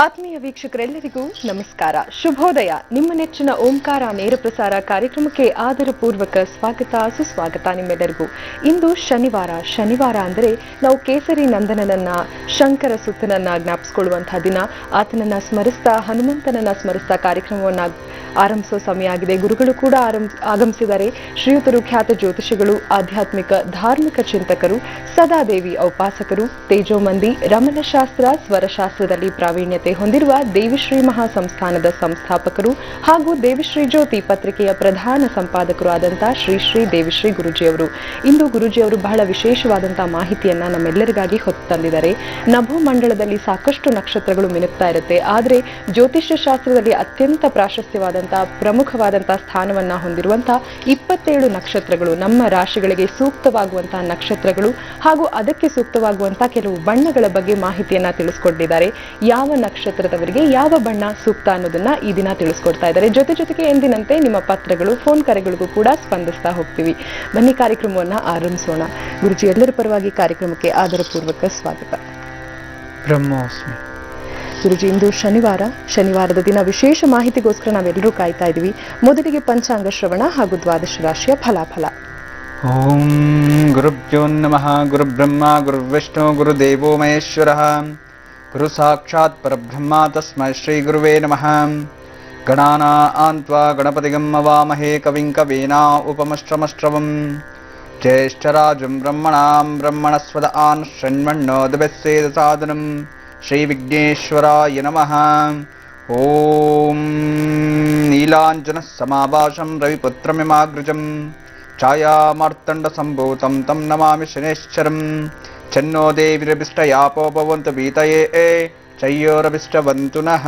ಆತ್ಮೀಯ ವೀಕ್ಷಕರೆಲ್ಲರಿಗೂ ನಮಸ್ಕಾರ, ಶುಭೋದಯ. ನಿಮ್ಮ ನೆಚ್ಚಿನ ಓಂಕಾರ ನೇರ ಪ್ರಸಾರ ಕಾರ್ಯಕ್ರಮಕ್ಕೆ ಆದರಪೂರ್ವಕ ಸ್ವಾಗತ, ಸುಸ್ವಾಗತ ನಿಮ್ಮೆಲ್ಲರಿಗೂ. ಇಂದು ಶನಿವಾರ ಅಂದರೆ ನಾವು ಕೇಸರಿ ನಂದನನನ್ನ, ಶಂಕರ ಸುತ್ತನನ್ನ ಜ್ಞಾಪಿಸಿಕೊಳ್ಳುವಂತಹ ದಿನ. ಆತನನ್ನ ಸ್ಮರಿಸ್ತಾ, ಹನುಮಂತನನ್ನ ಸ್ಮರಿಸ್ತಾ ಕಾರ್ಯಕ್ರಮವನ್ನ ಆರಂಭಿಸೋ ಸಮಯ ಆಗಿದೆ. ಗುರುಗಳು ಕೂಡ ಆಗಮಿಸಿದ್ದಾರೆ. ಶ್ರೀಯುತರು ಖ್ಯಾತ ಜ್ಯೋತಿಷಿಗಳು, ಆಧ್ಯಾತ್ಮಿಕ ಧಾರ್ಮಿಕ ಚಿಂತಕರು, ಸದಾದೇವಿ ಔಪಾಸಕರು, ತೇಜೋಮಂದಿ ರಮಣಶಾಸ್ತ್ರ ಸ್ವರಶಾಸ್ತ್ರದಲ್ಲಿ ಪ್ರಾವೀಣ್ಯತೆ ಹೊಂದಿರುವ ದೇವಿಶ್ರೀ ಮಹಾಸಂಸ್ಥಾನದ ಸಂಸ್ಥಾಪಕರು ಹಾಗೂ ದೇವಿಶ್ರೀ ಜ್ಯೋತಿ ಪತ್ರಿಕೆಯ ಪ್ರಧಾನ ಸಂಪಾದಕರು ಆದಂತಹ ಶ್ರೀ ದೇವಿಶ್ರೀ ಗುರುಜಿಯವರು. ಇಂದು ಗುರುಜಿಯವರು ಬಹಳ ವಿಶೇಷವಾದಂತಹ ಮಾಹಿತಿಯನ್ನ ನಮ್ಮೆಲ್ಲರಿಗಾಗಿ ಹೊತ್ತು ತಂದಿದ್ದಾರೆ. ನಭೋಮಂಡಲದಲ್ಲಿ ಸಾಕಷ್ಟು ನಕ್ಷತ್ರಗಳು ಮಿನುಗ್ತಾ ಇರುತ್ತೆ, ಆದರೆ ಜ್ಯೋತಿಷ್ಯ ಶಾಸ್ತ್ರದಲ್ಲಿ ಅತ್ಯಂತ ಪ್ರಾಶಸ್ತ್ಯವಾದಂತಹ ಪ್ರಮುಖವಾದಂತಹ ಸ್ಥಾನವನ್ನ ಹೊಂದಿರುವಂತಹ 27 ನಕ್ಷತ್ರಗಳು, ನಮ್ಮ ರಾಶಿಗಳಿಗೆ ಸೂಕ್ತವಾಗುವಂತಹ ನಕ್ಷತ್ರಗಳು ಹಾಗೂ ಅದಕ್ಕೆ ಸೂಕ್ತವಾಗುವಂತಹ ಕೆಲವು ಬಣ್ಣಗಳ ಬಗ್ಗೆ ಮಾಹಿತಿಯನ್ನ ತಿಳಿಸ್ಕೊಟ್ಟಿದ್ದಾರೆ. ಯಾವ ನಕ್ಷತ್ರದವರಿಗೆ ಯಾವ ಬಣ್ಣ ಸೂಕ್ತ ಅನ್ನೋದನ್ನ ಈ ದಿನ ತಿಳಿಸ್ಕೊಡ್ತಾ ಇದ್ದಾರೆ. ಜೊತೆಗೆ ಎಂದಿನಂತೆ ನಿಮ್ಮ ಪತ್ರಗಳು, ಫೋನ್ ಕರೆಗಳಿಗೂ ಕೂಡ ಸ್ಪಂದಿಸ್ತಾ ಹೋಗ್ತೀವಿ. ಬನ್ನಿ ಕಾರ್ಯಕ್ರಮವನ್ನ ಆರಂಭಿಸೋಣ. ಗುರುಜಿ, ಎಲ್ಲರ ಪರವಾಗಿ ಕಾರ್ಯಕ್ರಮಕ್ಕೆ ಆದರಪೂರ್ವಕ ಸ್ವಾಗತ. ಬ್ರಹ್ಮೋಸ್ಮಿ. ಗುರುಜಿ, ಇಂದು ಶನಿವಾರದ ದಿನ ವಿಶೇಷ ಮಾಹಿತಿಗೋಸ್ಕರ ನಾವೆಲ್ಲರೂ ಕಾಯ್ತಾ ಇದೀವಿ. ಮೊದಲಿಗೆ ಪಂಚಾಂಗ ಶ್ರವಣ ಹಾಗೂ ದ್ವಾದಶ ರಾಶಿಯ ಫಲಾಫಲ. ಓಂ ಗುರುಭ್ಯೋ ನಮಃ. ಗುರುಬ್ರಹ್ಮ ಗುರುವಿಷ್ಣು ಗುರುದೇವೋ ಮಹೇಶ್ವರಃ. ಗುರು ಸಾಕ್ಷಾತ್ ಪರಬ್ರಹ್ಮ ತಸ್ಮೈ ಶ್ರೀ ಗುರುವೇ ನಮಃ. ಗಣಾನಾಂ ತ್ವಾ ಗಣಪತಿಗಂ ಅವಾಮಹೇ ಕವಿಂ ಕವೀನಾ ಉಪಮಶ್ರಮಶ್ರವಂ. ಜ್ಯೇಷ್ಠರಾಜಂ ಬ್ರಹ್ಮಣಾಂ ಬ್ರಹ್ಮಣಸ್ಪದ ಆನ್ ಶೃಣ್ವನ್ನೋದಭ್ಯಸ್ಸೇದ ಸಾಧನಂ. ಶ್ರೀ ವಿಘ್ನೇಶ್ವರಾಯ ನಮಃ. ಓಂ ನೀಲಾಂಜನ ಸಮಾಭಾಷಂ ರವಿಪುತ್ರಮಿಮಾಗ್ರಜಂ ಛಾಯಾಮಾರ್ತಂಡ ಸಂಭೂತಂ ತಂ ನಮಾಮಿ ಶನೇಶ್ವರಂ. ಚನ್ನೋ ದೇವಿರಭಿಷ್ಟಯಾಪೋ ಭವಂತು ವೀತಯೇ ಚಯ್ಯೋರಭಿಷ್ಟವಂತು ನಃ.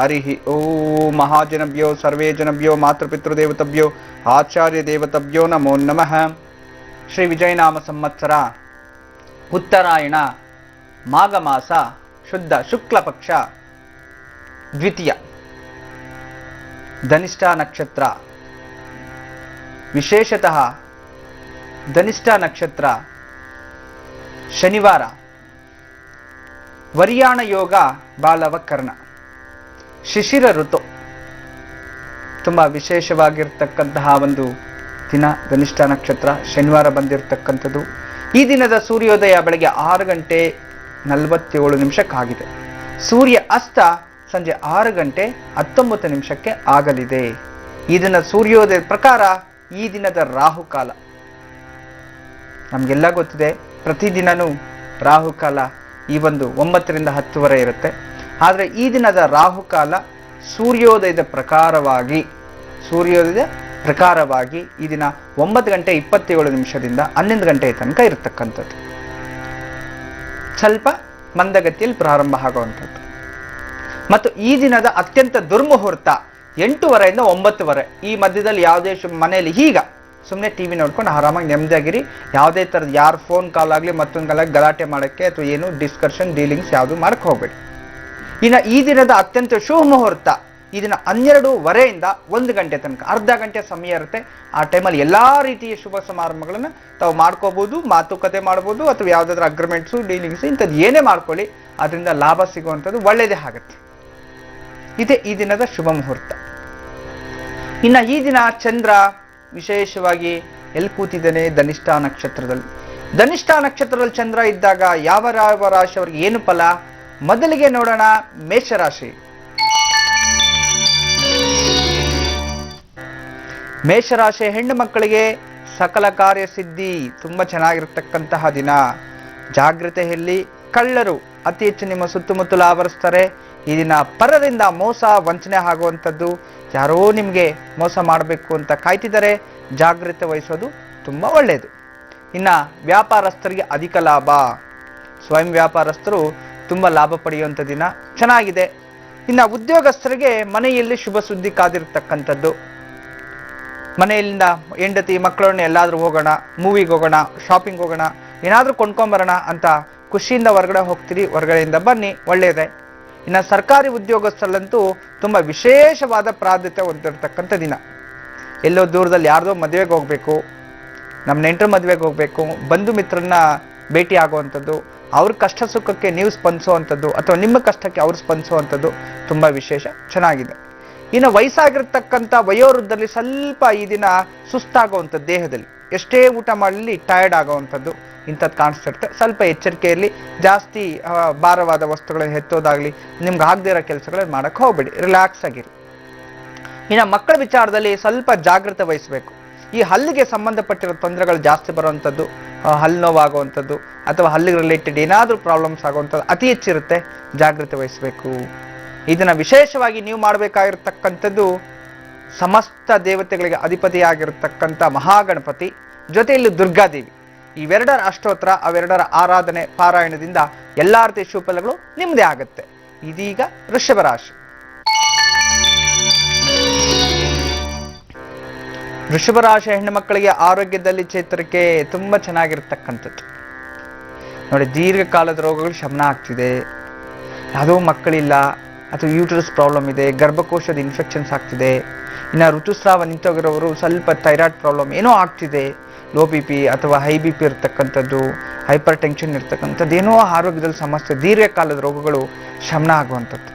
ಹರಿ ಓಂ. ಮಹಾಜನಭ್ಯೋ ಸರ್ವೇ ಜನಭ್ಯೋ ಮಾತೃಪಿತೃದೇವತಭ್ಯೋ ಆಚಾರ್ಯ ದೇವತಭ್ಯೋ ನಮೋ ನಮಃ. ಶ್ರೀ ವಿಜಯನಾಮ ಸಂವತ್ಸರ ಉತ್ತರಾಯಣ ಮಾಘ ಮಾಸ ಶುದ್ಧ ಶುಕ್ಲ ಪಕ್ಷ ದ್ವಿತೀಯ ಧನಿಷ್ಠ ನಕ್ಷತ್ರ. ವಿಶೇಷತಃ ಧನಿಷ್ಠ ನಕ್ಷತ್ರ ಶನಿವಾರ, ವರ್ಯಾಣ ಯೋಗ, ಬಾಲವಕರ್ಣ, ಶಿಶಿರ ಋತು. ತುಂಬ ವಿಶೇಷವಾಗಿರ್ತಕ್ಕಂತಹ ಒಂದು ದಿನ ಧನಿಷ್ಠ ನಕ್ಷತ್ರ, ಶನಿವಾರ ಬಂದಿರತಕ್ಕಂಥದ್ದು. ಈ ದಿನದ ಸೂರ್ಯೋದಯ ಬೆಳಗ್ಗೆ 6:47 ಸೂರ್ಯ ಅಸ್ತ ಸಂಜೆ 6:19 ಆಗಲಿದೆ. ಈ ದಿನ ಸೂರ್ಯೋದಯದ ಪ್ರಕಾರ ಈ ದಿನದ ರಾಹುಕಾಲ ನಮಗೆಲ್ಲ ಗೊತ್ತಿದೆ. ಪ್ರತಿದಿನನೂ ರಾಹುಕಾಲ ಈ ಒಂದು 9 ರಿಂದ 10 ಇರುತ್ತೆ. ಆದರೆ ಈ ದಿನದ ರಾಹುಕಾಲ ಸೂರ್ಯೋದಯದ ಪ್ರಕಾರವಾಗಿ ಈ ದಿನ 9:27 11 ಗಂಟೆಯ ತನಕ ಇರತಕ್ಕಂಥದ್ದು. ಸ್ವಲ್ಪ ಮಂದಗತಿಯಲ್ಲಿ ಪ್ರಾರಂಭ ಆಗುವಂಥದ್ದು. ಮತ್ತು ಈ ದಿನದ ಅತ್ಯಂತ ದುರ್ಮುಹೂರ್ತ 8:30 ರಿಂದ 9:00. ಈ ಮಧ್ಯದಲ್ಲಿ ಯಾವುದೇ ಮನೆಯಲ್ಲಿ ಈಗ ಸುಮ್ಮನೆ ಟಿವಿ ನೋಡ್ಕೊಂಡು ಆರಾಮಾಗಿ ನೆಮ್ಮದಿಯಾಗಿರಿ. ಯಾವುದೇ ಥರದ ಯಾರು ಫೋನ್ ಕಾಲ್ ಆಗಲಿ ಮತ್ತೊಂದು ಕಾಲಾಗಿ ಗಲಾಟೆ ಮಾಡೋಕ್ಕೆ ಅಥವಾ ಏನು ಡಿಸ್ಕಷನ್ ಡೀಲಿಂಗ್ಸ್ ಯಾವುದು ಮಾಡಕ್ಕೆ ಹೋಗಬೇಡಿ. ಇನ್ನು ಈ ದಿನದ ಅತ್ಯಂತ ಶುಭ ಮುಹೂರ್ತ ಈ ದಿನ 12:30 ರಿಂದ 1 ಗಂಟೆ ತನಕ, ಅರ್ಧ ಗಂಟೆ ಸಮಯ ಇರುತ್ತೆ. ಆ ಟೈಮಲ್ಲಿ ಎಲ್ಲ ರೀತಿಯ ಶುಭ ಸಮಾರಂಭಗಳನ್ನು ತಾವು ಮಾಡ್ಕೋಬಹುದು, ಮಾತುಕತೆ ಮಾಡ್ಬೋದು, ಅಥವಾ ಯಾವುದಾದ್ರೂ ಅಗ್ರಿಮೆಂಟ್ಸು ಡೀಲಿಂಗ್ಸು ಇಂಥದ್ದು ಏನೇ ಮಾಡ್ಕೊಳ್ಳಿ, ಅದರಿಂದ ಲಾಭ ಸಿಗುವಂಥದ್ದು ಒಳ್ಳೆಯದೇ ಆಗುತ್ತೆ. ಇದೇ ಈ ದಿನದ ಶುಭ ಮುಹೂರ್ತ. ಇನ್ನು ಈ ದಿನ ಚಂದ್ರ ವಿಶೇಷವಾಗಿ ಎಲ್ಲಿ ಕೂತಿದ್ದಾನೆ? ಧನಿಷ್ಠ ನಕ್ಷತ್ರದಲ್ಲಿ. ಧನಿಷ್ಠ ನಕ್ಷತ್ರದಲ್ಲಿ ಚಂದ್ರ ಇದ್ದಾಗ ಯಾವ ರಾಶಿಯವರಿಗೆ ಏನು ಫಲ? ಮೊದಲಿಗೆ ನೋಡೋಣ ಮೇಷರಾಶಿ. ಮೇಷರಾಶಿ ಹೆಣ್ಣು ಮಕ್ಕಳಿಗೆ ಸಕಲ ಕಾರ್ಯ ಸಿದ್ಧಿ, ತುಂಬ ಚೆನ್ನಾಗಿರ್ತಕ್ಕಂತಹ ದಿನ. ಜಾಗೃತೆಯಲ್ಲಿ ಕಳ್ಳರು ಅತಿ ಹೆಚ್ಚು ನಿಮ್ಮ ಸುತ್ತಮುತ್ತಲು ಆವರಿಸ್ತಾರೆ. ಈ ದಿನ ಪರರಿಂದ ಮೋಸ ವಂಚನೆ ಆಗುವಂಥದ್ದು, ಯಾರೋ ನಿಮಗೆ ಮೋಸ ಮಾಡಬೇಕು ಅಂತ ಕಾಯ್ತಿದ್ದಾರೆ. ಜಾಗೃತೆ ವಹಿಸೋದು ತುಂಬ ಒಳ್ಳೆಯದು. ಇನ್ನು ವ್ಯಾಪಾರಸ್ಥರಿಗೆ ಅಧಿಕ ಲಾಭ, ಸ್ವಯಂ ವ್ಯಾಪಾರಸ್ಥರು ತುಂಬ ಲಾಭ ಪಡೆಯುವಂಥ ದಿನ ಚೆನ್ನಾಗಿದೆ. ಇನ್ನು ಉದ್ಯೋಗಸ್ಥರಿಗೆ ಮನೆಯಲ್ಲಿ ಶುಭ ಸುದ್ದಿ ಕಾದಿರ್ತಕ್ಕಂಥದ್ದು. ಮನೆಯಿಂದ ಹೆಂಡತಿ ಮಕ್ಕಳನ್ನ ಎಲ್ಲಾದರೂ ಹೋಗೋಣ, ಮೂವಿಗೆ ಹೋಗೋಣ, ಶಾಪಿಂಗ್ ಹೋಗೋಣ, ಏನಾದರೂ ಕೊಂಡ್ಕೊಂಬರೋಣ ಅಂತ ಖುಷಿಯಿಂದ ಹೊರಗಡೆ ಹೋಗ್ತೀರಿ. ಹೊರಗಡೆಯಿಂದ ಬನ್ನಿ, ಒಳ್ಳೆಯದೇ. ಇನ್ನು ಸರ್ಕಾರಿ ಉದ್ಯೋಗಸ್ಥರಲ್ಲಂತೂ ತುಂಬ ವಿಶೇಷವಾದ ಪ್ರಾಧಾನ್ಯತೆ ಹೊಂದಿರತಕ್ಕಂಥ ದಿನ. ಎಲ್ಲೋ ದೂರದಲ್ಲಿ ಯಾರ್ದೋ ಮದುವೆಗೆ ಹೋಗಬೇಕು, ನಮ್ಮ ನೆಂಟರ ಮದುವೆಗೆ ಹೋಗಬೇಕು, ಬಂಧು ಮಿತ್ರರನ್ನ ಭೇಟಿ ಆಗುವಂಥದ್ದು, ಅವ್ರ ಕಷ್ಟ ಸುಖಕ್ಕೆ ನೀವು ಸ್ಪಂದಿಸುವಂಥದ್ದು ಅಥವಾ ನಿಮ್ಮ ಕಷ್ಟಕ್ಕೆ ಅವ್ರು ಸ್ಪಂದಿಸುವಂಥದ್ದು ತುಂಬ ವಿಶೇಷ, ಚೆನ್ನಾಗಿದೆ. ಇನ್ನು ವಯಸ್ಸಾಗಿರ್ತಕ್ಕಂಥ ವಯೋವೃದ್ಧರಲ್ಲಿ ಸ್ವಲ್ಪ ಈ ದಿನ ಸುಸ್ತಾಗುವಂಥದ್ದು, ದೇಹದಲ್ಲಿ ಎಷ್ಟೇ ಊಟ ಮಾಡಲಿ ಟಯರ್ಡ್ ಆಗುವಂಥದ್ದು ಇಂಥದ್ದು ಕಾಣಿಸ್ತಿರುತ್ತೆ. ಸ್ವಲ್ಪ ಎಚ್ಚರಿಕೆಯಲ್ಲಿ ಜಾಸ್ತಿ ಭಾರವಾದ ವಸ್ತುಗಳನ್ನು ಎತ್ತೋದಾಗ್ಲಿ, ನಿಮ್ಗೆ ಆಗದೇ ಇರೋ ಕೆಲಸಗಳನ್ನು ಮಾಡಕ್ಕೆ ಹೋಗ್ಬೇಡಿ, ರಿಲ್ಯಾಕ್ಸ್ ಆಗಿರಿ. ಇನ್ನು ಮಕ್ಕಳ ವಿಚಾರದಲ್ಲಿ ಸ್ವಲ್ಪ ಜಾಗೃತೆ ವಹಿಸಬೇಕು. ಈ ಹಲ್ಲಿಗೆ ಸಂಬಂಧಪಟ್ಟಿರೋ ತೊಂದರೆಗಳು ಜಾಸ್ತಿ ಬರುವಂಥದ್ದು, ಹಲ್ಲು ನೋವಾಗುವಂಥದ್ದು ಅಥವಾ ಹಲ್ಲಿಗೆ ರಿಲೇಟೆಡ್ ಏನಾದರೂ ಪ್ರಾಬ್ಲಮ್ಸ್ ಆಗುವಂಥದ್ದು ಅತಿ ಹೆಚ್ಚಿರುತ್ತೆ, ಜಾಗೃತೆ ವಹಿಸಬೇಕು. ಇದನ್ನು ವಿಶೇಷವಾಗಿ ನೀವು ಮಾಡಬೇಕಾಗಿರ್ತಕ್ಕಂಥದ್ದು ಸಮಸ್ತ ದೇವತೆಗಳಿಗೆ ಅಧಿಪತಿಯಾಗಿರ್ತಕ್ಕಂಥ ಮಹಾಗಣಪತಿ ಜೊತೆಯಲ್ಲಿ ದುರ್ಗಾದೇವಿ, ಇವೆರಡರ ಅಷ್ಟೋತ್ರ ಅವೆರಡರ ಆರಾಧನೆ ಪಾರಾಯಣದಿಂದ ಎಲ್ಲ ರೀತಿಯ ಶುಭಫಲಗಳು ನಿಮ್ಮದೇ ಆಗುತ್ತೆ. ಇದೀಗ ವೃಷಭ ರಾಶಿ. ವೃಷಭ ರಾಶಿ ಹೆಣ್ಣು ಮಕ್ಕಳಿಗೆ ಆರೋಗ್ಯದಲ್ಲಿ ಚೇತರಿಕೆ ತುಂಬ ಚೆನ್ನಾಗಿರ್ತಕ್ಕಂಥದ್ದು. ನೋಡಿ, ದೀರ್ಘಕಾಲದ ರೋಗಗಳು ಶಮನ ಆಗ್ತಿದೆ, ಯಾವುದೋ ಮಕ್ಕಳಿಲ್ಲ ಅಥವಾ ಯೂಟ್ರಸ್ ಪ್ರಾಬ್ಲಮ್ ಇದೆ, ಗರ್ಭಕೋಶದ ಇನ್ಫೆಕ್ಷನ್ಸ್ ಆಗ್ತಿದೆ. ಇನ್ನು ಋತುಸ್ರಾವ ನಿಂತೋಗಿರೋರು ಸ್ವಲ್ಪ ಥೈರಾಯ್ಡ್ ಪ್ರಾಬ್ಲಮ್ ಏನೋ ಆಗ್ತಿದೆ, ಲೋ ಬಿ ಪಿ ಅಥವಾ ಹೈ ಬಿ ಪಿ ಇರ್ತಕ್ಕಂಥದ್ದು, ಹೈಪರ್ ಟೆನ್ಷನ್ ಇರ್ತಕ್ಕಂಥದ್ದು, ಏನೋ ಆರೋಗ್ಯದಲ್ಲಿ ಸಮಸ್ಯೆ, ದೀರ್ಘಕಾಲದ ರೋಗಗಳು ಶಮನ ಆಗುವಂಥದ್ದು.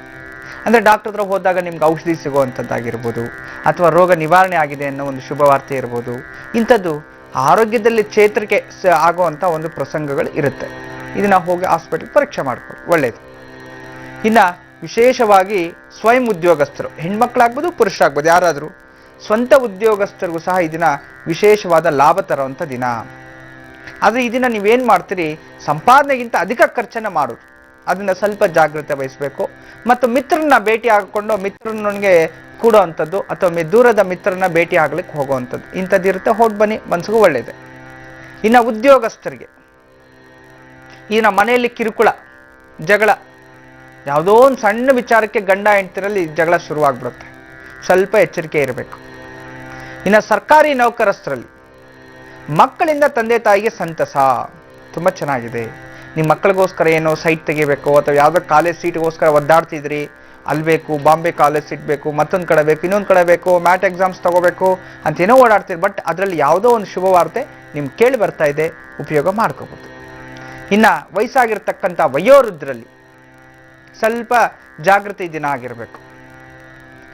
ಅಂದರೆ ಡಾಕ್ಟರ್ ಹತ್ರ ಹೋದಾಗ ನಿಮ್ಗೆ ಔಷಧಿ ಸಿಗುವಂಥದ್ದಾಗಿರ್ಬೋದು ಅಥವಾ ರೋಗ ನಿವಾರಣೆ ಆಗಿದೆ ಅನ್ನೋ ಒಂದು ಶುಭ ವಾರ್ತೆ ಇರ್ಬೋದು. ಇಂಥದ್ದು ಆರೋಗ್ಯದಲ್ಲಿ ಚೇತರಿಕೆ ಆಗುವಂಥ ಒಂದು ಪ್ರಸಂಗಗಳು ಇರುತ್ತೆ. ಇದನ್ನು ಹೋಗಿ ಹಾಸ್ಪಿಟಲ್ ಪರೀಕ್ಷೆ ಮಾಡ್ಕೊಳ್ಳಿ, ಒಳ್ಳೆಯದು. ಇನ್ನು ವಿಶೇಷವಾಗಿ ಸ್ವಯಂ ಉದ್ಯೋಗಸ್ಥರು, ಹೆಣ್ಮಕ್ಳಾಗ್ಬೋದು ಪುರುಷರಾಗ್ಬೋದು, ಯಾರಾದರೂ ಸ್ವಂತ ಉದ್ಯೋಗಸ್ಥರಿಗೂ ಸಹ ಈ ದಿನ ವಿಶೇಷವಾದ ಲಾಭ ತರುವಂಥ ದಿನ. ಆದರೆ ಈ ದಿನ ನೀವೇನು ಮಾಡ್ತೀರಿ, ಸಂಪಾದನೆಗಿಂತ ಅಧಿಕ ಖರ್ಚನ್ನು ಮಾಡೋದು, ಅದನ್ನು ಸ್ವಲ್ಪ ಜಾಗ್ರತೆ ವಹಿಸಬೇಕು. ಮತ್ತು ಮಿತ್ರರನ್ನ ಭೇಟಿ ಹಾಕೊಂಡು ಮಿತ್ರನಿಗೆ ಕೂಡುವಂಥದ್ದು ಅಥವಾ ದೂರದ ಮಿತ್ರನ ಭೇಟಿ ಆಗ್ಲಿಕ್ಕೆ ಹೋಗುವಂಥದ್ದು ಇಂಥದ್ದು ಇರುತ್ತೆ. ಹೋಗಿ ಬನ್ನಿ, ಮನಸ್ಸಿಗೂ ಒಳ್ಳೆಯದೆ. ಇನ್ನು ಉದ್ಯೋಗಸ್ಥರಿಗೆ ಈ ನಮ್ಮ ಮನೆಯಲ್ಲಿ ಕಿರುಕುಳ, ಜಗಳ, ಯಾವುದೋ ಒಂದು ಸಣ್ಣ ವಿಚಾರಕ್ಕೆ ಗಂಡ ಹೆಂಡತಿರಲ್ಲಿ ಜಗಳ ಶುರುವಾಗ್ಬಿಡುತ್ತೆ, ಸ್ವಲ್ಪ ಎಚ್ಚರಿಕೆ ಇರಬೇಕು. ಇನ್ನು ಸರ್ಕಾರಿ ನೌಕರಸ್ಥರಲ್ಲಿ ಮಕ್ಕಳಿಂದ ತಂದೆ ತಾಯಿಗೆ ಸಂತಸ ತುಂಬ ಚೆನ್ನಾಗಿದೆ. ನಿಮ್ಮ ಮಕ್ಕಳಿಗೋಸ್ಕರ ಏನೋ ಸೈಟ್ ತೆಗಿಬೇಕು ಅಥವಾ ಯಾವುದೋ ಕಾಲೇಜ್ ಸೀಟ್ಗೋಸ್ಕರ ಒದ್ದಾಡ್ತಿದ್ರಿ, ಅಲ್ಲಿ ಬೇಕು, ಬಾಂಬೆ ಕಾಲೇಜ್ ಸೀಟ್ ಬೇಕು, ಮತ್ತೊಂದು ಕಡೆ ಬೇಕು, ಇನ್ನೊಂದು ಕಡೆ ಬೇಕು, ಮ್ಯಾಟ್ ಎಕ್ಸಾಮ್ಸ್ ತಗೋಬೇಕು ಅಂತ ಏನೋ ಓಡಾಡ್ತೀರಿ. ಬಟ್ ಅದರಲ್ಲಿ ಯಾವುದೋ ಒಂದು ಶುಭ ವಾರ್ತೆ ನಿಮ್ಗೆ ಕೇಳಿ ಬರ್ತಾ ಇದೆ, ಉಪಯೋಗ ಮಾಡ್ಕೋಬೋದು. ಇನ್ನು ವಯಸ್ಸಾಗಿರ್ತಕ್ಕಂಥ ವಯೋವೃದ್ಧರಲ್ಲಿ ಸ್ವಲ್ಪ ಜಾಗೃತಿ ದಿನ ಆಗಿರಬೇಕು.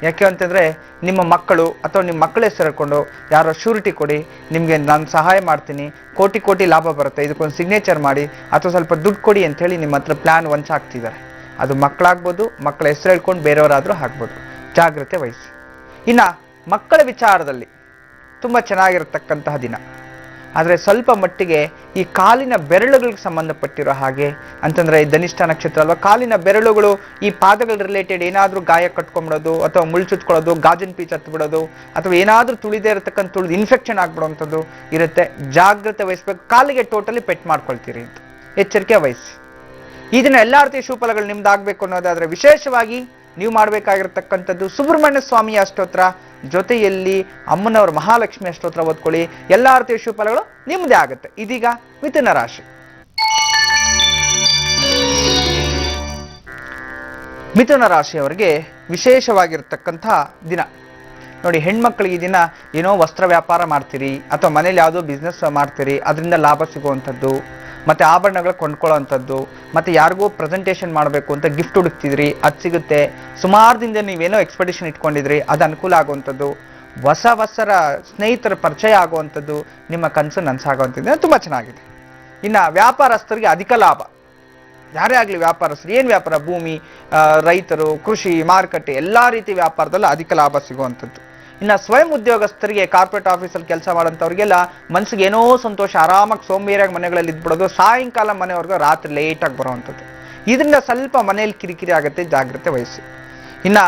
ಯಾಕೆ ಅಂತಂದರೆ ನಿಮ್ಮ ಮಕ್ಕಳು ಅಥವಾ ನಿಮ್ಮ ಮಕ್ಕಳ ಹೆಸರು ಹೇಳ್ಕೊಂಡು ಯಾರೋ ಶ್ಯೂರಿಟಿ ಕೊಡಿ, ನಿಮಗೆ ನಾನು ಸಹಾಯ ಮಾಡ್ತೀನಿ, ಕೋಟಿ ಕೋಟಿ ಲಾಭ ಬರುತ್ತೆ, ಇದಕ್ಕೊಂದು ಸಿಗ್ನೇಚರ್ ಮಾಡಿ ಅಥವಾ ಸ್ವಲ್ಪ ದುಡ್ಡು ಕೊಡಿ ಅಂಥೇಳಿ ನಿಮ್ಮ ಹತ್ರ ಪ್ಲ್ಯಾನ್ ವಂಚಾಗ್ತಿದ್ದಾರೆ. ಅದು ಮಕ್ಕಳಾಗ್ಬೋದು, ಮಕ್ಕಳ ಹೆಸರು ಹೇಳ್ಕೊಂಡು ಬೇರೆಯವರಾದರೂ ಆಗ್ಬೋದು, ಜಾಗ್ರತೆ ವಹಿಸಿ. ಇನ್ನು ಮಕ್ಕಳ ವಿಚಾರದಲ್ಲಿ ತುಂಬ ಚೆನ್ನಾಗಿರತಕ್ಕಂತಹ ದಿನ. ಆದರೆ ಸ್ವಲ್ಪ ಮಟ್ಟಿಗೆ ಈ ಕಾಲಿನ ಬೆರಳುಗಳಿಗೆ ಸಂಬಂಧಪಟ್ಟಿರೋ ಹಾಗೆ ಅಂತಂದರೆ ಧನಿಷ್ಠ ನಕ್ಷತ್ರ ಅಲ್ವಾ, ಕಾಲಿನ ಬೆರಳುಗಳು ಈ ಪಾದಗಳ ರಿಲೇಟೆಡ್ ಏನಾದರೂ ಗಾಯ ಕಟ್ಕೊಂಡ್ಬಿಡೋದು ಅಥವಾ ಮುಳ್ಚುತ್ಕೊಳ್ಳೋದು, ಗಾಜಿನ ಪೀಚ್ ಹತ್ಬಿಡೋದು ಅಥವಾ ಏನಾದರೂ ತುಳಿದೇ ಇರತಕ್ಕಂಥ ತುಳಿದು ಇನ್ಫೆಕ್ಷನ್ ಆಗ್ಬಿಡೋವಂಥದ್ದು ಇರುತ್ತೆ. ಜಾಗ್ರತೆ ವಹಿಸ್ಬೇಕು, ಕಾಲಿಗೆ ಟೋಟಲಿ ಪೆಟ್ ಮಾಡ್ಕೊಳ್ತೀರಿ ಅಂತ ಎಚ್ಚರಿಕೆ ವಹಿಸಿ. ಇದನ್ನ ಎಲ್ಲ ರೀತಿಯ ಶುಭಫಲಗಳು ನಿಮ್ದಾಗಬೇಕು ಅನ್ನೋದಾದರೆ ವಿಶೇಷವಾಗಿ ನೀವು ಮಾಡಬೇಕಾಗಿರ್ತಕ್ಕಂಥದ್ದು ಸುಬ್ರಹ್ಮಣ್ಯ ಸ್ವಾಮಿಯ ಅಷ್ಟೋತ್ರ ಜೊತೆಯಲ್ಲಿ ಅಮ್ಮನವರ ಮಹಾಲಕ್ಷ್ಮಿ ಅಷ್ಟೋತ್ರ ಓದ್ಕೊಳ್ಳಿ, ಎಲ್ಲ ರೀತಿಯ ಶುಭಫಲಗಳು ನಿಮ್ಮದೇ ಆಗುತ್ತೆ. ಇದೀಗ ಮಿಥುನ ರಾಶಿ. ಮಿಥುನ ರಾಶಿಯವರಿಗೆ ವಿಶೇಷವಾಗಿರ್ತಕ್ಕಂಥ ದಿನ. ನೋಡಿ, ಹೆಣ್ಮಕ್ಳಿಗೆ ಈ ದಿನ ಏನೋ ವಸ್ತ್ರ ವ್ಯಾಪಾರ ಮಾಡ್ತೀರಿ ಅಥವಾ ಮನೇಲಿ ಯಾವುದೋ ಬಿಸ್ನೆಸ್ ಮಾಡ್ತೀರಿ, ಅದರಿಂದ ಲಾಭ ಸಿಗುವಂಥದ್ದು, ಮತ್ತು ಆಭರಣಗಳು ಕೊಂಡ್ಕೊಳ್ಳೋವಂಥದ್ದು, ಮತ್ತು ಯಾರಿಗೂ ಪ್ರೆಸೆಂಟೇಷನ್ ಮಾಡಬೇಕು ಅಂತ ಗಿಫ್ಟ್ ಹುಡುಕ್ತಿದ್ರಿ, ಅದು ಸಿಗುತ್ತೆ. ಸುಮಾರು ದಿನದಿಂದ ನೀವೇನೋ ಎಕ್ಸ್ಪೆಕ್ಟೇಷನ್ ಇಟ್ಕೊಂಡಿದ್ರಿ, ಅದು ಅನುಕೂಲ ಆಗುವಂಥದ್ದು, ಹೊಸರ ಸ್ನೇಹಿತರ ಪರಿಚಯ ಆಗುವಂಥದ್ದು, ನಿಮ್ಮ ಕನಸು ನನಸಾಗುವಂಥದ್ದು ತುಂಬ ಚೆನ್ನಾಗಿದೆ. ಇನ್ನು ವ್ಯಾಪಾರಸ್ಥರಿಗೆ ಅಧಿಕ ಲಾಭ. ಯಾರೇ ಆಗಲಿ ವ್ಯಾಪಾರಸ್ಥರು, ಏನು ವ್ಯಾಪಾರ, ಭೂಮಿ, ರೈತರು, ಕೃಷಿ, ಮಾರುಕಟ್ಟೆ ಎಲ್ಲ ರೀತಿ ವ್ಯಾಪಾರದಲ್ಲೂ ಅಧಿಕ ಲಾಭ ಸಿಗುವಂಥದ್ದು. ಇನ್ನು ಸ್ವಯಂ ಉದ್ಯೋಗಸ್ಥರಿಗೆ ಕಾರ್ಪೊರೇಟ್ ಆಫೀಸಲ್ಲಿ ಕೆಲಸ ಮಾಡೋಂಥವ್ರಿಗೆಲ್ಲ ಮನಸ್ಸಿಗೆ ಏನೋ ಸಂತೋಷ, ಆರಾಮಾಗಿ ಸೋಂಬೇರಿಯಾಗಿ ಮನೆಗಳಲ್ಲಿ ಇದ್ಬಿಡೋದು, ಸಾಯಂಕಾಲ ಮನೆಯವ್ರಿಗೆ ರಾತ್ರಿ ಲೇಟಾಗಿ ಬರೋವಂಥದ್ದು. ಇದರಿಂದ ಸ್ವಲ್ಪ ಮನೆಯಲ್ಲಿ ಕಿರಿಕಿರಿ ಆಗುತ್ತೆ, ಜಾಗ್ರತೆ ವಹಿಸಿ. ಇನ್ನು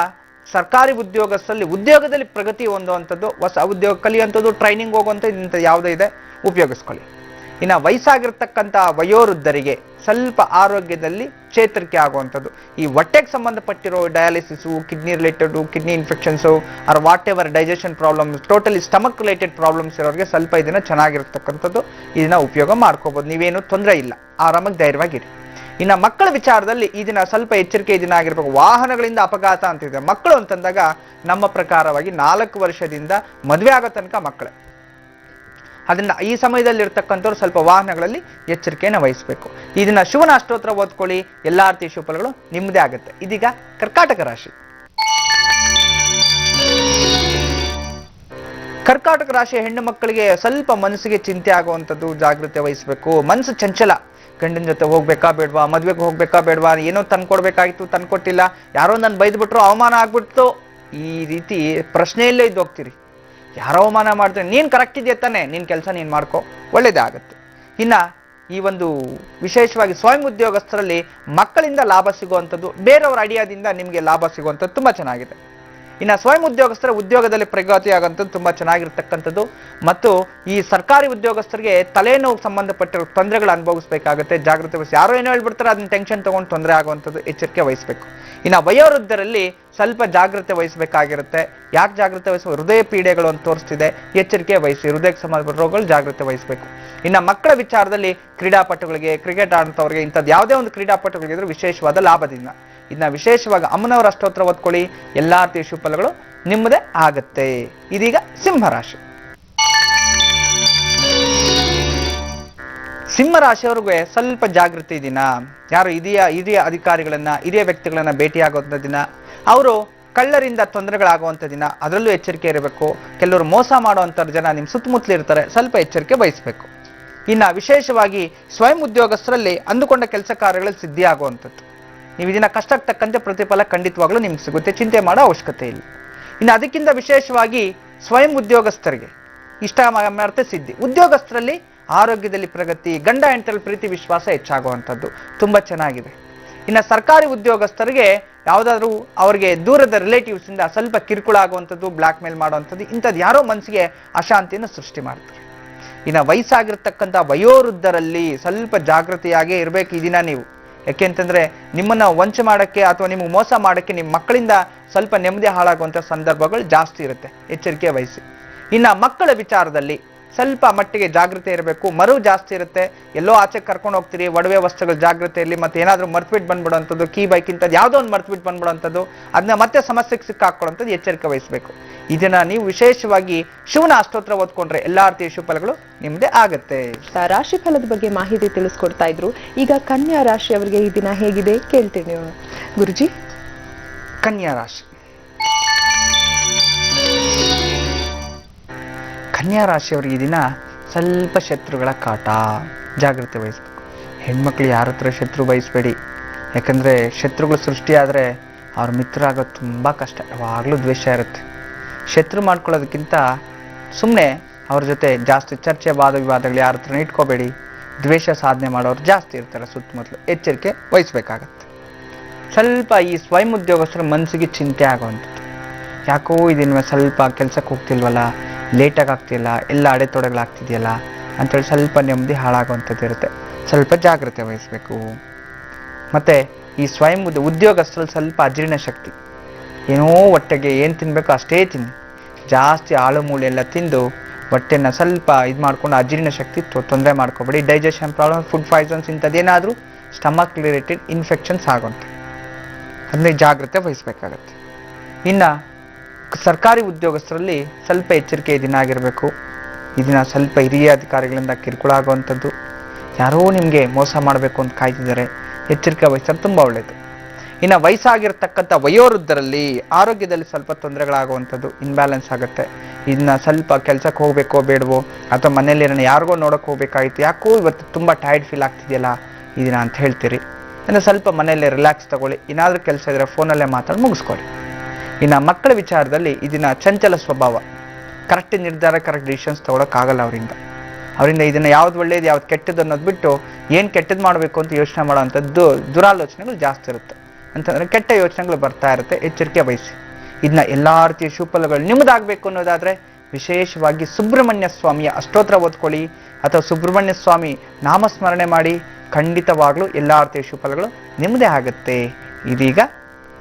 ಸರ್ಕಾರಿ ಉದ್ಯೋಗಸ್ಥರಲ್ಲಿ ಉದ್ಯೋಗದಲ್ಲಿ ಪ್ರಗತಿ ಹೊಂದುವಂಥದ್ದು, ಹೊಸ ಉದ್ಯೋಗ ಕಲಿಯುವಂಥದ್ದು, ಟ್ರೈನಿಂಗ್ ಹೋಗುವಂಥದ್ದು, ಇಂಥದ್ದು ಯಾವುದೇ ಇದೆ ಉಪಯೋಗಿಸ್ಕೊಳ್ಳಿ. ಇನ್ನು ವಯಸ್ಸಾಗಿರ್ತಕ್ಕಂಥ ವಯೋವೃದ್ಧರಿಗೆ ಸ್ವಲ್ಪ ಆರೋಗ್ಯದಲ್ಲಿ ಚೇತರಿಕೆ ಆಗುವಂಥದ್ದು, ಈ ಹೊಟ್ಟೆಗೆ ಸಂಬಂಧಪಟ್ಟಿರೋ dialysis, kidney related, kidney infections or whatever digestion problems, totally stomach related problems ಇರೋರಿಗೆ ಸ್ವಲ್ಪ ಇದನ್ನು ಚೆನ್ನಾಗಿರ್ತಕ್ಕಂಥದ್ದು, ಇದನ್ನು ಉಪಯೋಗ ಮಾಡ್ಕೋಬೋದು. ನೀವೇನು ತೊಂದರೆ ಇಲ್ಲ, ಆರಾಮಾಗಿ ಧೈರ್ಯವಾಗಿರಿ. ಇನ್ನು ಮಕ್ಕಳ ವಿಚಾರದಲ್ಲಿ ಈ ದಿನ ಸ್ವಲ್ಪ ಎಚ್ಚರಿಕೆ ದಿನ ಆಗಿರ್ಬೇಕು. ವಾಹನಗಳಿಂದ ಅಪಘಾತ ಅಂತಿದೆ. ಮಕ್ಕಳು ಅಂತಂದಾಗ ನಮ್ಮ ಪ್ರಕಾರವಾಗಿ 4 ವರ್ಷದಿಂದ ಮದುವೆ ಆಗೋ ತನಕ ಮಕ್ಕಳೇ. ಅದರಿಂದ ಈ ಸಮಯದಲ್ಲಿ ಇರ್ತಕ್ಕಂಥವ್ರು ಸ್ವಲ್ಪ ವಾಹನಗಳಲ್ಲಿ ಎಚ್ಚರಿಕೆಯನ್ನು ವಹಿಸಬೇಕು. ಇದನ್ನ ಶಿವನ ಅಷ್ಟೋತ್ರ ಓದ್ಕೊಳ್ಳಿ, ಎಲ್ಲಾ ರೀತಿಯ ಶುಭಫಲಗಳು ನಿಮ್ಮದೇ ಆಗುತ್ತೆ. ಇದೀಗ ಕರ್ಕಾಟಕ ರಾಶಿ. ಕರ್ಕಾಟಕ ರಾಶಿಯ ಹೆಣ್ಣು ಮಕ್ಕಳಿಗೆ ಸ್ವಲ್ಪ ಮನಸ್ಸಿಗೆ ಚಿಂತೆ ಆಗುವಂಥದ್ದು, ಜಾಗೃತಿ ವಹಿಸಬೇಕು. ಮನಸ್ಸು ಚಂಚಲ, ಗಂಡನ ಜೊತೆ ಹೋಗ್ಬೇಕಾ ಬೇಡವಾ, ಮದ್ವೆಗೆ ಹೋಗ್ಬೇಕಾ ಬೇಡವಾ, ಏನೋ ತಂದ್ಕೊಡ್ಬೇಕಾಗಿತ್ತು ತಂದ್ಕೊಟ್ಟಿಲ್ಲ, ಯಾರೋ ನನ್ನ ಬೈದ್ಬಿಟ್ರು, ಅವಮಾನ ಆಗ್ಬಿಡ್ತು, ಈ ರೀತಿ ಪ್ರಶ್ನೆಯಲ್ಲೇ ಇದ್ದು ಹೋಗ್ತೀರಿ. ಯಾರೋ ಅವಮಾನ ಮಾಡ್ತಾರೆ, ನೀನ್ ಕರೆಕ್ಟ್ ಇದೆಯಾ ತಾನೆ, ನಿನ್ ಕೆಲಸ ನೀನ್ ಮಾಡ್ಕೊ, ಒಳ್ಳೇದೇ ಆಗುತ್ತೆ. ಇನ್ನ ಈ ಒಂದು ವಿಶೇಷವಾಗಿ ಸ್ವಯಂ ಉದ್ಯೋಗಸ್ಥರಲ್ಲಿ ಮಕ್ಕಳಿಂದ ಲಾಭ ಸಿಗುವಂಥದ್ದು, ಬೇರೆಯವರ ಐಡಿಯಾದಿಂದ ನಿಮಗೆ ಲಾಭ ಸಿಗುವಂಥದ್ದು ತುಂಬಾ ಚೆನ್ನಾಗಿದೆ. ಇನ್ನು ಸ್ವಯಂ ಉದ್ಯೋಗಸ್ಥರ ಉದ್ಯೋಗದಲ್ಲಿ ಪ್ರಗತಿ ಆಗುವಂಥದ್ದು ತುಂಬಾ ಚೆನ್ನಾಗಿರ್ತಕ್ಕಂಥದ್ದು. ಮತ್ತು ಈ ಸರ್ಕಾರಿ ಉದ್ಯೋಗಸ್ಥರಿಗೆ ತಲೆನೋವು ಸಂಬಂಧಪಟ್ಟಿರೋ ತೊಂದರೆಗಳು ಅನುಭವಿಸಬೇಕಾಗುತ್ತೆ, ಜಾಗೃತಿ ವಹಿಸಿ. ಯಾರೋ ಏನೋ ಹೇಳ್ಬಿಡ್ತಾರೆ, ಅದನ್ನ ಟೆನ್ಷನ್ ತಗೊಂಡು ತೊಂದರೆ ಆಗುವಂಥದ್ದು, ಎಚ್ಚರಿಕೆ ವಹಿಸಬೇಕು. ಇನ್ನು ವಯೋವೃದ್ಧರಲ್ಲಿ ಸ್ವಲ್ಪ ಜಾಗೃತಿ ವಹಿಸಬೇಕಾಗಿರುತ್ತೆ. ಯಾಕೆ ಜಾಗೃತಿ ವಹಿಸುವ, ಹೃದಯ ಪೀಡೆಗಳು ಅಂತ ತೋರಿಸ್ತಿದೆ, ಎಚ್ಚರಿಕೆ ವಹಿಸಿ. ಹೃದಯಕ್ಕೆ ಸಂಬಂಧಪಟ್ಟ ರೋಗಗಳು ಜಾಗೃತಿ ವಹಿಸಬೇಕು. ಇನ್ನು ಮಕ್ಕಳ ವಿಚಾರದಲ್ಲಿ ಕ್ರೀಡಾಪಟುಗಳಿಗೆ, ಕ್ರಿಕೆಟ್ ಆಡುತ್ತವರಿಗೆ, ಇಂಥದ್ದು ಯಾವುದೇ ಒಂದು ಕ್ರೀಡಾಪಟುಗಳಿಗೆ ಇದ್ರೂ ವಿಶೇಷವಾದ ಲಾಭದಿಂದ. ಇನ್ನು ವಿಶೇಷವಾಗಿ ಅಮ್ಮನವರ ಅಷ್ಟೋತ್ರ ಓದ್ಕೊಳ್ಳಿ, ಎಲ್ಲಾ ರೀತಿಯ ಶುಭಫಲಗಳು ನಿಮ್ಮದೇ ಆಗತ್ತೆ. ಇದೀಗ ಸಿಂಹರಾಶಿ. ಸಿಂಹರಾಶಿಯವ್ರಿಗೆ ಸ್ವಲ್ಪ ಜಾಗೃತಿ ದಿನ. ಯಾರು ಹಿರಿಯ ಅಧಿಕಾರಿಗಳನ್ನ, ಹಿರಿಯ ವ್ಯಕ್ತಿಗಳನ್ನ ಭೇಟಿಯಾಗುವಂಥ ದಿನ. ಅವರು ಕಳ್ಳರಿಂದ ತೊಂದರೆಗಳಾಗುವಂಥ ದಿನ, ಅದರಲ್ಲೂ ಎಚ್ಚರಿಕೆ ಇರಬೇಕು. ಕೆಲವರು ಮೋಸ ಮಾಡುವಂಥ ಜನ ನಿಮ್ಮ ಸುತ್ತಮುತ್ತಲು ಇರ್ತಾರೆ, ಸ್ವಲ್ಪ ಎಚ್ಚರಿಕೆ ವಹಿಸಬೇಕು. ಇನ್ನು ವಿಶೇಷವಾಗಿ ಸ್ವಯಂ ಉದ್ಯೋಗಸ್ಥರಲ್ಲಿ ಅಂದುಕೊಂಡ ಕೆಲಸ ಕಾರ್ಯಗಳಲ್ಲಿ ಸಿದ್ಧಿ ಆಗುವಂಥದ್ದು. ನೀವು ಇದನ್ನ ಕಷ್ಟಕ್ಕೆ ತಕ್ಕಂತೆ ಪ್ರತಿಫಲ ಖಂಡಿತವಾಗ್ಲೂ ನಿಮ್ಗೆ ಸಿಗುತ್ತೆ, ಚಿಂತೆ ಮಾಡೋ ಅವಶ್ಯಕತೆ ಇಲ್ಲ. ಇನ್ನು ಅದಕ್ಕಿಂತ ವಿಶೇಷವಾಗಿ ಸ್ವಯಂ ಉದ್ಯೋಗಸ್ಥರಿಗೆ ಇಷ್ಟ ಮಾಡ್ತೆ ಸಿದ್ಧಿ. ಉದ್ಯೋಗಸ್ಥರಲ್ಲಿ ಆರೋಗ್ಯದಲ್ಲಿ ಪ್ರಗತಿ, ಗಂಡ ಹೆಂಡತಿಯಲ್ಲಿ ಪ್ರೀತಿ ವಿಶ್ವಾಸ ಹೆಚ್ಚಾಗುವಂಥದ್ದು ತುಂಬಾ ಚೆನ್ನಾಗಿದೆ. ಇನ್ನು ಸರ್ಕಾರಿ ಉದ್ಯೋಗಸ್ಥರಿಗೆ ಯಾವುದಾದ್ರೂ ಅವರಿಗೆ ದೂರದ ರಿಲೇಟಿವ್ಸ್ ಇಂದ ಸ್ವಲ್ಪ ಕಿರುಕುಳ ಆಗುವಂಥದ್ದು, ಬ್ಲಾಕ್ ಮೇಲ್ ಮಾಡುವಂಥದ್ದು, ಇಂಥದ್ದು ಯಾರೋ ಮನಸ್ಸಿಗೆ ಅಶಾಂತಿಯನ್ನು ಸೃಷ್ಟಿ ಮಾಡ್ತಾರೆ. ಇನ್ನು ವಯಸ್ಸಾಗಿರ್ತಕ್ಕಂಥ ವಯೋವೃದ್ಧರಲ್ಲಿ ಸ್ವಲ್ಪ ಜಾಗೃತಿಯಾಗೇ ಇರಬೇಕು ಈ ದಿನ ನೀವು. ಯಾಕೆಂತಂದ್ರೆ ನಿಮ್ಮನ್ನ ವಂಚನೆ ಮಾಡಕ್ಕೆ ಅಥವಾ ನಿಮಗೆ ಮೋಸ ಮಾಡಕ್ಕೆ ನಿಮ್ಮ ಮಕ್ಕಳಿಂದ ಸ್ವಲ್ಪ ನೆಮ್ಮದಿ ಹಾಳಾಗುವಂಥ ಸಂದರ್ಭಗಳು ಜಾಸ್ತಿ ಇರುತ್ತೆ, ಎಚ್ಚರಿಕೆ ವಹಿಸಿ. ಇನ್ನು ಮಕ್ಕಳ ವಿಚಾರದಲ್ಲಿ ಸ್ವಲ್ಪ ಮಟ್ಟಿಗೆ ಜಾಗೃತಿ ಇರಬೇಕು. ಮರು ಜಾಸ್ತಿ ಇರುತ್ತೆ, ಎಲ್ಲೋ ಆಚೆ ಕರ್ಕೊಂಡು ಹೋಗ್ತೀರಿ, ಒಡವೆ ವಸ್ತುಗಳ ಜಾಗೃತಿಯಲ್ಲಿ ಮತ್ತೆ ಏನಾದರೂ ಮರ್ತ್ಬಿಟ್ಟು ಬಂದ್ಬಿಡುವಂಥದ್ದು, ಕೀ ಬೈಕ್ ಇಂಥದ್ದು ಯಾವುದೋ ಒಂದು ಮರ್ತ್ಬಿಟ್ಟು ಬಂದ್ಬಿಡುವಂಥದ್ದು, ಅದನ್ನ ಮತ್ತೆ ಸಮಸ್ಯೆಗೆ ಸಿಕ್ಕಾಕೊಳ್ಳುವಂಥದ್ದು ಎಚ್ಚರಿಕೆ ವಹಿಸಬೇಕು. ಇದನ್ನ ನೀವು ವಿಶೇಷವಾಗಿ ಶಿವನ ಅಷ್ಟೋತ್ರ ಓದ್ಕೊಂಡ್ರೆ ಎಲ್ಲಾ ರೀತಿಯ ಶುಭಫಲಗಳು ನಿಮ್ದೇ ಆಗತ್ತೆ. ರಾಶಿ ಫಲದ ಬಗ್ಗೆ ಮಾಹಿತಿ ತಿಳಿಸ್ಕೊಡ್ತಾ ಇದ್ರು. ಈಗ ಕನ್ಯಾ ರಾಶಿಯವರಿಗೆ ಈ ದಿನ ಹೇಗಿದೆ ಕೇಳ್ತೀನಿ ಗುರುಜಿ. ಕನ್ಯಾ ರಾಶಿ. ಕನ್ಯಾ ರಾಶಿಯವರಿಗೆ ಈ ದಿನ ಸ್ವಲ್ಪ ಶತ್ರುಗಳ ಕಾಟ, ಜಾಗೃತಿ ವಹಿಸ್ಬೇಕು. ಹೆಣ್ಮಕ್ಳು ಯಾರ ಹತ್ರ ಶತ್ರು ಬಯಸಬೇಡಿ. ಯಾಕಂದ್ರೆ ಶತ್ರುಗಳು ಸೃಷ್ಟಿಯಾದರೆ ಅವ್ರ ಮಿತ್ರ ಆಗೋದು ತುಂಬ ಕಷ್ಟ, ಯಾವಾಗಲೂ ದ್ವೇಷ ಇರುತ್ತೆ. ಶತ್ರು ಮಾಡ್ಕೊಳ್ಳೋದಕ್ಕಿಂತ ಸುಮ್ಮನೆ ಅವ್ರ ಜೊತೆ ಜಾಸ್ತಿ ಚರ್ಚೆ, ವಾದ ವಿವಾದಗಳು ಯಾರ ಹತ್ರನೂ ಇಟ್ಕೋಬೇಡಿ. ದ್ವೇಷ ಸಾಧನೆ ಮಾಡೋರು ಜಾಸ್ತಿ ಇರ್ತಾರೆ ಸುತ್ತಮುತ್ತಲು, ಎಚ್ಚರಿಕೆ ವಹಿಸ್ಬೇಕಾಗತ್ತೆ. ಸ್ವಲ್ಪ ಈ ಸ್ವಯಂ ಉದ್ಯೋಗಸ್ಥರ ಮನಸ್ಸಿಗೆ ಚಿಂತೆ ಆಗುವಂಥದ್ದು, ಯಾಕೋ ಇದನ್ನ ಸ್ವಲ್ಪ ಕೆಲಸಕ್ಕೆ ಹೋಗ್ತಿಲ್ವಲ್ಲ, ಲೇಟಾಗಿ ಆಗ್ತಿಲ್ಲ, ಎಲ್ಲ ಅಡೆತೊಡೆಗಳಾಗ್ತಿದೆಯಲ್ಲ ಅಂತೇಳಿ ಸ್ವಲ್ಪ ನೆಮ್ಮದಿ ಹಾಳಾಗುವಂಥದ್ದು ಇರುತ್ತೆ. ಸ್ವಲ್ಪ ಜಾಗ್ರತೆ ವಹಿಸಬೇಕು. ಮತ್ತು ಈ ಸ್ವಯಂ ಉದ್ಯೋಗಸ್ಥರಲ್ಲಿ ಸ್ವಲ್ಪ ಅಜೀರ್ಣ ಶಕ್ತಿ, ಏನೋ ಹೊಟ್ಟೆಗೆ ಏನು ತಿನ್ನಬೇಕು ಅಷ್ಟೇ ತಿನ್ನಿ, ಜಾಸ್ತಿ ಆಳು ಮೂಳೆ ಎಲ್ಲ ತಿಂದು ಹೊಟ್ಟೆನ ಸ್ವಲ್ಪ ಇದು ಮಾಡ್ಕೊಂಡು ಅಜೀರ್ಣ ಶಕ್ತಿ ತೊಂದರೆ ಮಾಡ್ಕೋಬೇಡಿ. ಡೈಜೆಷನ್ ಪ್ರಾಬ್ಲಮ್, ಫುಡ್ ಪಾಯ್ಸನ್ಸ್ ಇಂಥದ್ದೇನಾದರೂ ಸ್ಟಮಕ್ ರಿಲೇಟೆಡ್ ಇನ್ಫೆಕ್ಷನ್ಸ್ ಆಗುವಂಥ, ಅದನ್ನೇ ಜಾಗ್ರತೆ ವಹಿಸಬೇಕಾಗತ್ತೆ. ಇನ್ನು ಸರ್ಕಾರಿ ಉದ್ಯೋಗಸ್ಥರಲ್ಲಿ ಸ್ವಲ್ಪ ಎಚ್ಚರಿಕೆ ದಿನ ಆಗಿರಬೇಕು. ಇದನ್ನ ಸ್ವಲ್ಪ ಹಿರಿಯ ಅಧಿಕಾರಿಗಳಿಂದ ಕಿರುಕುಳ ಆಗುವಂಥದ್ದು, ಯಾರೋ ನಿಮಗೆ ಮೋಸ ಮಾಡಬೇಕು ಅಂತ ಕಾಯ್ತಿದ್ದಾರೆ, ಎಚ್ಚರಿಕೆ ವಹಿಸೋದು ತುಂಬ ಒಳ್ಳೆಯದು. ಇನ್ನು ವಯಸ್ಸಾಗಿರ್ತಕ್ಕಂಥ ವಯೋವೃದ್ಧರಲ್ಲಿ ಆರೋಗ್ಯದಲ್ಲಿ ಸ್ವಲ್ಪ ತೊಂದರೆಗಳಾಗುವಂಥದ್ದು, ಇನ್ಬ್ಯಾಲೆನ್ಸ್ ಆಗುತ್ತೆ. ಇದನ್ನ ಸ್ವಲ್ಪ ಕೆಲಸಕ್ಕೆ ಹೋಗ್ಬೇಕೋ ಬೇಡವೋ, ಅಥವಾ ಮನೇಲಿ ಯಾರಿಗೋ ನೋಡೋಕೆ ಹೋಗ್ಬೇಕಾಗಿತ್ತು, ಯಾಕೋ ಇವತ್ತು ತುಂಬ ಟೈರ್ಡ್ ಫೀಲ್ ಆಗ್ತಿದೆಯಲ್ಲ ಈ ದಿನ ಅಂತ ಹೇಳ್ತೀರಿ. ಅಂದರೆ ಸ್ವಲ್ಪ ಮನೆಯಲ್ಲೇ ರಿಲ್ಯಾಕ್ಸ್ ತಗೊಳ್ಳಿ, ಏನಾದರೂ ಕೆಲಸ ಇದ್ದರೆ ಫೋನಲ್ಲೇ ಮಾತಾಡಿ ಮುಗಿಸ್ಕೊಳ್ಳಿ. ಇನ್ನು ಮಕ್ಕಳ ವಿಚಾರದಲ್ಲಿ ಇದನ್ನ ಚಂಚಲ ಸ್ವಭಾವ, ಕರೆಕ್ಟ್ ನಿರ್ಧಾರ, ಕರೆಕ್ಟ್ ಡಿಸಿಷನ್ಸ್ ತಗೊಳಕ್ಕಾಗಲ್ಲ ಅವರಿಂದ ಇದನ್ನ ಯಾವ್ದು ಒಳ್ಳೇದು ಯಾವ್ದು ಕೆಟ್ಟದ್ದು ಅನ್ನೋದು ಬಿಟ್ಟು ಏನು ಕೆಟ್ಟದ್ದು ಮಾಡಬೇಕು ಅಂತ ಯೋಚನೆ ಮಾಡೋವಂಥದ್ದು ದುರಾಲೋಚನೆಗಳು ಜಾಸ್ತಿ ಇರುತ್ತೆ. ಅಂತಂದರೆ ಕೆಟ್ಟ ಯೋಚನೆಗಳು ಬರ್ತಾ ಇರುತ್ತೆ, ಎಚ್ಚರಿಕೆ ವಹಿಸಿ. ಇದನ್ನ ಎಲ್ಲಾ ರೀತಿಯ ಶುಭಫಲಗಳು ನಿಮ್ಮದಾಗಬೇಕು ಅನ್ನೋದಾದರೆ ವಿಶೇಷವಾಗಿ ಸುಬ್ರಹ್ಮಣ್ಯ ಸ್ವಾಮಿಯ ಅಷ್ಟೋತ್ರ ಓದ್ಕೊಳ್ಳಿ ಅಥವಾ ಸುಬ್ರಹ್ಮಣ್ಯ ಸ್ವಾಮಿ ನಾಮಸ್ಮರಣೆ ಮಾಡಿ, ಖಂಡಿತವಾಗ್ಲೂ ಎಲ್ಲಾ ರೀತಿಯ ಶುಭಫಲಗಳು ನಿಮ್ಮದೇ ಆಗುತ್ತೆ. ಇದೀಗ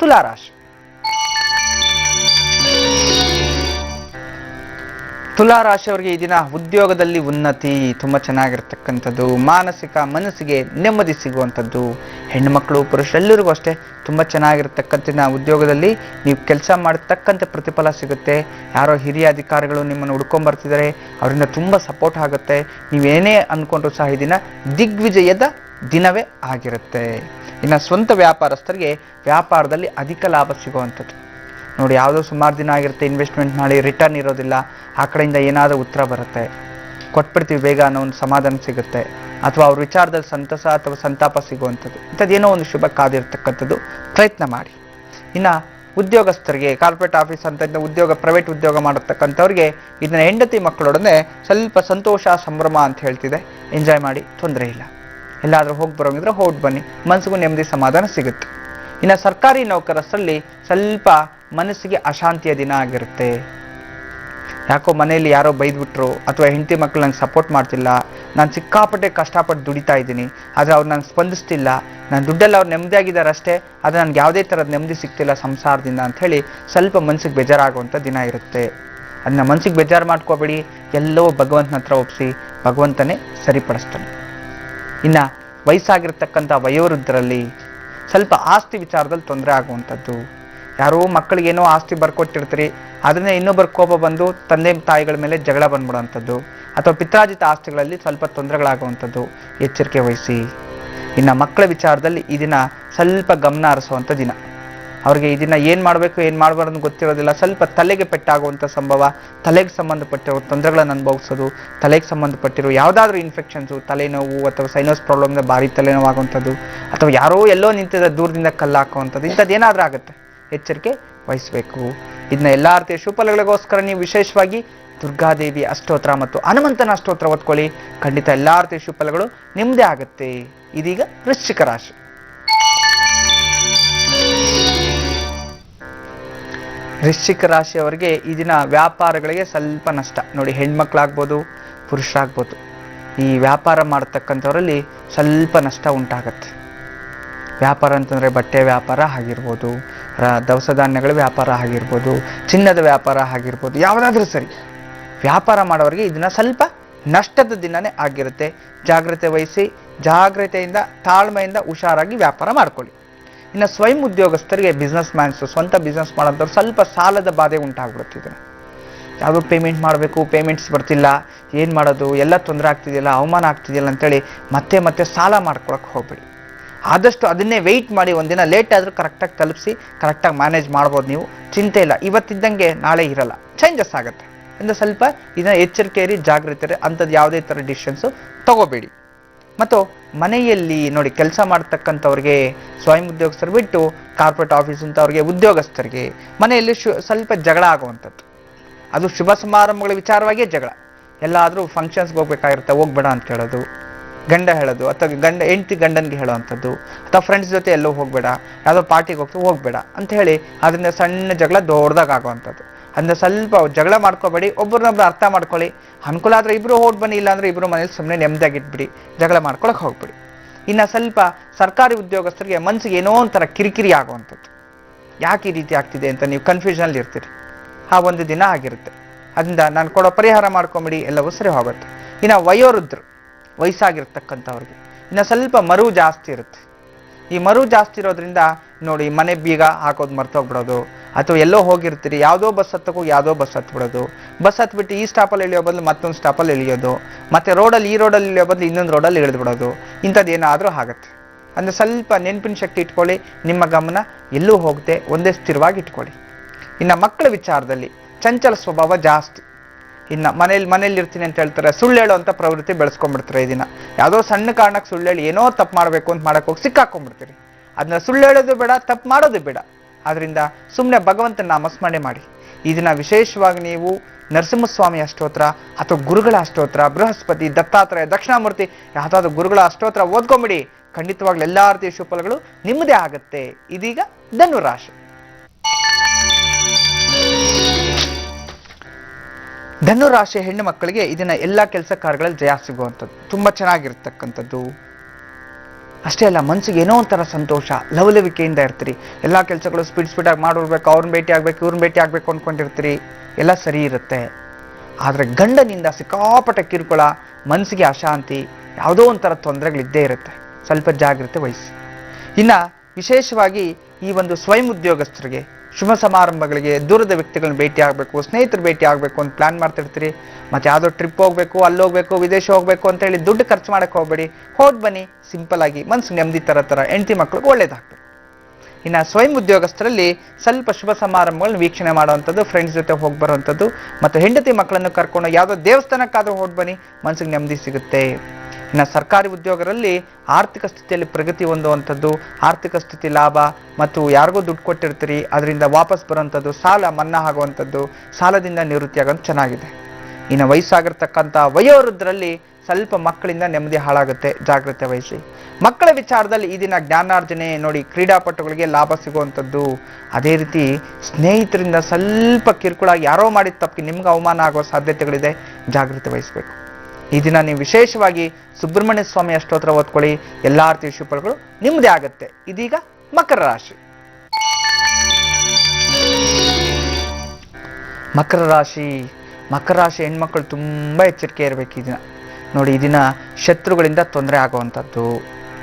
ತುಲಾರಾಶಿ. ತುಲಾ ರಾಶಿಯವರಿಗೆ ಈ ದಿನ ಉದ್ಯೋಗದಲ್ಲಿ ಉನ್ನತಿ ತುಂಬ ಚೆನ್ನಾಗಿರ್ತಕ್ಕಂಥದ್ದು, ಮಾನಸಿಕ ಮನಸ್ಸಿಗೆ ನೆಮ್ಮದಿ ಸಿಗುವಂಥದ್ದು. ಹೆಣ್ಣುಮಕ್ಕಳು ಪುರುಷರೆಲ್ಲರಿಗೂ ಅಷ್ಟೇ ತುಂಬ ಚೆನ್ನಾಗಿರ್ತಕ್ಕಂಥ ಉದ್ಯೋಗದಲ್ಲಿ ನೀವು ಕೆಲಸ ಮಾಡತಕ್ಕಂಥ ಪ್ರತಿಫಲ ಸಿಗುತ್ತೆ. ಯಾರೋ ಹಿರಿಯ ಅಧಿಕಾರಿಗಳು ನಿಮ್ಮನ್ನು ಹುಡ್ಕೊಂಬರ್ತಿದ್ದಾರೆ, ಅವರಿಂದ ತುಂಬ ಸಪೋರ್ಟ್ ಆಗುತ್ತೆ. ನೀವೇನೇ ಅಂದ್ಕೊಂಡ್ರು ಸಹ ಈ ದಿನ ದಿಗ್ವಿಜಯದ ದಿನವೇ ಆಗಿರುತ್ತೆ. ಇನ್ನು ಸ್ವಂತ ವ್ಯಾಪಾರಸ್ಥರಿಗೆ ವ್ಯಾಪಾರದಲ್ಲಿ ಅಧಿಕ ಲಾಭ ಸಿಗುವಂಥದ್ದು. ನೋಡಿ, ಯಾವುದೋ ಸುಮಾರು ದಿನ ಆಗಿರುತ್ತೆ, ಇನ್ವೆಸ್ಟ್ಮೆಂಟ್ ಮಾಡಿ ರಿಟರ್ನ್ ಇರೋದಿಲ್ಲ, ಆ ಕಡೆಯಿಂದ ಏನಾದರೂ ಉತ್ತರ ಬರುತ್ತೆ, ಕೊಟ್ಬಿಡ್ತೀವಿ ಬೇಗ ಅನ್ನೋ ಒಂದು ಸಮಾಧಾನ ಸಿಗುತ್ತೆ, ಅಥವಾ ಅವ್ರ ವಿಚಾರದಲ್ಲಿ ಸಂತಸ ಅಥವಾ ಸಂತಾಪ ಸಿಗುವಂಥದ್ದು, ಇಂಥದ್ದೇನೋ ಒಂದು ಶುಭ ಕಾದಿರ್ತಕ್ಕಂಥದ್ದು. ಪ್ರಯತ್ನ ಮಾಡಿ. ಇನ್ನು ಉದ್ಯೋಗಸ್ಥರಿಗೆ ಕಾರ್ಪೊರೇಟ್ ಆಫೀಸ್ ಅಂತ ಉದ್ಯೋಗ, ಪ್ರೈವೇಟ್ ಉದ್ಯೋಗ ಮಾಡತಕ್ಕಂಥವ್ರಿಗೆ ಇದನ್ನ ಹೆಂಡತಿ ಮಕ್ಕಳೊಡನೆ ಸ್ವಲ್ಪ ಸಂತೋಷ ಸಂಭ್ರಮ ಅಂತ ಹೇಳ್ತಿದೆ. ಎಂಜಾಯ್ ಮಾಡಿ, ತೊಂದರೆ ಇಲ್ಲ. ಎಲ್ಲಾದರೂ ಹೋಗಿ ಬರೋಂಗಿದ್ರೆ ಹೋಗಿ ಬನ್ನಿ, ಮನಸ್ಸಿಗೂ ನೆಮ್ಮದಿ ಸಮಾಧಾನ ಸಿಗುತ್ತೆ. ಇನ್ನು ಸರ್ಕಾರಿ ನೌಕರರಲ್ಲಿ ಸ್ವಲ್ಪ ಮನಸ್ಸಿಗೆ ಅಶಾಂತಿಯ ದಿನ ಆಗಿರುತ್ತೆ. ಯಾಕೋ ಮನೆಯಲ್ಲಿ ಯಾರೋ ಬೈದ್ಬಿಟ್ರು, ಅಥವಾ ಹೆಂಡತಿ ಮಕ್ಕಳು ನಂಗೆ ಸಪೋರ್ಟ್ ಮಾಡ್ತಿಲ್ಲ, ನಾನು ಸಿಕ್ಕಾಪಟ್ಟೆ ಕಷ್ಟಪಟ್ಟು ದುಡಿತಾ ಇದ್ದೀನಿ, ಆದರೆ ಅವ್ರು ನಂಗೆ ಸ್ಪಂದಿಸ್ತಿಲ್ಲ, ನಾನು ದುಡ್ಡೆಲ್ಲ ಅವ್ರು ನೆಮ್ಮದಿಯಾಗಿದ್ದಾರೆ ಅಷ್ಟೇ, ಆದರೆ ನನಗೆ ಯಾವುದೇ ಥರದ ನೆಮ್ಮದಿ ಸಿಗ್ತಿಲ್ಲ ಸಂಸಾರದಿಂದ ಅಂಥೇಳಿ ಸ್ವಲ್ಪ ಮನಸ್ಸಿಗೆ ಬೇಜಾರಾಗುವಂಥ ದಿನ ಇರುತ್ತೆ. ಅದನ್ನ ಮನಸ್ಸಿಗೆ ಬೇಜಾರು ಮಾಡ್ಕೋಬೇಡಿ, ಎಲ್ಲವೂ ಭಗವಂತನ ಹತ್ರ ಒಪ್ಪಿಸಿ, ಭಗವಂತನೇ ಸರಿಪಡಿಸ್ತಾನೆ. ಇನ್ನು ವಯಸ್ಸಾಗಿರ್ತಕ್ಕಂಥ ವಯೋವೃದ್ಧರಲ್ಲಿ ಸ್ವಲ್ಪ ಆಸ್ತಿ ವಿಚಾರದಲ್ಲಿ ತೊಂದರೆ ಆಗುವಂಥದ್ದು. ಯಾರೋ ಮಕ್ಕಳಿಗೇನೋ ಆಸ್ತಿ ಬರ್ಕೊಟ್ಟಿರ್ತೀರಿ, ಅದನ್ನೇ ಇನ್ನೊಬ್ಬರ ಕೋಪ ಬಂದು ತಂದೆ ತಾಯಿಗಳ ಮೇಲೆ ಜಗಳ ಬಂದ್ಬಿಡುವಂಥದ್ದು, ಅಥವಾ ಪಿತ್ರಾರ್ಜಿತ ಆಸ್ತಿಗಳಲ್ಲಿ ಸ್ವಲ್ಪ ತೊಂದರೆಗಳಾಗುವಂಥದ್ದು. ಎಚ್ಚರಿಕೆ ವಹಿಸಿ. ಇನ್ನು ಮಕ್ಕಳ ವಿಚಾರದಲ್ಲಿ ಈ ದಿನ ಸ್ವಲ್ಪ ಗಮನ ಹರಿಸುವಂಥ ದಿನ. ಅವ್ರಿಗೆ ಈ ದಿನ ಏನು ಮಾಡಬೇಕು ಏನು ಮಾಡಬಾರ್ದು ಗೊತ್ತಿರೋದಿಲ್ಲ, ಸ್ವಲ್ಪ ತಲೆಗೆ ಪೆಟ್ಟಾಗುವಂಥ ಸಂಭವ, ತಲೆಗೆ ಸಂಬಂಧಪಟ್ಟಿರೋ ತೊಂದರೆಗಳನ್ನು ಅನುಭವಿಸೋದು, ತಲೆಗೆ ಸಂಬಂಧಪಟ್ಟಿರೋ ಯಾವುದಾದ್ರೂ ಇನ್ಫೆಕ್ಷನ್ಸು, ತಲೆನೋವು ಅಥವಾ ಸೈನಸ್ ಪ್ರಾಬ್ಲಮ್ನ ಭಾರಿ ತಲೆನೋವಾಗುವಂಥದ್ದು, ಅಥವಾ ಯಾರೋ ಎಲ್ಲೋ ನಿಂತಿದ್ದ ದೂರದಿಂದ ಕಲ್ಲು ಹಾಕುವಂಥದ್ದು, ಇಂಥದ್ದು ಏನಾದರೂ ಆಗುತ್ತೆ, ಎಚ್ಚರಿಕೆ ವಹಿಸಬೇಕು. ಇದನ್ನ ಎಲ್ಲ ರೀತಿಯ ಶುಭಫಲಗಳಿಗೋಸ್ಕರ ನೀವು ವಿಶೇಷವಾಗಿ ದುರ್ಗಾದೇವಿ ಅಷ್ಟೋತ್ರ ಮತ್ತು ಹನುಮಂತನ ಅಷ್ಟೋತ್ರ ಓದ್ಕೊಳ್ಳಿ. ಖಂಡಿತ ಎಲ್ಲ ರೀತಿಯ ಶುಭಫಲಗಳು ನಿಮ್ಮದೇ ಆಗುತ್ತೆ. ಇದೀಗ ವೃಶ್ಚಿಕ ರಾಶಿ. ವೃಶ್ಚಿಕ ರಾಶಿಯವರಿಗೆ ಈ ದಿನ ವ್ಯಾಪಾರಗಳಿಗೆ ಸ್ವಲ್ಪ ನಷ್ಟ. ನೋಡಿ, ಹೆಣ್ಮಕ್ಳಾಗ್ಬೋದು ಪುರುಷರಾಗ್ಬೋದು, ಈ ವ್ಯಾಪಾರ ಮಾಡತಕ್ಕಂಥವರಲ್ಲಿ ಸ್ವಲ್ಪ ನಷ್ಟ ಉಂಟಾಗತ್ತೆ. ವ್ಯಾಪಾರ ಅಂತಂದರೆ ಬಟ್ಟೆ ವ್ಯಾಪಾರ ಆಗಿರ್ಬೋದು, ದವಸ ಧಾನ್ಯಗಳ ವ್ಯಾಪಾರ ಆಗಿರ್ಬೋದು, ಚಿನ್ನದ ವ್ಯಾಪಾರ ಆಗಿರ್ಬೋದು, ಯಾವುದಾದ್ರೂ ಸರಿ ವ್ಯಾಪಾರ ಮಾಡೋರಿಗೆ ಇದನ್ನ ಸ್ವಲ್ಪ ನಷ್ಟದ ದಿನನೇ ಆಗಿರುತ್ತೆ. ಜಾಗ್ರತೆ ವಹಿಸಿ, ಜಾಗ್ರತೆಯಿಂದ ತಾಳ್ಮೆಯಿಂದ ಹುಷಾರಾಗಿ ವ್ಯಾಪಾರ ಮಾಡ್ಕೊಳ್ಳಿ. ಇನ್ನು ಸ್ವಯಂ ಉದ್ಯೋಗಸ್ಥರಿಗೆ ಬಿಸ್ನೆಸ್ ಮ್ಯಾನ್ಸು, ಸ್ವಂತ ಬಿಸ್ನೆಸ್ ಮಾಡೋಂಥವ್ರು ಸ್ವಲ್ಪ ಸಾಲದ ಬಾಧೆ ಉಂಟಾಗ್ಬಿಡುತ್ತಿದೆ. ಯಾವುದೋ ಪೇಮೆಂಟ್ ಮಾಡಬೇಕು, ಪೇಮೆಂಟ್ಸ್ ಬರ್ತಿಲ್ಲ, ಏನು ಮಾಡೋದು, ಎಲ್ಲ ತೊಂದರೆ ಆಗ್ತಿದೆಯಲ್ಲ, ಅವಮಾನ ಆಗ್ತಿದೆಯಲ್ಲ ಅಂತೇಳಿ ಮತ್ತೆ ಮತ್ತೆ ಸಾಲ ಮಾಡ್ಕೊಳಕ್ಕೆ ಹೋಗ್ಬೇಡಿ. ಆದಷ್ಟು ಅದನ್ನೇ ವೆಯ್ಟ್ ಮಾಡಿ, ಒಂದಿನ ಲೇಟ್ ಆದರೂ ಕರೆಕ್ಟಾಗಿ ತಲುಪಿಸಿ, ಕರೆಕ್ಟಾಗಿ ಮ್ಯಾನೇಜ್ ಮಾಡ್ಬೋದು ನೀವು. ಚಿಂತೆ ಇಲ್ಲ, ಇವತ್ತಿದ್ದಂಗೆ ನಾಳೆ ಇರಲ್ಲ, ಚೇಂಜಸ್ ಆಗುತ್ತೆ. ಇಂದ ಸ್ವಲ್ಪ ಇದನ್ನ ಎಚ್ಚರಿಕೆ ಇರಿ, ಜಾಗ್ರತೆ ಇರಿ, ಅಂಥದ್ದು ಯಾವುದೇ ಥರ ಡಿಸಿಷನ್ಸು ತಗೋಬೇಡಿ. ಮತ್ತು ಮನೆಯಲ್ಲಿ ನೋಡಿ, ಕೆಲಸ ಮಾಡ್ತಕ್ಕಂಥವ್ರಿಗೆ, ಸ್ವಯಂ ಉದ್ಯೋಗಸ್ಥರು ಬಿಟ್ಟು ಕಾರ್ಪೊರೇಟ್ ಆಫೀಸ್ ಅಂತವ್ರಿಗೆ, ಉದ್ಯೋಗಸ್ಥರಿಗೆ ಮನೆಯಲ್ಲಿ ಸ್ವಲ್ಪ ಜಗಳ ಆಗುವಂಥದ್ದು. ಅದು ಶುಭ ಸಮಾರಂಭಗಳ ವಿಚಾರವಾಗಿಯೇ ಜಗಳ. ಎಲ್ಲಾದರೂ ಫಂಕ್ಷನ್ಸ್ಗೆ ಹೋಗ್ಬೇಕಾಗಿರುತ್ತೆ, ಹೋಗ್ಬೇಡ ಅಂತ ಹೇಳೋದು, ಗಂಡ ಹೇಳೋದು, ಅಥವಾ ಹೆಂಡತಿ ಗಂಡನಿಗೆ ಹೇಳೋವಂಥದ್ದು, ಅಥವಾ ಫ್ರೆಂಡ್ಸ್ ಜೊತೆ ಎಲ್ಲೋ ಹೋಗಬೇಡ, ಯಾವುದೋ ಪಾರ್ಟಿಗೆ ಹೋಗ್ಬೇಡ ಅಂತ ಹೇಳಿ ಅದರಿಂದ ಸಣ್ಣ ಜಗಳ ದೊಡ್ಡದಾಗ ಆಗುವಂಥದ್ದು. ಅದನ್ನ ಸ್ವಲ್ಪ ಜಗಳ ಮಾಡ್ಕೋಬೇಡಿ, ಒಬ್ಬರನ್ನೊಬ್ರು ಅರ್ಥ ಮಾಡ್ಕೊಳ್ಳಿ. ಅನುಕೂಲ ಆದರೆ ಇಬ್ಬರು ಹೋಗಿ ಬನ್ನಿ, ಇಲ್ಲಾಂದರೆ ಇಬ್ಬರು ಮನೇಲಿ ಸುಮ್ಮನೆ ನೆಮ್ಮದಿಯಾಗಿಟ್ಬಿಡಿ, ಜಗಳ ಮಾಡ್ಕೊಳಕ್ಕೆ ಹೋಗ್ಬಿಡಿ. ಇನ್ನು ಸ್ವಲ್ಪ ಸರ್ಕಾರಿ ಉದ್ಯೋಗಸ್ಥರಿಗೆ ಮನಸ್ಸಿಗೆ ಏನೋ ಒಂಥರ ಕಿರಿಕಿರಿ ಆಗುವಂಥದ್ದು. ಯಾಕೆ ಈ ರೀತಿ ಆಗ್ತಿದೆ ಅಂತ ನೀವು ಕನ್ಫ್ಯೂಷನಲ್ಲಿ ಇರ್ತೀರಿ. ಆ ಒಂದು ದಿನ ಆಗಿರುತ್ತೆ. ಅದರಿಂದ ನಾನು ಕೊಡೋ ಪರಿಹಾರ ಮಾಡ್ಕೊಂಬಿಡಿ, ಎಲ್ಲವೂ ಸರಿ ಹೋಗುತ್ತೆ. ಇನ್ನು ವಯೋವೃದ್ಧರು, ವಯಸ್ಸಾಗಿರ್ತಕ್ಕಂಥವ್ರಿಗೆ ಇನ್ನು ಸ್ವಲ್ಪ ಮರು ಜಾಸ್ತಿ ಇರುತ್ತೆ. ಈ ಮರು ಜಾಸ್ತಿ ಇರೋದ್ರಿಂದ ನೋಡಿ, ಮನೆ ಬೀಗ ಹಾಕೋದು ಮರ್ತೋಗ್ಬಿಡೋದು, ಅಥವಾ ಎಲ್ಲೋ ಹೋಗಿರ್ತೀರಿ, ಯಾವುದೋ ಬಸ್ ಹತ್ತಕ್ಕೂ ಯಾವುದೋ ಬಸ್ ಹತ್ಬಿಡೋದು, ಬಸ್ ಹತ್ಬಿಟ್ಟು ಈ ಸ್ಟಾಪಲ್ಲಿ ಇಳಿಯೋ ಬದಲು ಮತ್ತೊಂದು ಸ್ಟಾಪಲ್ಲಿ ಇಳಿಯೋದು, ಮತ್ತು ರೋಡಲ್ಲಿ ಈ ರೋಡಲ್ಲಿ ಇಳಿಯೋ ಬದಲು ಇನ್ನೊಂದು ರೋಡಲ್ಲಿ ಇಳಿದ್ಬಿಡೋದು, ಇಂಥದ್ದು ಏನಾದರೂ ಆಗುತ್ತೆ. ಅಂದರೆ ಸ್ವಲ್ಪ ನೆನಪಿನ ಶಕ್ತಿ ಇಟ್ಕೊಳ್ಳಿ, ನಿಮ್ಮ ಗಮನ ಎಲ್ಲೂ ಹೋಗುತ್ತೆ, ಒಂದೇ ಸ್ಥಿರವಾಗಿ ಇಟ್ಕೊಳ್ಳಿ. ಇನ್ನು ಮಕ್ಕಳ ವಿಚಾರದಲ್ಲಿ ಚಂಚಲ ಸ್ವಭಾವ ಜಾಸ್ತಿ. ಇನ್ನು ಮನೇಲಿ ಇರ್ತೀನಿ ಅಂತ ಹೇಳ್ತಾರೆ, ಸುಳ್ಳು ಹೇಳೋವಂಥ ಪ್ರವೃತ್ತಿ ಬೆಳೆಸ್ಕೊಂಡ್ಬಿಡ್ತಾರೆ. ಈ ದಿನ ಯಾವುದೋ ಸಣ್ಣ ಕಾರಣಕ್ಕೆ ಸುಳ್ಳು ಹೇಳಿ ಏನೋ ತಪ್ಪು ಮಾಡಬೇಕು ಅಂತ ಮಾಡಕ್ಕೆ ಹೋಗಿ ಸಿಕ್ಕಾಕೊಂಡ್ಬಿಡ್ತೀರಿ. ಅದನ್ನ ಸುಳ್ಳು ಹೇಳೋದು ಬೇಡ, ತಪ್ಪು ಮಾಡೋದು ಬೇಡ. ಆದ್ದರಿಂದ ಸುಮ್ಮನೆ ಭಗವಂತನ ನಾಮಸ್ಮರಣೆ ಮಾಡಿ. ಈ ದಿನ ವಿಶೇಷವಾಗಿ ನೀವು ನರಸಿಂಹಸ್ವಾಮಿ ಅಷ್ಟೋತ್ರ, ಅಥವಾ ಗುರುಗಳ ಅಷ್ಟೋತ್ರ, ಬೃಹಸ್ಪತಿ, ದತ್ತಾತ್ರೇಯ, ದಕ್ಷಿಣಾಮೂರ್ತಿ, ಯಾವುದಾದ್ರೂ ಗುರುಗಳ ಅಷ್ಟೋತ್ರ ಓದ್ಕೊಂಬಿಡಿ. ಖಂಡಿತವಾಗ್ಲೂ ಎಲ್ಲ ರೀತಿಯ ಶುಭಫಲಗಳು ನಿಮ್ಮದೇ ಆಗುತ್ತೆ. ಇದೀಗ ಧನುರಾಶಿ. ಧನುರಾಶಿ ಹೆಣ್ಣು ಮಕ್ಕಳಿಗೆ ಇದನ್ನ ಎಲ್ಲ ಕೆಲಸ ಕಾರ್ಯಗಳಲ್ಲಿ ಜಯ ಸಿಗುವಂಥದ್ದು, ತುಂಬ ಚೆನ್ನಾಗಿರ್ತಕ್ಕಂಥದ್ದು. ಅಷ್ಟೇ ಅಲ್ಲ, ಮನಸ್ಸಿಗೆ ಏನೋ ಒಂಥರ ಸಂತೋಷ, ಲವಲವಿಕೆಯಿಂದ ಇರ್ತೀರಿ. ಎಲ್ಲ ಕೆಲಸಗಳು ಸ್ಪೀಡಾಗಿ ಮಾಡಿರ್ಬೇಕು, ಅವ್ರನ್ನ ಭೇಟಿ ಆಗಬೇಕು, ಇವ್ರನ್ನ ಭೇಟಿ ಆಗಬೇಕು ಅಂದ್ಕೊಂಡಿರ್ತೀರಿ, ಎಲ್ಲ ಸರಿ ಇರುತ್ತೆ. ಆದರೆ ಗಂಡನಿಂದ ಸಿಕ್ಕಾಪಟ್ಟೆ ಕಿರುಕುಳ, ಮನಸ್ಸಿಗೆ ಅಶಾಂತಿ, ಯಾವುದೋ ಒಂಥರ ತೊಂದರೆಗಳಿದ್ದೇ ಇರುತ್ತೆ. ಸ್ವಲ್ಪ ಜಾಗ್ರತೆ ವಹಿಸಿ. ಇನ್ನು ವಿಶೇಷವಾಗಿ ಈ ಒಂದು ಸ್ವಯಂ ಉದ್ಯೋಗಸ್ಥರಿಗೆ ಶುಭ ಸಮಾರಂಭಗಳಿಗೆ ದೂರದ ವ್ಯಕ್ತಿಗಳನ್ನ ಭೇಟಿ ಆಗಬೇಕು, ಸ್ನೇಹಿತರು ಭೇಟಿ ಆಗಬೇಕು ಅಂತ ಪ್ಲಾನ್ ಮಾಡ್ತಿರ್ತೀರಿ. ಮತ್ತು ಯಾವುದೋ ಟ್ರಿಪ್ ಹೋಗಬೇಕು, ಅಲ್ಲೋಗ್ಬೇಕು, ವಿದೇಶ ಹೋಗಬೇಕು ಅಂತೇಳಿ ದುಡ್ಡು ಖರ್ಚು ಮಾಡೋಕ್ಕೆ ಹೋಗಬೇಡಿ. ಹೋಗಿ ಬನ್ನಿ ಸಿಂಪಲ್ ಆಗಿ, ಮನಸ್ಸು ನೆಮ್ಮದಿ ಥರ ಹೆಂಡತಿ ಮಕ್ಳಿಗೆ ಒಳ್ಳೇದಾಗಬೇಕು. ಇನ್ನು ಸ್ವಯಂ ಉದ್ಯೋಗಸ್ಥರಲ್ಲಿ ಸ್ವಲ್ಪ ಶುಭ ಸಮಾರಂಭಗಳನ್ನ ವೀಕ್ಷಣೆ ಮಾಡುವಂಥದ್ದು, ಫ್ರೆಂಡ್ಸ್ ಜೊತೆ ಹೋಗಿ ಬರುವಂಥದ್ದು, ಮತ್ತು ಹೆಂಡತಿ ಮಕ್ಕಳನ್ನು ಕರ್ಕೊಂಡು ಯಾವುದೋ ದೇವಸ್ಥಾನಕ್ಕಾದರೂ ಹೋಗಿ ಬನ್ನಿ, ಮನಸ್ಸಿಗೆ ನೆಮ್ಮದಿ ಸಿಗುತ್ತೆ. ಇನ್ನು ಸರ್ಕಾರಿ ಉದ್ಯೋಗದಲ್ಲಿ ಆರ್ಥಿಕ ಸ್ಥಿತಿಯಲ್ಲಿ ಪ್ರಗತಿ ಹೊಂದುವಂಥದ್ದು, ಆರ್ಥಿಕ ಸ್ಥಿತಿ ಲಾಭ, ಮತ್ತು ಯಾರಿಗೂ ದುಡ್ಡು ಕೊಟ್ಟಿರ್ತೀರಿ ಅದರಿಂದ ವಾಪಸ್ ಬರುವಂಥದ್ದು, ಸಾಲ ಮನ್ನಾ ಆಗುವಂಥದ್ದು, ಸಾಲದಿಂದ ನಿವೃತ್ತಿ ಆಗೋದು ಚೆನ್ನಾಗಿದೆ. ಇನ್ನು ವಯಸ್ಸಾಗಿರ್ತಕ್ಕಂಥ ವಯೋವೃದ್ಧರಲ್ಲಿ ಸ್ವಲ್ಪ ಮಕ್ಕಳಿಂದ ನೆಮ್ಮದಿ ಹಾಳಾಗುತ್ತೆ, ಜಾಗ್ರತೆ ವಹಿಸಿ. ಮಕ್ಕಳ ವಿಚಾರದಲ್ಲಿ ಈ ದಿನ ಜ್ಞಾನಾರ್ಜನೆ ನೋಡಿ, ಕ್ರೀಡಾಪಟುಗಳಿಗೆ ಲಾಭ ಸಿಗುವಂಥದ್ದು, ಅದೇ ರೀತಿ ಸ್ನೇಹಿತರಿಂದ ಸ್ವಲ್ಪ ಕಿರುಕುಳ, ಯಾರೋ ಮಾಡಿದ ತಪ್ಪಿಗೆ ನಿಮ್ಗೆ ಅವಮಾನ ಆಗುವ ಸಾಧ್ಯತೆಗಳಿದೆ, ಜಾಗ್ರತೆ ವಹಿಸಬೇಕು. ಈ ದಿನ ನೀವು ವಿಶೇಷವಾಗಿ ಸುಬ್ರಹ್ಮಣ್ಯ ಸ್ವಾಮಿ ಅಷ್ಟೋತ್ರ ಓದ್ಕೊಳ್ಳಿ, ಎಲ್ಲ ಆರ್ಥಿಕ ಶುಭಗಳು ನಿಮ್ಮದೇ ಆಗುತ್ತೆ. ಇದೀಗ ಮಕರ ರಾಶಿ. ಮಕರ ರಾಶಿ ಹೆಣ್ಮಕ್ಳು ತುಂಬ ಎಚ್ಚರಿಕೆ ಇರಬೇಕು ಈ ದಿನ. ನೋಡಿ, ಈ ದಿನ ಶತ್ರುಗಳಿಂದ ತೊಂದರೆ ಆಗುವಂಥದ್ದು,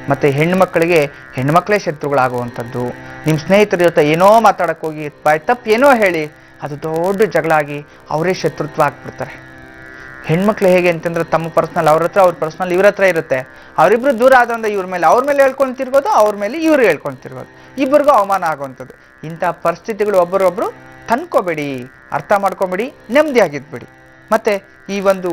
ಮತ್ತು ಹೆಣ್ಮಕ್ಳೇ ಶತ್ರುಗಳಾಗುವಂಥದ್ದು, ನಿಮ್ಮ ಸ್ನೇಹಿತರ ಜೊತೆ ಏನೋ ಮಾತಾಡಕ್ಕೆ ಹೋಗಿ ಬಾಯ್ ತಪ್ಪು ಏನೋ ಹೇಳಿ ಅದು ದೊಡ್ಡ ಜಗಳ ಆಗಿ ಅವರೇ ಶತ್ರುತ್ವ ಆಗ್ಬಿಡ್ತಾರೆ. ಹೆಣ್ಮಕ್ಳು ಹೇಗೆ ಅಂತಂದ್ರೆ ತಮ್ಮ ಪರ್ಸ್ನಲ್ ಅವ್ರ ಹತ್ರ, ಅವ್ರ ಪರ್ಸ್ನಲ್ ಇವ್ರ ಹತ್ರ ಇರುತ್ತೆ. ಅವರಿಬ್ರು ದೂರ ಆದ್ರಿಂದ ಅವ್ರ ಮೇಲೆ ಹೇಳ್ಕೊಂತಿರ್ಬೋದು, ಅವ್ರ ಮೇಲೆ ಇವ್ರು ಹೇಳ್ಕೊಂತಿರ್ಬೋದು, ಇಬ್ಬರಿಗೂ ಅವಮಾನ ಆಗುವಂಥದ್ದು. ಇಂಥ ಪರಿಸ್ಥಿತಿಗಳು ಒಬ್ಬರೊಬ್ಬರು ತಂದ್ಕೋಬೇಡಿ, ಅರ್ಥ ಮಾಡ್ಕೊಬೇಡಿ, ನೆಮ್ಮದಿಯಾಗಿದ್ಬಿಡಿ. ಮತ್ತು ಈ ಒಂದು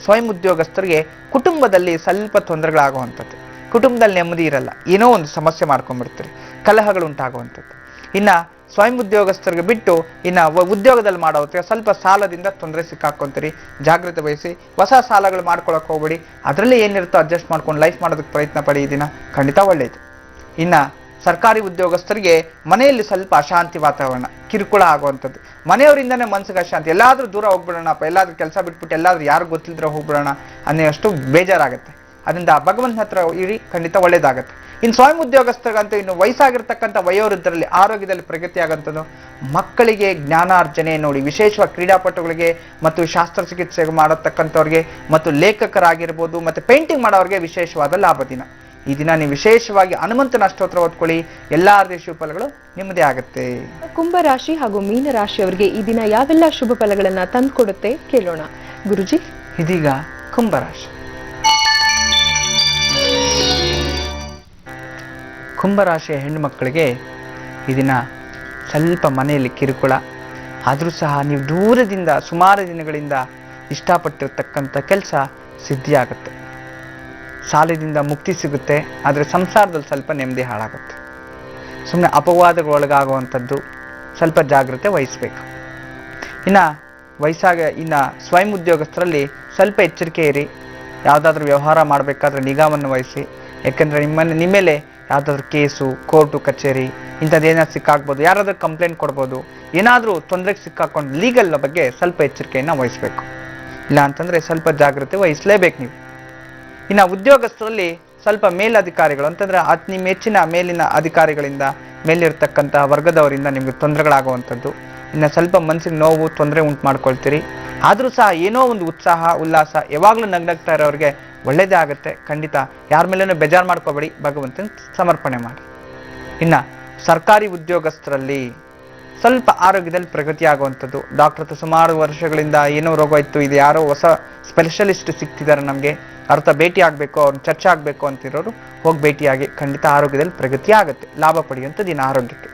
ಸ್ವಯಂ ಉದ್ಯೋಗಸ್ಥರಿಗೆ ಕುಟುಂಬದಲ್ಲಿ ಸ್ವಲ್ಪ ತೊಂದರೆಗಳಾಗುವಂಥದ್ದು, ಕುಟುಂಬದಲ್ಲಿ ನೆಮ್ಮದಿ ಇರಲ್ಲ, ಏನೋ ಒಂದು ಸಮಸ್ಯೆ ಮಾಡ್ಕೊಂಡ್ಬಿಡ್ತೀರಿ, ಕಲಹಗಳು ಉಂಟಾಗುವಂಥದ್ದು. ಇನ್ನು ಸ್ವಯಂ ಉದ್ಯೋಗಸ್ಥರಿಗೆ ಬಿಟ್ಟು ಇನ್ನು ಉದ್ಯೋಗದಲ್ಲಿ ಮಾಡೋ ಹೊತ್ತಿಗೆ ಸ್ವಲ್ಪ ಸಾಲದಿಂದ ತೊಂದರೆ ಸಿಕ್ಕಾಕೊಂತೀರಿ, ಜಾಗ್ರತೆ ವಹಿಸಿ. ಹೊಸ ಸಾಲಗಳು ಮಾಡ್ಕೊಳಕ್ಕೆ ಹೋಗ್ಬೇಡಿ, ಅದರಲ್ಲಿ ಏನಿರುತ್ತೋ ಅಡ್ಜಸ್ಟ್ ಮಾಡ್ಕೊಂಡು ಲೈಫ್ ಮಾಡೋದಕ್ಕೆ ಪ್ರಯತ್ನ ಪಡಿ, ಈ ದಿನ ಖಂಡಿತ ಒಳ್ಳೆಯದು. ಇನ್ನು ಸರ್ಕಾರಿ ಉದ್ಯೋಗಸ್ಥರಿಗೆ ಮನೆಯಲ್ಲಿ ಸ್ವಲ್ಪ ಅಶಾಂತಿ ವಾತಾವರಣ, ಕಿರುಕುಳ ಆಗುವಂಥದ್ದು, ಮನೆಯವರಿಂದನೇ ಮನಸ್ಸಿಗೆ ಅಶಾಂತಿ, ಎಲ್ಲಾದರೂ ದೂರ ಹೋಗ್ಬಿಡೋಣಪ್ಪ, ಎಲ್ಲಾದ್ರೂ ಕೆಲಸ ಬಿಟ್ಬಿಟ್ಟು ಎಲ್ಲಾದ್ರೂ ಯಾರು ಗೊತ್ತಿಲ್ಲದ್ರೆ ಹೋಗ್ಬಿಡೋಣ ಅನ್ನೋಷ್ಟು ಬೇಜಾರಾಗುತ್ತೆ. ಅದರಿಂದ ಭಗವಂತನ ಹತ್ರ ಇರಿ, ಖಂಡಿತ ಒಳ್ಳೇದಾಗತ್ತೆ. ಇನ್ನು ಸ್ವಯಂ ಉದ್ಯೋಗಸ್ಥರಿಗಂತೂ ಇನ್ನು ವಯಸ್ಸಾಗಿರ್ತಕ್ಕಂಥ ವಯೋವೃದ್ಧರಲ್ಲಿ ಆರೋಗ್ಯದಲ್ಲಿ ಪ್ರಗತಿ ಆಗುವಂಥದ್ದು, ಮಕ್ಕಳಿಗೆ ಜ್ಞಾನಾರ್ಜನೆ ನೋಡಿ, ವಿಶೇಷವಾಗಿ ಕ್ರೀಡಾಪಟುಗಳಿಗೆ ಮತ್ತು ಶಾಸ್ತ್ರಚಿಕಿತ್ಸೆ ಮಾಡತಕ್ಕಂಥವ್ರಿಗೆ ಮತ್ತು ಲೇಖಕರಾಗಿರ್ಬೋದು ಮತ್ತು ಪೇಂಟಿಂಗ್ ಮಾಡೋರಿಗೆ ವಿಶೇಷವಾದ ಲಾಭ ದಿನ. ಈ ದಿನ ನೀವು ವಿಶೇಷವಾಗಿ ಹನುಮಂತನ ಅಷ್ಟೋತ್ರ ಓದ್ಕೊಳ್ಳಿ, ಎಲ್ಲ ಶುಭ ಫಲಗಳು ನಿಮ್ಮದೇ ಆಗುತ್ತೆ. ಕುಂಭರಾಶಿ ಹಾಗೂ ಮೀನರಾಶಿಯವರಿಗೆ ಈ ದಿನ ಯಾವೆಲ್ಲ ಶುಭ ಫಲಗಳನ್ನ ತಂದುಕೊಡುತ್ತೆ ಕೇಳೋಣ ಗುರುಜಿ. ಇದೀಗ ಕುಂಭರಾಶಿ. ಕುಂಭರಾಶಿಯ ಹೆಣ್ಣು ಮಕ್ಕಳಿಗೆ ಈ ದಿನ ಸ್ವಲ್ಪ ಮನೆಯಲ್ಲಿ ಕಿರುಕುಳ, ಆದರೂ ಸಹ ನೀವು ದೂರದಿಂದ ಸುಮಾರು ದಿನಗಳಿಂದ ಇಷ್ಟಪಟ್ಟಿರ್ತಕ್ಕಂಥ ಕೆಲಸ ಸಿದ್ಧಿಯಾಗುತ್ತೆ, ಸಾಲದಿಂದ ಮುಕ್ತಿ ಸಿಗುತ್ತೆ, ಆದರೆ ಸಂಸಾರದಲ್ಲಿ ಸ್ವಲ್ಪ ನೆಮ್ಮದಿ ಹಾಳಾಗುತ್ತೆ. ಸುಮ್ಮನೆ ಅಪವಾದಗಳೊಳಗಾಗುವಂಥದ್ದು, ಸ್ವಲ್ಪ ಜಾಗ್ರತೆ ವಹಿಸಬೇಕು. ಇನ್ನು ಸ್ವಯಂ ಉದ್ಯೋಗಸ್ಥರಲ್ಲಿ ಸ್ವಲ್ಪ ಎಚ್ಚರಿಕೆ ಇರಿ, ಯಾವುದಾದ್ರೂ ವ್ಯವಹಾರ ಮಾಡಬೇಕಾದ್ರೆ ನಿಗಾವನ್ನು ವಹಿಸಿ. ಯಾಕೆಂದರೆ ನಿಮ್ಮ ಮೇಲೆ ಯಾವುದಾದ್ರೂ ಕೇಸು, ಕೋರ್ಟು ಕಚೇರಿ ಇಂಥದ್ದೇನಾದ್ರು ಸಿಕ್ಕಾಗ್ಬೋದು, ಯಾರಾದರೂ ಕಂಪ್ಲೇಂಟ್ ಕೊಡ್ಬೋದು, ಏನಾದರೂ ತೊಂದರೆಗೆ ಸಿಕ್ಕಾಕೊಂಡು ಲೀಗಲ್ ಬಗ್ಗೆ ಸ್ವಲ್ಪ ಎಚ್ಚರಿಕೆಯನ್ನು ವಹಿಸಬೇಕು. ಇಲ್ಲ ಅಂತಂದರೆ ಸ್ವಲ್ಪ ಜಾಗ್ರತೆ ವಹಿಸಲೇಬೇಕು ನೀವು. ಇನ್ನು ಉದ್ಯೋಗಸ್ಥರಲ್ಲಿ ಸ್ವಲ್ಪ ಮೇಲಧಿಕಾರಿಗಳು ಅಂತಂದರೆ ನಿಮ್ಮ ಹೆಚ್ಚಿನ ಮೇಲಿನ ಅಧಿಕಾರಿಗಳಿಂದ, ಮೇಲಿರ್ತಕ್ಕಂಥ ವರ್ಗದವರಿಂದ ನಿಮಗೆ ತೊಂದರೆಗಳಾಗುವಂಥದ್ದು, ಇನ್ನು ಸ್ವಲ್ಪ ಮನಸ್ಸಿಗೆ ನೋವು, ತೊಂದರೆ ಉಂಟು ಮಾಡ್ಕೊಳ್ತೀರಿ. ಆದರೂ ಸಹ ಏನೋ ಒಂದು ಉತ್ಸಾಹ, ಉಲ್ಲಾಸ, ಯಾವಾಗಲೂ ನಗ್ನಗ್ತಾ ಇರೋರಿಗೆ ಒಳ್ಳೆಯದೇ ಆಗುತ್ತೆ. ಖಂಡಿತ ಯಾರ ಮೇಲೇನೂ ಬೇಜಾರು ಮಾಡ್ಕೋಬೇಡಿ, ಭಗವಂತನ ಸಮರ್ಪಣೆ ಮಾಡಿ. ಇನ್ನು ಸರ್ಕಾರಿ ಉದ್ಯೋಗಸ್ಥರಲ್ಲಿ ಸ್ವಲ್ಪ ಆರೋಗ್ಯದಲ್ಲಿ ಪ್ರಗತಿ ಆಗುವಂಥದ್ದು, ಡಾಕ್ಟರ್ ಹತ್ರ ಸುಮಾರು ವರ್ಷಗಳಿಂದ ಏನೋ ರೋಗ ಇತ್ತು, ಇದು ಯಾರೋ ಹೊಸ ಸ್ಪೆಷಲಿಸ್ಟ್ ಸಿಗ್ತಿದ್ದಾರೆ ನಮಗೆ, ಅರ್ಥ ಭೇಟಿ ಆಗಬೇಕು, ಅವ್ರನ್ನ ಚರ್ಚೆ ಆಗಬೇಕು ಅಂತಿರೋರು ಹೋಗಿ ಭೇಟಿಯಾಗಿ, ಖಂಡಿತ ಆರೋಗ್ಯದಲ್ಲಿ ಪ್ರಗತಿ ಆಗುತ್ತೆ, ಲಾಭ ಪಡೆಯುವಂಥದ್ದು ಇನ್ನು ಆರೋಗ್ಯಕ್ಕೆ.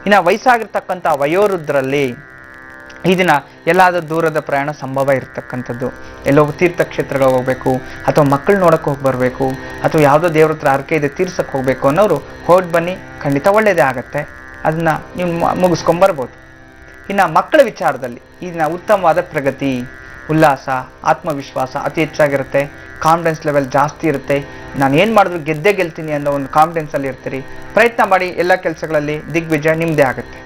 ಇನ್ನು ವಯಸ್ಸಾಗಿರ್ತಕ್ಕಂಥ ವಯೋವೃದ್ಧರಲ್ಲಿ ಈ ದಿನ ಎಲ್ಲಾದರೂ ದೂರದ ಪ್ರಯಾಣ ಸಂಭವ ಇರತಕ್ಕಂಥದ್ದು, ಎಲ್ಲೋ ತೀರ್ಥಕ್ಷೇತ್ರಗಳಿಗೆ ಹೋಗಬೇಕು, ಅಥವಾ ಮಕ್ಕಳು ನೋಡೋಕೆ ಹೋಗಿ ಬರಬೇಕು, ಅಥವಾ ಯಾವುದೋ ದೇವ್ರ ಹತ್ರ ಹರಕೆ ಇದೆ ತೀರ್ಸಕ್ಕೆ ಹೋಗಬೇಕು ಅನ್ನೋರು ಹೋಗಿ ಬನ್ನಿ, ಖಂಡಿತ ಒಳ್ಳೆಯದೇ ಆಗುತ್ತೆ, ಅದನ್ನು ನೀವು ಮುಗಿಸ್ಕೊಂಬರ್ಬೋದು. ಇನ್ನು ಮಕ್ಕಳ ವಿಚಾರದಲ್ಲಿ ಈ ದಿನ ಉತ್ತಮವಾದ ಪ್ರಗತಿ, ಉಲ್ಲಾಸ, ಆತ್ಮವಿಶ್ವಾಸ ಅತಿ ಹೆಚ್ಚಾಗಿರುತ್ತೆ, ಕಾನ್ಫಿಡೆನ್ಸ್ ಲೆವೆಲ್ ಜಾಸ್ತಿ ಇರುತ್ತೆ. ನಾನು ಏನು ಮಾಡಿದ್ರು ಗೆದ್ದೇ ಗೆಲ್ತೀನಿ ಅನ್ನೋ ಒಂದು ಕಾನ್ಫಿಡೆನ್ಸಲ್ಲಿ ಇರ್ತೀರಿ. ಪ್ರಯತ್ನ ಮಾಡಿ, ಎಲ್ಲ ಕೆಲಸಗಳಲ್ಲಿ ದಿಗ್ವಿಜಯ ನಿಮ್ಮದೇ ಆಗುತ್ತೆ.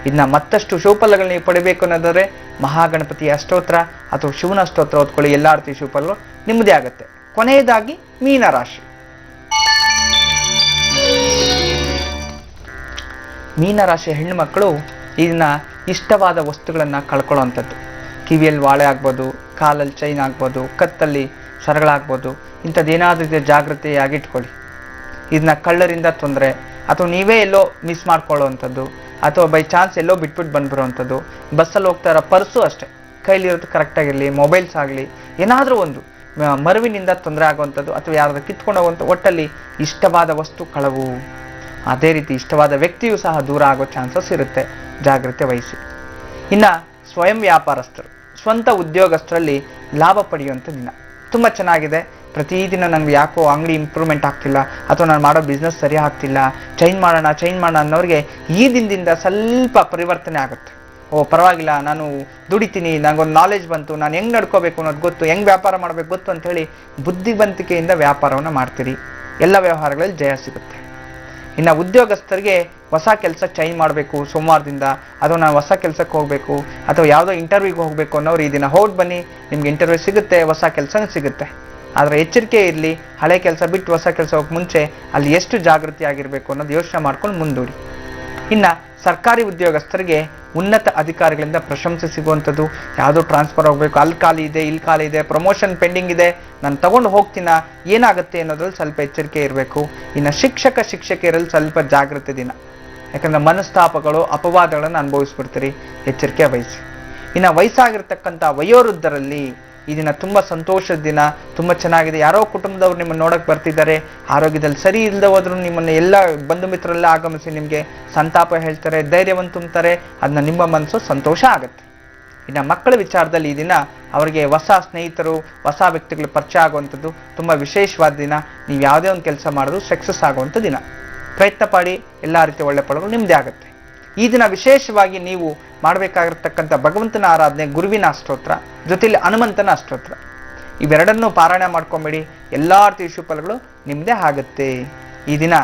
ಇನ್ನು ಮತ್ತಷ್ಟು ಶುಭಫಲಗಳು ನೀವು ಪಡಿಬೇಕು ಅನ್ನೋದಾದರೆ ಮಹಾಗಣಪತಿಯ ಅಷ್ಟೋತ್ರ ಅಥವಾ ಶಿವನ ಅಷ್ಟೋತ್ರ ಓದ್ಕೊಳ್ಳಿ, ಎಲ್ಲ ರೀತಿಯ ಶುಭಫಲಗಳು ನಿಮ್ಮದೇ ಆಗುತ್ತೆ. ಕೊನೆಯದಾಗಿ ಮೀನರಾಶಿ. ಮೀನರಾಶಿಯ ಹೆಣ್ಣು ಮಕ್ಕಳು ಈ ದಿನ ಇಷ್ಟವಾದ ವಸ್ತುಗಳನ್ನು ಕಳ್ಕೊಳ್ಳೋವಂಥದ್ದು, ಕಿವಿಯಲ್ಲಿ ವಾಳೆ ಆಗ್ಬೋದು, ಕಾಲಲ್ಲಿ ಚೈನ್ ಆಗ್ಬೋದು, ಕತ್ತಲ್ಲಿ ಸರಗಳಾಗ್ಬೋದು. ಇಂಥದ್ದೇನಾದ್ರೂ ಇದೆ ಜಾಗೃತಿಯಾಗಿಟ್ಕೊಳ್ಳಿ. ಇದನ್ನ ಕಳ್ಳರಿಂದ ತೊಂದರೆ, ಅಥವಾ ನೀವೇ ಎಲ್ಲೋ ಮಿಸ್ ಮಾಡ್ಕೊಳ್ಳೋವಂಥದ್ದು, ಅಥವಾ ಬೈ ಚಾನ್ಸ್ ಎಲ್ಲೋ ಬಿಟ್ಬಿಟ್ಟು ಬಂದ್ಬಿಡೋವಂಥದ್ದು. ಬಸ್ಸಲ್ಲಿ ಹೋಗ್ತಾ ಇರೋ ಪರ್ಸು ಅಷ್ಟೇ, ಕೈಲಿರೋದು ಕರೆಕ್ಟಾಗಿರಲಿ, ಮೊಬೈಲ್ಸ್ ಆಗಲಿ, ಏನಾದರೂ ಒಂದು ಮರುವಿನಿಂದ ತೊಂದರೆ ಆಗುವಂಥದ್ದು, ಅಥವಾ ಯಾರಾದ್ರೂ ಕಿತ್ಕೊಂಡು ಹೋಗುವಂಥ, ಒಟ್ಟಲ್ಲಿ ಇಷ್ಟವಾದ ವಸ್ತು ಕಳವು. ಅದೇ ರೀತಿ ಇಷ್ಟವಾದ ವ್ಯಕ್ತಿಯೂ ಸಹ ದೂರ ಆಗೋ ಚಾನ್ಸಸ್ ಇರುತ್ತೆ, ಜಾಗ್ರತೆ ವಹಿಸಿ. ಇನ್ನು ಸ್ವಯಂ ವ್ಯಾಪಾರಸ್ಥರು, ಸ್ವಂತ ಉದ್ಯೋಗಸ್ಥರಲ್ಲಿ ಲಾಭ ಪಡೆಯುವಂಥ ದಿನ ತುಂಬ ಚೆನ್ನಾಗಿದೆ. ಪ್ರತಿದಿನ ನನಗೆ ಯಾಕೋ ಅಂಗಡಿ ಇಂಪ್ರೂವ್ಮೆಂಟ್ ಆಗ್ತಿಲ್ಲ, ಅಥವಾ ನಾನು ಮಾಡೋ ಬಿಸ್ನೆಸ್ ಸರಿ ಆಗ್ತಿಲ್ಲ, ಚೇಂಜ್ ಮಾಡೋಣ ಅನ್ನೋರಿಗೆ ಈ ದಿನದಿಂದ ಸ್ವಲ್ಪ ಪರಿವರ್ತನೆ ಆಗುತ್ತೆ. ಓ ಪರವಾಗಿಲ್ಲ, ನಾನು ದುಡಿತೀನಿ, ನನಗೊಂದು ನಾಲೆಜ್ ಬಂತು, ನಾನು ಹೆಂಗೆ ನಡ್ಕೋಬೇಕು ಅನ್ನೋದು ಗೊತ್ತು, ಹೆಂಗೆ ವ್ಯಾಪಾರ ಮಾಡಬೇಕು ಗೊತ್ತು ಅಂಥೇಳಿ ಬುದ್ಧಿವಂತಿಕೆಯಿಂದ ವ್ಯಾಪಾರವನ್ನು ಮಾಡ್ತೀರಿ. ಎಲ್ಲ ವ್ಯವಹಾರಗಳಲ್ಲಿ ಜಯ ಸಿಗುತ್ತೆ. ಇನ್ನು ಉದ್ಯೋಗಸ್ಥರಿಗೆ ಹೊಸ ಕೆಲಸ ಚೇಂಜ್ ಮಾಡಬೇಕು ಸೋಮವಾರದಿಂದ, ಅಥವಾ ನಾನು ಹೊಸ ಕೆಲಸಕ್ಕೆ ಹೋಗಬೇಕು, ಅಥವಾ ಯಾವುದೋ ಇಂಟರ್ವ್ಯೂಗೆ ಹೋಗಬೇಕು ಅನ್ನೋರು ಈ ದಿನ ಹೋಗಿ ಬನ್ನಿ, ನಿಮ್ಗೆ ಇಂಟರ್ವ್ಯೂ ಸಿಗುತ್ತೆ, ಹೊಸ ಕೆಲಸ ಸಿಗುತ್ತೆ. ಆದರೆ ಎಚ್ಚರಿಕೆ ಇರಲಿ, ಹಳೆ ಕೆಲಸ ಬಿಟ್ಟು ಹೊಸ ಕೆಲಸ ಹೋಗಕ್ಕೆ ಮುಂಚೆ ಅಲ್ಲಿ ಎಷ್ಟು ಜಾಗೃತಿ ಆಗಿರಬೇಕು ಅನ್ನೋದು ಯೋಚನೆ ಮಾಡ್ಕೊಂಡು ಮುಂದೂಡಿ. ಇನ್ನು ಸರ್ಕಾರಿ ಉದ್ಯೋಗಸ್ಥರಿಗೆ ಉನ್ನತ ಅಧಿಕಾರಿಗಳಿಂದ ಪ್ರಶಂಸೆ ಸಿಗುವಂಥದ್ದು. ಯಾವುದೋ ಟ್ರಾನ್ಸ್ಫರ್ ಹೋಗಬೇಕು, ಅಲ್ಲಿ ಖಾಲಿ ಇದೆ, ಇಲ್ಲಿ ಖಾಲಿ ಇದೆ, ಪ್ರಮೋಷನ್ ಪೆಂಡಿಂಗ್ ಇದೆ, ನಾನು ತಗೊಂಡು ಹೋಗ್ತೀನ, ಏನಾಗುತ್ತೆ ಅನ್ನೋದ್ರಲ್ಲಿ ಸ್ವಲ್ಪ ಎಚ್ಚರಿಕೆ ಇರಬೇಕು. ಇನ್ನು ಶಿಕ್ಷಕಿಯರಲ್ಲಿ ಸ್ವಲ್ಪ ಜಾಗೃತಿ ದಿನ, ಯಾಕಂದರೆ ಮನಸ್ತಾಪಗಳು, ಅಪವಾದಗಳನ್ನು ಅನುಭವಿಸ್ಬಿಡ್ತೀರಿ, ಎಚ್ಚರಿಕೆ ವಹಿಸಿ. ಇನ್ನು ವಯಸ್ಸಾಗಿರ್ತಕ್ಕಂಥ ವಯೋವೃದ್ಧರಲ್ಲಿ ಈ ದಿನ ತುಂಬ ಸಂತೋಷದ ದಿನ, ತುಂಬ ಚೆನ್ನಾಗಿದೆ. ಯಾರೋ ಕುಟುಂಬದವ್ರು ನಿಮ್ಮನ್ನು ನೋಡಕ್ಕೆ ಬರ್ತಿದ್ದಾರೆ, ಆರೋಗ್ಯದಲ್ಲಿ ಸರಿ ಇಲ್ಲದೆ ಹೋದ್ರು ನಿಮ್ಮನ್ನು ಎಲ್ಲ ಬಂಧು ಮಿತ್ರರೆಲ್ಲ ಆಗಮಿಸಿ ನಿಮಗೆ ಸಂತಾಪ ಹೇಳ್ತಾರೆ, ಧೈರ್ಯವನ್ನು ತುಂಬ್ತಾರೆ, ಅದನ್ನ ನಿಮ್ಮ ಮನಸ್ಸು ಸಂತೋಷ ಆಗುತ್ತೆ. ಇನ್ನು ಮಕ್ಕಳ ವಿಚಾರದಲ್ಲಿ ಈ ದಿನ ಅವರಿಗೆ ಹೊಸ ಸ್ನೇಹಿತರು, ಹೊಸ ವ್ಯಕ್ತಿಗಳು ಪರಿಚಯ ಆಗುವಂಥದ್ದು ತುಂಬ ವಿಶೇಷವಾದ ದಿನ. ನೀವು ಯಾವುದೇ ಒಂದು ಕೆಲಸ ಮಾಡಿದ್ರು ಸಕ್ಸಸ್ ಆಗುವಂಥ ದಿನ. ಪ್ರಯತ್ನ ಪಡಿ, ಎಲ್ಲ ರೀತಿಯ ಒಳ್ಳೆ ಫಲಗಳು ನಿಮ್ಮದೇ ಆಗುತ್ತೆ. ಈ ದಿನ ವಿಶೇಷವಾಗಿ ನೀವು ಮಾಡಬೇಕಾಗಿರ್ತಕ್ಕಂಥ ಭಗವಂತನ ಆರಾಧನೆ, ಗುರುವಿನ ಅಷ್ಟೋತ್ರ, ಜೊತೆಯಲ್ಲಿ ಹನುಮಂತನ ಅಷ್ಟೋತ್ರ, ಇವೆರಡನ್ನೂ ಪಾರಾಯಣ ಮಾಡ್ಕೊಂಬೇಡಿ, ಎಲ್ಲ ರೀತಿಯ ಶುಭಫಲಗಳು ನಿಮ್ಮದೇ ಆಗುತ್ತೆ. ಈ ದಿನ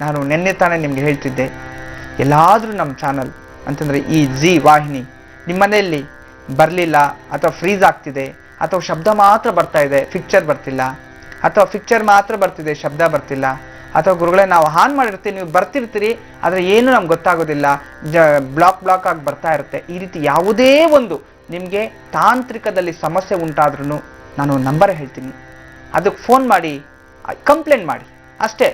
ನಾನು ನಿನ್ನೆ ತಾನೇ ನಿಮ್ಗೆ ಹೇಳ್ತಿದ್ದೆ, ಎಲ್ಲಾದರೂ ನಮ್ಮ ಚಾನಲ್ ಅಂತಂದರೆ ಈ ಜಿ ವಾಹಿನಿ ನಿಮ್ಮ ಮನೆಯಲ್ಲಿ ಬರಲಿಲ್ಲ, ಅಥವಾ ಫ್ರೀಸ್ ಆಗ್ತಿದೆ, ಅಥವಾ ಶಬ್ದ ಮಾತ್ರ ಬರ್ತಾ ಇದೆ, ಪಿಕ್ಚರ್ ಬರ್ತಿಲ್ಲ, ಅಥವಾ ಪಿಕ್ಚರ್ ಮಾತ್ರ ಬರ್ತಿದೆ, ಶಬ್ದ ಬರ್ತಿಲ್ಲ, ಅಥವಾ ಗುರುಗಳೇ ನಾವು ಆನ್ ಮಾಡಿರ್ತೀವಿ, ನೀವು ಬರ್ತಿರ್ತೀರಿ, ಆದರೆ ಏನು ನಮ್ಗೆ ಗೊತ್ತಾಗೋದಿಲ್ಲ, ಬ್ಲಾಕ್ ಆಗಿ ಬರ್ತಾ ಇರುತ್ತೆ. ಈ ರೀತಿ ಯಾವುದೇ ಒಂದು ನಿಮಗೆ ತಾಂತ್ರಿಕದಲ್ಲಿ ಸಮಸ್ಯೆ ಉಂಟಾದ್ರೂ ನಾನು ನಂಬರ್ ಹೇಳ್ತೀನಿ, ಅದಕ್ಕೆ ಫೋನ್ ಮಾಡಿ ಕಂಪ್ಲೇಂಟ್ ಮಾಡಿ ಅಷ್ಟೇ.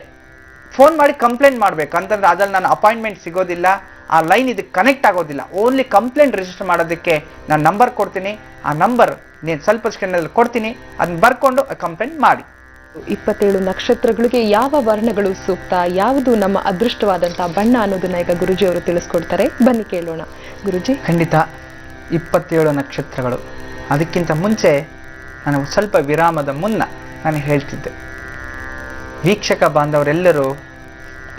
ಫೋನ್ ಮಾಡಿ ಕಂಪ್ಲೇಂಟ್ ಮಾಡಬೇಕು ಅಂತಂದ್ರೆ ಅದ್ರಲ್ಲಿ ನಾನು ಅಪಾಯಿಂಟ್ಮೆಂಟ್ ಸಿಗೋದಿಲ್ಲ, ಆ ಲೈನ್ ಇದಕ್ಕೆ ಕನೆಕ್ಟ್ ಆಗೋದಿಲ್ಲ. ಓನ್ಲಿ ಕಂಪ್ಲೇಂಟ್ ರಿಜಿಸ್ಟರ್ ಮಾಡೋದಕ್ಕೆ ನಾನು ನಂಬರ್ ಕೊಡ್ತೀನಿ, ಆ ನಂಬರ್ నేను ಸ್ವಲ್ಪ ಸೆಕೆಂಡಲ್ಲಿ ಕೊಡ್ತೀನಿ, ಅದನ್ನ ಬರ್ಕೊಂಡು ಕಂಪ್ಲೇಂಟ್ ಮಾಡಿ. 27 ನಕ್ಷತ್ರಗಳಿಗೆ ಯಾವ ವರ್ಣಗಳು ಸೂಕ್ತ, ಯಾವುದು ನಮ್ಮ ಅದೃಷ್ಟವಾದಂತಹ ಬಣ್ಣ ಅನ್ನೋದನ್ನ ಈಗ ಗುರುಜಿ ಅವರು ತಿಳಿಸ್ಕೊಡ್ತಾರೆ, ಬನ್ನಿ ಕೇಳೋಣ. ಗುರುಜಿ. ಖಂಡಿತ 27 ನಕ್ಷತ್ರಗಳು. ಅದಕ್ಕಿಂತ ಮುಂಚೆ ನಾನು ಸ್ವಲ್ಪ ವಿರಾಮದ ಮುನ್ನ ನಾನು ಹೇಳ್ತಿದ್ದೆ, ವೀಕ್ಷಕ ಬಾಂಧವರೆಲ್ಲರೂ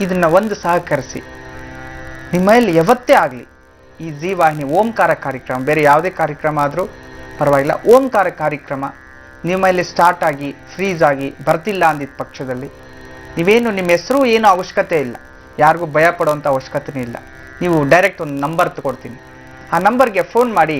ಇದನ್ನ ಒಂದು ಸಹಕರಿಸಿ. ನಿಮ್ಮಲ್ಲಿ ಯಾವತ್ತೇ ಆಗಲಿ ಈ ಜಿ ವಾಹಿನಿ ಓಂಕಾರ ಕಾರ್ಯಕ್ರಮ, ಬೇರೆ ಯಾವುದೇ ಕಾರ್ಯಕ್ರಮ ಆದರೂ ಪರವಾಗಿಲ್ಲ, ಓಂಕಾರ ಕಾರ್ಯಕ್ರಮ ನಿಮ್ಮಲ್ಲಿ ಸ್ಟಾರ್ಟ್ ಆಗಿ ಫ್ರೀಸ್ ಆಗಿ ಬರ್ತಿಲ್ಲ ಅಂದಿದ್ದ ಪಕ್ಷದಲ್ಲಿ ನೀವೇನು ನಿಮ್ಮ ಹೆಸರು ಏನು ಅವಶ್ಯಕತೆ ಇಲ್ಲ, ಯಾರಿಗೂ ಭಯ ಪಡುವಂಥ ಅವಶ್ಯಕತೆಯೂ ಇಲ್ಲ. ನೀವು ಡೈರೆಕ್ಟ್ ಒಂದು ನಂಬರ್ ತಗೊಡ್ತೀನಿ, ಆ ನಂಬರ್ಗೆ ಫೋನ್ ಮಾಡಿ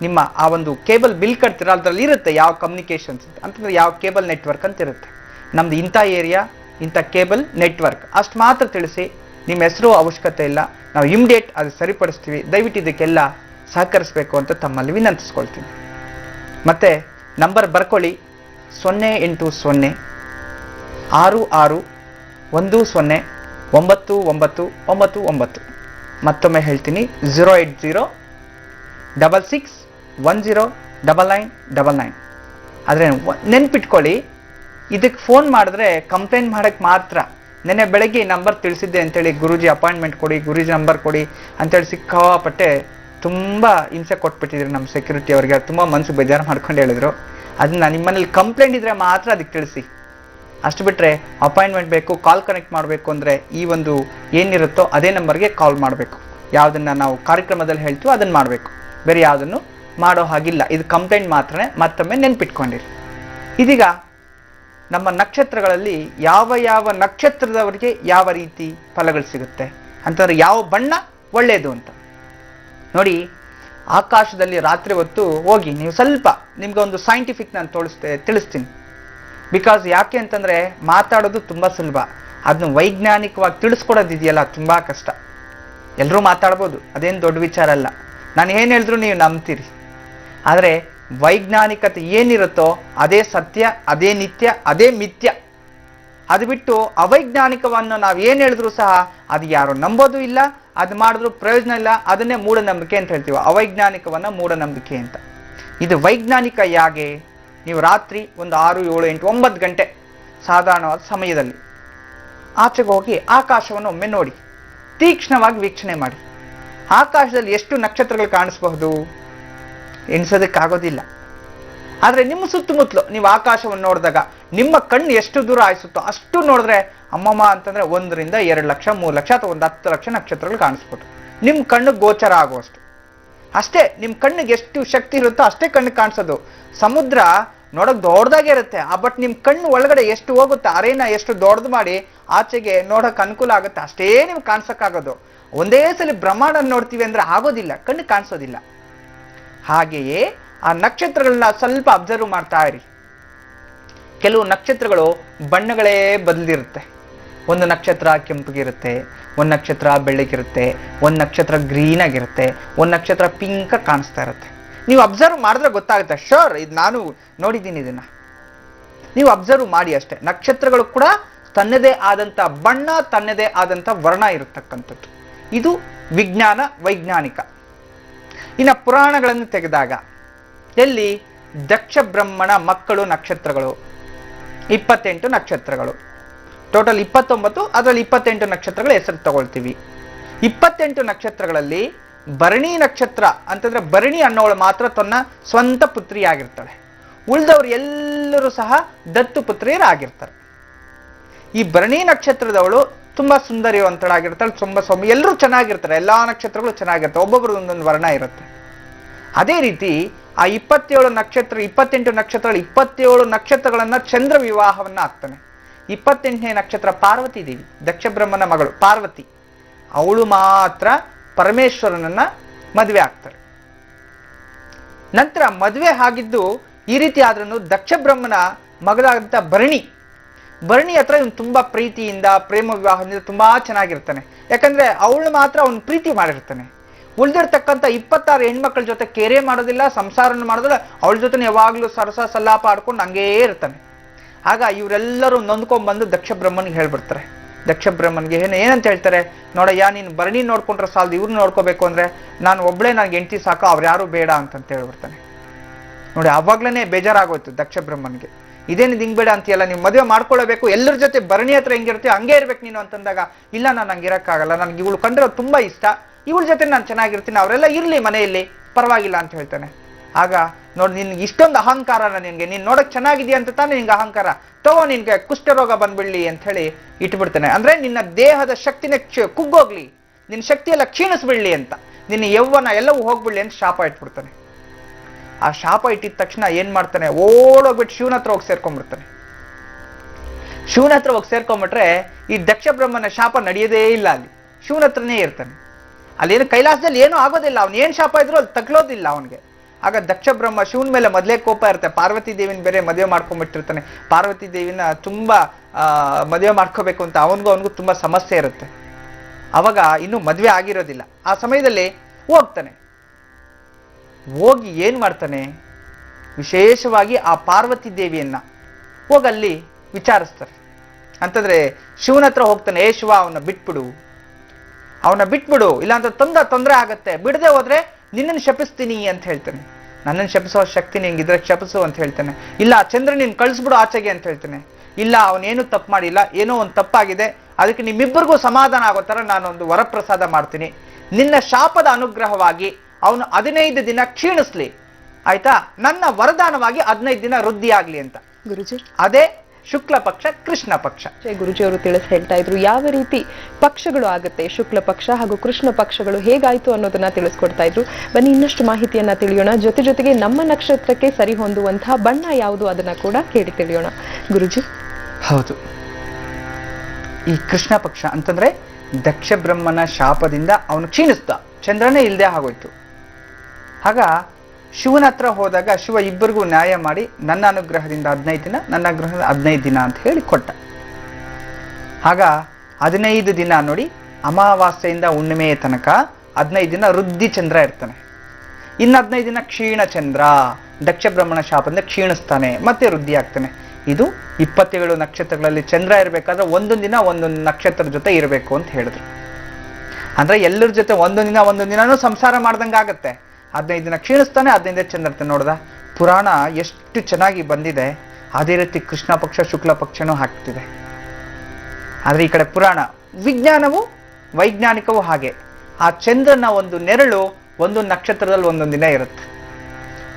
ನಿಮ್ಮ ಆ ಒಂದು ಕೇಬಲ್ ಬಿಲ್ ಕಟ್ತೀರ, ಅದರಲ್ಲಿ ಇರುತ್ತೆ ಯಾವ ಕಮ್ಯುನಿಕೇಷನ್ಸ್ ಅಂತಂದರೆ ಯಾವ ಕೇಬಲ್ ನೆಟ್ವರ್ಕ್ ಅಂತ ಇರುತ್ತೆ, ನಮ್ಮದು ಇಂಥ ಏರಿಯಾ ಇಂಥ ಕೇಬಲ್ ನೆಟ್ವರ್ಕ್ ಅಷ್ಟು ಮಾತ್ರ ತಿಳಿಸಿ. ನಿಮ್ಮ ಹೆಸರು ಅವಶ್ಯಕತೆ ಇಲ್ಲ, ನಾವು ಇಮಿಡಿಯೇಟ್ ಅದು ಸರಿಪಡಿಸ್ತೀವಿ. ದಯವಿಟ್ಟು ಇದಕ್ಕೆಲ್ಲ ಸಹಕರಿಸಬೇಕು ಅಂತ ತಮ್ಮಲ್ಲಿ ವಿನಂತಿಸ್ಕೊಳ್ತೀನಿ. ಮತ್ತು ನಂಬರ್ ಬರ್ಕೊಳ್ಳಿ, 080 66 10 9999. ಮತ್ತೊಮ್ಮೆ ಹೇಳ್ತೀನಿ, 080 66 10 9999. ಆದರೆ ನೆನ್ಪಿಟ್ಕೊಳ್ಳಿ, ಇದಕ್ಕೆ ಫೋನ್ ಮಾಡಿದ್ರೆ ಕಂಪ್ಲೇಂಟ್ ಮಾಡೋಕ್ಕೆ ಮಾತ್ರ. ನೆನ್ನೆ ಬೆಳಗ್ಗೆ ಈ ನಂಬರ್ ತಿಳಿಸಿದ್ದೆ ಅಂತೇಳಿ ಗುರೂಜಿ ಅಪಾಯಿಂಟ್ಮೆಂಟ್ ಕೊಡಿ, ಗುರೂಜಿ ನಂಬರ್ ಕೊಡಿ ಅಂತೇಳಿ ಸಿಕ್ಕಾಪಟ್ಟೆ ತುಂಬ ಹಿಂಸೆ ಕೊಟ್ಬಿಟ್ಟಿದ್ರು ನಮ್ಮ ಸೆಕ್ಯೂರಿಟಿ ಅವರಿಗೆ. ತುಂಬ ಮನಸ್ಸು ಬೇಜಾರು ಮಾಡ್ಕೊಂಡು ಹೇಳಿದ್ರು, ಅದನ್ನ ನಿಮ್ಮನೇಲಿ ಕಂಪ್ಲೇಂಟ್ ಇದ್ದರೆ ಮಾತ್ರ ಅದಕ್ಕೆ ತಿಳಿಸಿ. ಅಷ್ಟು ಬಿಟ್ಟರೆ ಅಪಾಯಿಂಟ್ಮೆಂಟ್ ಬೇಕು, ಕಾಲ್ ಕನೆಕ್ಟ್ ಮಾಡಬೇಕು ಅಂದರೆ ಈ ಒಂದು ಏನಿರುತ್ತೋ ಅದೇ ನಂಬರ್ಗೆ ಕಾಲ್ ಮಾಡಬೇಕು. ಯಾವುದನ್ನು ನಾವು ಕಾರ್ಯಕ್ರಮದಲ್ಲಿ ಹೇಳ್ತೀವೋ ಅದನ್ನು ಮಾಡಬೇಕು, ಬೇರೆ ಯಾವುದನ್ನು ಮಾಡೋ ಹಾಗಿಲ್ಲ. ಇದು ಕಂಪ್ಲೇಂಟ್ ಮಾತ್ರನೇ, ಮತ್ತೊಮ್ಮೆ ನೆನ್ಪಿಟ್ಕೊಂಡಿರಿ. ಇದೀಗ ನಮ್ಮ ನಕ್ಷತ್ರಗಳಲ್ಲಿ ಯಾವ ಯಾವ ನಕ್ಷತ್ರದವರಿಗೆ ಯಾವ ರೀತಿ ಫಲಗಳು ಸಿಗುತ್ತೆ ಅಂತಂದರೆ ಯಾವ ಬಣ್ಣ ಒಳ್ಳೆಯದು ಅಂತ ನೋಡಿ. ಆಕಾಶದಲ್ಲಿ ರಾತ್ರಿ ಹೊತ್ತು ಹೋಗಿ ನೀವು ಸ್ವಲ್ಪ ನಿಮ್ಗೆ ಒಂದು ಸೈಂಟಿಫಿಕ್ ನಾನು ತಿಳಿಸ್ತೀನಿ. ಬಿಕಾಸ್ ಯಾಕೆ ಅಂತಂದರೆ ಮಾತಾಡೋದು ತುಂಬ ಸುಲಭ, ಅದನ್ನು ವೈಜ್ಞಾನಿಕವಾಗಿ ತಿಳಿಸ್ಕೊಡೋದಿದೆಯಲ್ಲ ತುಂಬ ಕಷ್ಟ. ಎಲ್ಲರೂ ಮಾತಾಡ್ಬೋದು, ಅದೇನು ದೊಡ್ಡ ವಿಚಾರ ಅಲ್ಲ. ನಾನು ಏನು ಹೇಳಿದ್ರು ನೀವು ನಂಬ್ತೀರಿ. ಆದರೆ ವೈಜ್ಞಾನಿಕತೆ ಏನಿರುತ್ತೋ ಅದೇ ಸತ್ಯ, ಅದೇ ನಿತ್ಯ, ಅದೇ ಮಿಥ್ಯ. ಅದು ಬಿಟ್ಟು ಅವೈಜ್ಞಾನಿಕವನ್ನು ನಾವು ಏನು ಹೇಳಿದ್ರು ಸಹ ಅದು ಯಾರು ನಂಬೋದು ಇಲ್ಲ, ಅದು ಮಾಡಿದ್ರು ಪ್ರಯೋಜನ ಇಲ್ಲ, ಅದನ್ನೇ ಮೂಢನಂಬಿಕೆ ಅಂತ ಹೇಳ್ತೀವಿ. ಅವೈಜ್ಞಾನಿಕವನ್ನ ಮೂಢನಂಬಿಕೆ ಅಂತ. ಇದು ವೈಜ್ಞಾನಿಕ ಯಾಗೆ? ನೀವು ರಾತ್ರಿ ಒಂದು 6, 7, 8, 9 ಗಂಟೆ ಸಾಧಾರಣವಾದ ಸಮಯದಲ್ಲಿ ಆಚೆಗೆ ಹೋಗಿ ಆಕಾಶವನ್ನು ಒಮ್ಮೆ ನೋಡಿ, ತೀಕ್ಷ್ಣವಾಗಿ ವೀಕ್ಷಣೆ ಮಾಡಿ. ಆಕಾಶದಲ್ಲಿ ಎಷ್ಟು ನಕ್ಷತ್ರಗಳು ಕಾಣಿಸಬಹುದು? ಎಣಿಸೋದಕ್ಕಾಗೋದಿಲ್ಲ. ಆದರೆ ನಿಮ್ಮ ಸುತ್ತಮುತ್ತಲು ನೀವು ಆಕಾಶವನ್ನು ನೋಡಿದಾಗ ನಿಮ್ಮ ಕಣ್ಣು ಎಷ್ಟು ದೂರ ಆಯಿಸುತ್ತೋ ಅಷ್ಟು ನೋಡಿದ್ರೆ ಅಮ್ಮಮ್ಮ ಅಂತಂದ್ರೆ 1 ರಿಂದ 2 ಲಕ್ಷ, 3 ಲಕ್ಷ ಅಥವಾ 10 ಲಕ್ಷ ನಕ್ಷತ್ರಗಳು ಕಾಣಿಸ್ಬೋದು. ನಿಮ್ಮ ಕಣ್ಣು ಗೋಚರ ಆಗುವಷ್ಟು. ಅಷ್ಟೇ, ನಿಮ್ಮ ಕಣ್ಣಿಗೆ ಎಷ್ಟು ಶಕ್ತಿ ಇರುತ್ತೋ ಅಷ್ಟೇ ಕಣ್ಣಿಗೆ ಕಾಣಿಸೋದು. ಸಮುದ್ರ ನೋಡಕ್ ದೊಡ್ಡದಾಗೆ ಇರುತ್ತೆ, ಬಟ್ ನಿಮ್ಮ ಕಣ್ಣು ಒಳಗಡೆ ಎಷ್ಟು ಹೋಗುತ್ತೆ, ಅರೇನ ಎಷ್ಟು ದೊಡ್ಡದು ಮಾಡಿ ಆಚೆಗೆ ನೋಡಕ್ ಅನುಕೂಲ ಆಗುತ್ತೆ, ಅಷ್ಟೇ ನೀವು ಕಾಣಿಸಕ್ಕಾಗೋದು. ಒಂದೇ ಸಲ ಬ್ರಹ್ಮಾಂಡ ನೋಡ್ತೀವಿ ಅಂದ್ರೆ ಆಗೋದಿಲ್ಲ, ಕಣ್ಣು ಕಾಣಿಸೋದಿಲ್ಲ. ಹಾಗೆಯೇ ಆ ನಕ್ಷತ್ರಗಳನ್ನ ಸ್ವಲ್ಪ ಅಬ್ಸರ್ವ್ ಮಾಡ್ತಾ ಇರಿ. ಕೆಲವು ನಕ್ಷತ್ರಗಳು ಬಣ್ಣಗಳೇ ಬದಲಿರುತ್ತೆ. ಒಂದು ನಕ್ಷತ್ರ ಕೆಂಪಗಿರುತ್ತೆ, ಒಂದು ನಕ್ಷತ್ರ ಬೆಳ್ಳಗಿರುತ್ತೆ, ಒಂದು ನಕ್ಷತ್ರ ಗ್ರೀನ್ ಆಗಿರುತ್ತೆ, ಒಂದು ನಕ್ಷತ್ರ ಪಿಂಕ್ ಕಾಣಿಸ್ತಾ ಇರುತ್ತೆ. ನೀವು ಅಬ್ಸರ್ವ್ ಮಾಡಿದ್ರೆ ಗೊತ್ತಾಗುತ್ತೆ. ಶೋರ್, ಇದು ನಾನು ನೋಡಿದ್ದೀನಿ. ಇದನ್ನ ನೀವು ಅಬ್ಸರ್ವ್ ಮಾಡಿ ಅಷ್ಟೇ. ನಕ್ಷತ್ರಗಳು ಕೂಡ ತನ್ನದೇ ಆದಂಥ ಬಣ್ಣ, ತನ್ನದೇ ಆದಂಥ ವರ್ಣ ಇರತಕ್ಕಂಥದ್ದು. ಇದು ವಿಜ್ಞಾನ, ವೈಜ್ಞಾನಿಕ. ಇನ್ನು ಪುರಾಣಗಳನ್ನು ತೆಗೆದಾಗ ಎಲ್ಲಿ ದಕ್ಷ ಬ್ರಹ್ಮಣ ಮಕ್ಕಳು ನಕ್ಷತ್ರಗಳು 28 ನಕ್ಷತ್ರಗಳು, ಟೋಟಲ್ 29, ಅದರಲ್ಲಿ 28 ನಕ್ಷತ್ರಗಳ ಹೆಸರು ತಗೊಳ್ತೀವಿ. 28 ನಕ್ಷತ್ರಗಳಲ್ಲಿ ಭರಣಿ ನಕ್ಷತ್ರ ಅಂತಂದ್ರೆ ಭರಣಿ ಅನ್ನೋಳು ಮಾತ್ರ ತನ್ನ ಸ್ವಂತ ಪುತ್ರಿಯಾಗಿರ್ತಾಳೆ. ಉಳಿದವರು ಎಲ್ಲರೂ ಸಹ ದತ್ತು ಪುತ್ರಿಯರಾಗಿರ್ತಾರೆ. ಈ ಭರಣಿ ನಕ್ಷತ್ರದವಳು ತುಂಬಾ ಸುಂದರಿವಂತಳಾಗಿರ್ತಾಳೆ, ತುಂಬಾ ಸೌಮ್ಯ, ಎಲ್ಲರೂ ಚೆನ್ನಾಗಿರ್ತಾರೆ, ಎಲ್ಲಾ ನಕ್ಷತ್ರಗಳು ಚೆನ್ನಾಗಿರ್ತವೆ, ಒಬ್ಬೊಬ್ರು ಒಂದೊಂದು ವರ್ಣ ಇರುತ್ತೆ. ಅದೇ ರೀತಿ ಆ 28 ನಕ್ಷತ್ರಗಳು 27 ನಕ್ಷತ್ರಗಳನ್ನ ಚಂದ್ರ ವಿವಾಹವನ್ನ ಆಗ್ತಾನೆ. 28ನೇ ನಕ್ಷತ್ರ ಪಾರ್ವತಿ ದೇವಿ, ದಕ್ಷ ಬ್ರಹ್ಮನ ಮಗಳು ಪಾರ್ವತಿ. ಅವಳು ಮಾತ್ರ ಪರಮೇಶ್ವರನನ್ನ ಮದುವೆ ಆಗ್ತಾರೆ. ನಂತರ ಮದುವೆ ಆಗಿದ್ದು ಈ ರೀತಿ ಆದ್ರೂ ದಕ್ಷ ಬ್ರಹ್ಮನ ಮಗಳಾದಂತ ಭರಣಿ ಹತ್ರ ಇವನು ತುಂಬಾ ಪ್ರೀತಿಯಿಂದ ಪ್ರೇಮ ವಿವಾಹದಿಂದ ತುಂಬಾ ಚೆನ್ನಾಗಿರ್ತಾನೆ. ಯಾಕಂದ್ರೆ ಅವಳು ಮಾತ್ರ ಅವನು ಪ್ರೀತಿ ಮಾಡಿರ್ತಾನೆ. ಉಳಿದಿರ್ತಕ್ಕಂಥ 26 ಹೆಣ್ಮಕ್ಳ ಜೊತೆ ಕೇರೆ ಮಾಡೋದಿಲ್ಲ, ಸಂಸಾರನ ಮಾಡೋದಿಲ್ಲ, ಅವಳ ಜೊತೆ ಯಾವಾಗ್ಲೂ ಸರಸ ಸಲ್ಲಾಪ ಆಡ್ಕೊಂಡು ಹಂಗೇ ಇರ್ತಾನೆ. ಆಗ ಇವರೆಲ್ಲರೂ ನೊಂದ್ಕೊಂಡ್ಬಂದು ದಕ್ಷ ಬ್ರಹ್ಮನ್ಗೆ ಹೇಳ್ಬಿಡ್ತಾರೆ. ದಕ್ಷ ಬ್ರಹ್ಮನ್ಗೆ ಏನಂತ ಹೇಳ್ತಾರೆ, ನೋಡಯ್ಯ ನೀನು ಭರಣಿ ನೋಡ್ಕೊಂಡ್ರೆ ಸಾಲದು, ಇವ್ರನ್ನ ನೋಡ್ಕೋಬೇಕು ಅಂದ್ರೆ ನಾನು ಒಬ್ಳೆ ನನಗೆ ಹೆಂಡತಿ ಸಾಕು, ಅವ್ರು ಯಾರು ಬೇಡ ಅಂತಂತ ಹೇಳ್ಬಿಡ್ತಾನೆ. ನೋಡಿ, ಅವಾಗ್ಲೇ ಬೇಜಾರಾಗೋಯ್ತು ದಕ್ಷ ಬ್ರಹ್ಮನ್ಗೆ. ಇದೇನಿದು ಹಿಂಗ್ ಬೇಡ ಅಂತೀಯಲ್ಲ, ನೀವು ಮದುವೆ ಮಾಡ್ಕೊಳ್ಳಬೇಕು, ಎಲ್ಲರ ಜೊತೆ ಭರಣಿ ಹತ್ರ ಹೆಂಗಿರ್ತೀವಿ ಹಂಗೆ ಇರ್ಬೇಕು ನೀನು ಅಂತಂದಾಗ, ಇಲ್ಲ ನಾನು ಹಂಗಿರಕ್ಕಾಗಲ್ಲ, ನನ್ಗೆ ಇವಳು ಕಂಡ್ರೆ ತುಂಬಾ ಇಷ್ಟ, ಇವಳ ಜೊತೆ ನಾನು ಚೆನ್ನಾಗಿರ್ತೀನಿ, ಅವರೆಲ್ಲ ಇರ್ಲಿ ಮನೆಯಲ್ಲಿ, ಪರವಾಗಿಲ್ಲ ಅಂತ ಹೇಳ್ತಾನೆ. ಆಗ ನೋಡಿ, ನಿನ್ಗೆ ಇಷ್ಟೊಂದು ಅಹಂಕಾರನ, ನಿನ್ಗೆ ನೀನ್ ನೋಡಕ್ ಚೆನ್ನಾಗಿದೆಯಾ ಅಂತ ತಾನೇ ನಿನ್ಗೆ ಅಹಂಕಾರ, ತಗೋ ನಿನ್ಗೆ ಕುಷ್ಠರೋಗ ಬಂದ್ಬಿಡ್ಲಿ ಅಂತ ಹೇಳಿ ಇಟ್ಬಿಡ್ತಾನೆ. ಅಂದ್ರೆ ನಿನ್ನ ದೇಹದ ಶಕ್ತಿನ ಕುಗ್ಗೋಗ್ಲಿ, ನಿನ್ನ ಶಕ್ತಿ ಎಲ್ಲ ಕ್ಷೀಣಿಸ್ಬಿಡ್ಲಿ ಅಂತ, ನಿನ್ನ ಯೌವನ ಎಲ್ಲವೂ ಹೋಗ್ಬಿಡ್ಲಿ ಅಂತ ಶಾಪ ಇಟ್ಬಿಡ್ತಾನೆ. ಆ ಶಾಪ ಇಟ್ಟಿದ ತಕ್ಷಣ ಏನ್ ಮಾಡ್ತಾನೆ, ಓಡೋಗ್ಬಿಟ್ಟು ಶಿವನ ಹತ್ರ ಹೋಗಿ ಸೇರ್ಕೊಂಡ್ಬಿಡ್ತಾನೆ. ಶಿವನ ಹತ್ರ ಹೋಗಿ ಸೇರ್ಕೊಂಡ್ಬಿಟ್ರೆ ಈ ದಕ್ಷ ಬ್ರಹ್ಮನ ಶಾಪ ನಡೆಯೋದೇ ಇಲ್ಲ, ಅಲ್ಲಿ ಶಿವನ ಹತ್ರನೇ ಇರ್ತಾನೆ. ಅಲ್ಲೇನು ಕೈಲಾಸದಲ್ಲಿ ಏನೂ ಆಗೋದಿಲ್ಲ, ಅವ್ನು ಏನ್ ಶಾಪ ಇದ್ರು ಅಲ್ಲಿ ತಗ್ಲೋದಿಲ್ಲ ಅವನಿಗೆ. ಆಗ ದಕ್ಷ ಬ್ರಹ್ಮ ಶಿವನ ಮೇಲೆ ಮೊದಲೇ ಕೋಪ ಇರುತ್ತೆ. ಪಾರ್ವತಿ ದೇವಿನ ಬೇರೆ ಮದುವೆ ಮಾಡ್ಕೊಂಡ್ಬಿಟ್ಟಿರ್ತಾನೆ. ಪಾರ್ವತಿ ದೇವಿನ ತುಂಬಾ ಮದುವೆ ಮಾಡ್ಕೋಬೇಕು ಅಂತ ಅವನಿಗೂ ತುಂಬಾ ಸಮಸ್ಯೆ ಇರುತ್ತೆ. ಅವಾಗ ಇನ್ನೂ ಮದುವೆ ಆಗಿರೋದಿಲ್ಲ. ಆ ಸಮಯದಲ್ಲಿ ಹೋಗ್ತಾನೆ. ಹೋಗಿ ಏನ್ ಮಾಡ್ತಾನೆ, ವಿಶೇಷವಾಗಿ ಆ ಪಾರ್ವತಿ ದೇವಿಯನ್ನ ಹೋಗಲ್ಲಿ ವಿಚಾರಿಸ್ತಾರೆ. ಅಂತಂದ್ರೆ ಶಿವನ ಹತ್ರ ಹೋಗ್ತಾನೆ, ಏ ಶಿವ, ಅವನ್ನ ಬಿಟ್ಬಿಡು, ಇಲ್ಲಾಂತ ತೊಂದರೆ ಆಗತ್ತೆ, ಬಿಡದೆ ಹೋದ್ರೆ ನಿನ್ನನ್ನು ಶಪಿಸ್ತೀನಿ ಅಂತ ಹೇಳ್ತಾನೆ. ನನ್ನನ್ನು ಶಪಿಸೋ ಶಕ್ತಿ ನಿಂಗಿದ್ರೆ ಶಪಿಸು ಅಂತ ಹೇಳ್ತಾನೆ. ಇಲ್ಲ, ಚಂದ್ರ ನೀನ್ ಕಳಿಸ್ಬಿಡು ಆಚೆಗೆ ಅಂತ ಹೇಳ್ತಾನೆ. ಇಲ್ಲ, ಅವನೇನು ತಪ್ಪು ಮಾಡಿಲ್ಲ, ಏನೋ ಒಂದು ತಪ್ಪಾಗಿದೆ, ಅದಕ್ಕೆ ನಿಮ್ಮಿಬ್ಬರಿಗೂ ಸಮಾಧಾನ ಆಗೋ ತರ ನಾನೊಂದು ವರಪ್ರಸಾದ ಮಾಡ್ತೀನಿ. ನಿನ್ನ ಶಾಪದ ಅನುಗ್ರಹವಾಗಿ ಅವನು 15 ದಿನ ಕ್ಷೀಣಿಸ್ಲಿ, ಆಯ್ತಾ, ನನ್ನ ವರದಾನವಾಗಿ 15 ದಿನ ವೃದ್ಧಿ ಆಗ್ಲಿ ಅಂತ. ಗುರುಜಿ, ಅದೇ ಶುಕ್ಲ ಪಕ್ಷ, ಕೃಷ್ಣ ಪಕ್ಷ. ಗುರುಜಿ ಅವರು ಹೇಳ್ತಾ ಇದ್ರು ಯಾವ ರೀತಿ ಪಕ್ಷಗಳು ಆಗುತ್ತೆ, ಶುಕ್ಲ ಪಕ್ಷ ಹಾಗೂ ಕೃಷ್ಣ ಪಕ್ಷಗಳು ಹೇಗಾಯ್ತು ಅನ್ನೋದನ್ನ ತಿಳಿಸ್ಕೊಡ್ತಾ ಇದ್ರು. ಬನ್ನಿ ಇನ್ನಷ್ಟು ಮಾಹಿತಿಯನ್ನ ತಿಳಿಯೋಣ. ಜೊತೆಗೆ ನಮ್ಮ ನಕ್ಷತ್ರಕ್ಕೆ ಸರಿ ಹೊಂದುವಂತಹ ಬಣ್ಣ ಯಾವುದು ಅದನ್ನ ಕೂಡ ಕೇಳಿ ತಿಳಿಯೋಣ. ಗುರುಜಿ, ಹೌದು, ಈ ಕೃಷ್ಣ ಪಕ್ಷ ಅಂತಂದ್ರೆ ದಕ್ಷ ಬ್ರಹ್ಮನ ಶಾಪದಿಂದ ಅವನು ಕ್ಷೀಣಿಸ್ದ, ಚಂದ್ರನೇ ಇಲ್ಲದೆ ಆಗೋಯ್ತು. ಆಗ ಶಿವನ ಹತ್ರ ಹೋದಾಗ ಶಿವ ಇಬ್ಬರಿಗೂ ನ್ಯಾಯ ಮಾಡಿ ನನ್ನ ಅನುಗ್ರಹದಿಂದ 15 ದಿನ, ನನ್ನ ಅನುಗ್ರಹದಿಂದ 15 ದಿನ ಅಂತ ಹೇಳಿ ಕೊಟ್ಟ. ಆಗ 15 ದಿನ ನೋಡಿ, ಅಮಾವಾಸ್ಯೆಯಿಂದ ಹುಣ್ಣಿಮೆಯ ತನಕ 15 ದಿನ ವೃದ್ಧಿ ಚಂದ್ರ ಇರ್ತಾನೆ. ಇನ್ನು 15 ದಿನ ಕ್ಷೀಣ ಚಂದ್ರ, ದಕ್ಷ ಬ್ರಹ್ಮಣ ಶಾಪದಿಂದ ಕ್ಷೀಣಿಸ್ತಾನೆ, ಮತ್ತೆ ವೃದ್ಧಿ ಆಗ್ತಾನೆ. ಇದು 27 ನಕ್ಷತ್ರಗಳಲ್ಲಿ ಚಂದ್ರ ಇರಬೇಕಾದ್ರೆ ಒಂದೊಂದು ದಿನ ಒಂದೊಂದು ನಕ್ಷತ್ರ ಜೊತೆ ಇರಬೇಕು ಅಂತ ಹೇಳಿದ್ರು. ಅಂದ್ರೆ ಎಲ್ಲರ ಜೊತೆ ಒಂದೊಂದು ದಿನಾನೂ ಸಂಸಾರ ಮಾಡ್ದಂಗೆ ಆಗತ್ತೆ. 15 ದಿನ ಕ್ಷೀಣಿಸ್ತಾನೆ, 15 ದಿನ ಚಂದ್ರ ಇರ್ತಾನೆ. ನೋಡ್ದ ಪುರಾಣ ಎಷ್ಟು ಚೆನ್ನಾಗಿ ಬಂದಿದೆ, ಅದೇ ರೀತಿ ಕೃಷ್ಣ ಪಕ್ಷ ಶುಕ್ಲ ಪಕ್ಷನೂ ಹಾಕ್ತಿದೆ. ಆದ್ರೆ ಈ ಕಡೆ ಪುರಾಣ, ವಿಜ್ಞಾನವು ವೈಜ್ಞಾನಿಕವೂ ಹಾಗೆ. ಆ ಚಂದ್ರನ ಒಂದು ನೆರಳು ಒಂದು ನಕ್ಷತ್ರದಲ್ಲಿ ಒಂದೊಂದು ದಿನ ಇರುತ್ತೆ.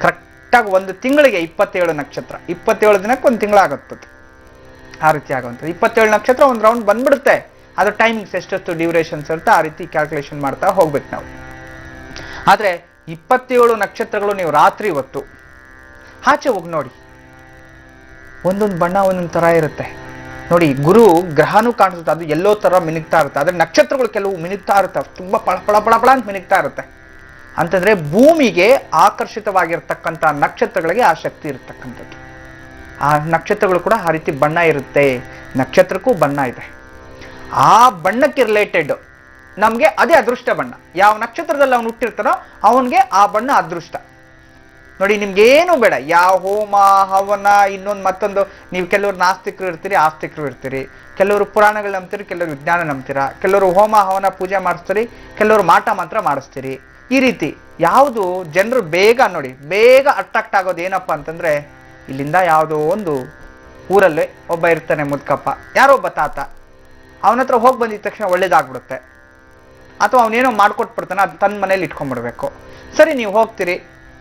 ಕರೆಕ್ಟಾಗಿ ಒಂದು ತಿಂಗಳಿಗೆ 27 ನಕ್ಷತ್ರ, 27 ದಿನಕ್ಕೆ ಒಂದು ತಿಂಗಳಾಗುತ್ತದೆ. ಆ ರೀತಿ ಆಗುವಂಥದ್ದು 27 ನಕ್ಷತ್ರ ಒಂದು ರೌಂಡ್ ಬಂದ್ಬಿಡುತ್ತೆ. ಅದು ಟೈಮಿಂಗ್ಸ್ ಎಷ್ಟೆಷ್ಟು ಡ್ಯೂರೇಷನ್ಸ್ ಇರುತ್ತೆ, ಆ ರೀತಿ ಕ್ಯಾಲ್ಕುಲೇಷನ್ ಮಾಡ್ತಾ ಹೋಗ್ಬೇಕು ನಾವು. ಆದ್ರೆ 27 ನಕ್ಷತ್ರಗಳು ನೀವು ರಾತ್ರಿ ಹೊತ್ತು ಆಚೆ ಹೋಗಿ ನೋಡಿ, ಒಂದೊಂದು ಬಣ್ಣ ಒಂದೊಂದು ತರ ಇರುತ್ತೆ ನೋಡಿ. ಗುರು ಗ್ರಹನೂ ಕಾಣಿಸುತ್ತೆ, ಅದು ಎಲ್ಲೋ ತರ ಮಿನುಗ್ತಾ ಇರುತ್ತೆ. ಆದ್ರೆ ನಕ್ಷತ್ರಗಳು ಕೆಲವು ಮಿನುಗ್ತಾ ಇರ್ತವೆ, ತುಂಬಾ ಪಳ ಅಂತ ಮಿನುಗ್ತಾ ಇರುತ್ತೆ. ಅಂತಂದ್ರೆ ಭೂಮಿಗೆ ಆಕರ್ಷಿತವಾಗಿರ್ತಕ್ಕಂಥ ನಕ್ಷತ್ರಗಳಿಗೆ ಆ ಶಕ್ತಿ ಇರತಕ್ಕಂಥದ್ದು. ಆ ನಕ್ಷತ್ರಗಳು ಕೂಡ ಆ ರೀತಿ ಬಣ್ಣ ಇರುತ್ತೆ. ನಕ್ಷತ್ರಕ್ಕೂ ಬಣ್ಣ ಇದೆ. ಆ ಬಣ್ಣಕ್ಕೆ ರಿಲೇಟೆಡ್ ನಮ್ಗೆ ಅದೇ ಅದೃಷ್ಟ ಬಣ್ಣ. ಯಾವ ನಕ್ಷತ್ರದಲ್ಲಿ ಅವನು ಹುಟ್ಟಿರ್ತಾನೋ ಅವನಿಗೆ ಆ ಬಣ್ಣ ಅದೃಷ್ಟ. ನೋಡಿ, ನಿಮ್ಗೇನು ಬೇಡ, ಯಾವ ಹೋಮ ಹವನ ಇನ್ನೊಂದು ಮತ್ತೊಂದು. ನೀವು ಕೆಲವರು ನಾಸ್ತಿಕರು ಇರ್ತೀರಿ, ಆಸ್ತಿಕರು ಇರ್ತೀರಿ. ಕೆಲವರು ಪುರಾಣಗಳು ನಂಬ್ತೀರಿ, ಕೆಲವರು ವಿಜ್ಞಾನ ನಂಬ್ತೀರಾ. ಕೆಲವರು ಹೋಮ ಹವನ ಪೂಜೆ ಮಾಡಿಸ್ತೀರಿ, ಕೆಲವರು ಮಾಟ ಮಂತ್ರ ಮಾಡಿಸ್ತೀರಿ. ಈ ರೀತಿ ಯಾವುದು ಜನರು ಬೇಗ ಅಟ್ರಾಕ್ಟ್ ಆಗೋದು ಏನಪ್ಪ ಅಂತಂದ್ರೆ, ಇಲ್ಲಿಂದ ಯಾವುದೋ ಒಂದು ಊರಲ್ಲಿ ಒಬ್ಬ ಇರ್ತಾನೆ ಮುದ್ಕಪ್ಪ, ಯಾರೋ ಒಬ್ಬ ತಾತ, ಅವನ ಹತ್ರ ಹೋಗಿ ಬಂದಿದ ತಕ್ಷಣ ಒಳ್ಳೇದಾಗ್ಬಿಡುತ್ತೆ. ಅಥವಾ ಅವನೇನೋ ಮಾಡ್ಕೊಟ್ಬಿಡ್ತಾನೆ, ಅದು ತನ್ನ ಮನೇಲಿ ಇಟ್ಕೊಂಡ್ಬಿಡ್ಬೇಕು. ಸರಿ, ನೀವು ಹೋಗ್ತೀರಿ,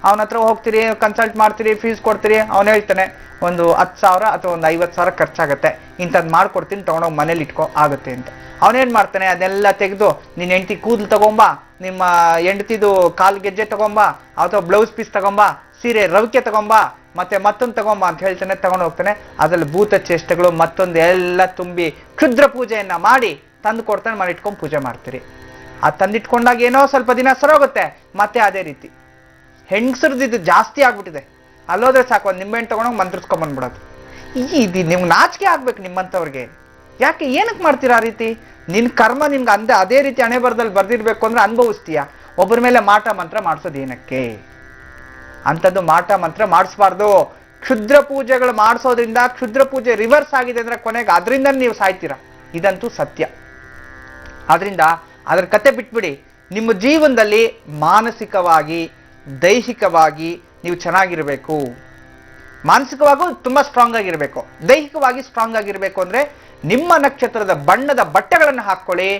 ಅವನ ಹತ್ರ ಹೋಗ್ತೀರಿ, ಕನ್ಸಲ್ಟ್ ಮಾಡ್ತೀರಿ, ಫೀಸ್ ಕೊಡ್ತೀರಿ. ಅವನು ಹೇಳ್ತಾನೆ ಒಂದು 10,000 ಅಥವಾ ಒಂದು 50,000 ಖರ್ಚಾಗತ್ತೆ, ಇಂಥದ್ದು ಮಾಡ್ಕೊಡ್ತೀನಿ, ತಗೊಂಡೋಗಿ ಮನೇಲಿ ಇಟ್ಕೋ ಆಗುತ್ತೆ ಅಂತ. ಅವನೇನ್ ಮಾಡ್ತಾನೆ, ಅದೆಲ್ಲ ತೆಗೆದು ನಿನ್ನ ಹೆಂಡತಿ ಕೂದಲು ತಗೊಂಬ, ನಿಮ್ಮ ಹೆಂಡತಿದು ಕಾಲು ಗೆಜ್ಜೆ ತಗೊಂಬ, ಅಥವಾ ಬ್ಲೌಸ್ ಪೀಸ್ ತಗೊಂಬ, ಸೀರೆ ರವಿಕೆ ತಗೊಂಬ, ಮತ್ತೊಂದು ತಗೊಂಬ ಅಂತ ಹೇಳ್ತಾನೆ. ತಗೊಂಡು ಹೋಗ್ತಾನೆ. ಅದ್ರಲ್ಲಿ ಭೂತ ಚೇಷ್ಟೆಗಳು ಮತ್ತೊಂದು ಎಲ್ಲ ತುಂಬಿ ಕ್ಷುದ್ರ ಪೂಜೆಯನ್ನ ಮಾಡಿ ತಂದು ಕೊಡ್ತಾನೆ. ಮಾಡಿ ಇಟ್ಕೊಂಡು ಪೂಜೆ ಮಾಡ್ತೀರಿ. ಆ ತಂದಿಟ್ಕೊಂಡಾಗ ಏನೋ ಸ್ವಲ್ಪ ದಿನ ಸರೋಗುತ್ತೆ, ಮತ್ತೆ ಅದೇ ರೀತಿ ಹೆಂಗಸರದ್ದು ಜಾಸ್ತಿ ಆಗ್ಬಿಟ್ಟಿದೆ. ಅಲ್ಲೋದ್ರೆ ಸಾಕು, ಒಂದು ನಿಂಬೆಹಣ್ಣು ತಗೊಂಡೋಗಿ ಮಂತ್ರಿಸ್ಕೊಂಡ್ ಬಂದ್ಬಿಡೋದು. ಇದು ನಿಮ್ಗೆ ನಾಚಿಕೆ ಆಗ್ಬೇಕು ನಿಮ್ಮಂಥವ್ರಿಗೆ. ಯಾಕೆ ಏನಕ್ಕೆ ಮಾಡ್ತೀರಾ ಆ ರೀತಿ? ನಿನ್ ಕರ್ಮ ನಿಮ್ಗೆ ಅದೇ ರೀತಿ ಹಣೆ ಬರದಲ್ಲಿ ಬರ್ದಿರ್ಬೇಕು ಅಂದ್ರೆ ಅನುಭವಿಸ್ತೀಯ. ಒಬ್ಬರ ಮೇಲೆ ಮಾಟ ಮಂತ್ರ ಮಾಡಿಸೋದು ಏನಕ್ಕೆ? ಅಂಥದ್ದು ಮಾಟ ಮಂತ್ರ ಮಾಡಿಸ್ಬಾರ್ದು. ಕ್ಷುದ್ರ ಪೂಜೆಗಳು ಮಾಡಿಸೋದ್ರಿಂದ ಕ್ಷುದ್ರ ಪೂಜೆ ರಿವರ್ಸ್ ಆಗಿದೆ ಅಂದ್ರೆ ಕೊನೆಗೆ ಅದರಿಂದ ನೀವು ಸಾಯ್ತೀರಾ. ಇದಂತೂ ಸತ್ಯ. ಆದ್ರಿಂದ ಅದ್ರ ಕತೆ ಬಿಟ್ಬಿಡಿ. ನಿಮ್ಮ ಜೀವನದಲ್ಲಿ ಮಾನಸಿಕವಾಗಿ ದೈಹಿಕವಾಗಿ ನೀವು ಚೆನ್ನಾಗಿರ್ಬೇಕು. ಮಾನಸಿಕವಾಗೂ ತುಂಬಾ ಸ್ಟ್ರಾಂಗ್ ಆಗಿರ್ಬೇಕು, ದೈಹಿಕವಾಗಿ ಸ್ಟ್ರಾಂಗ್ ಆಗಿರ್ಬೇಕು ಅಂದ್ರೆ ನಿಮ್ಮ ನಕ್ಷತ್ರದ ಬಣ್ಣದ ಬಟ್ಟೆಗಳನ್ನು ಹಾಕೊಳ್ಳಿ.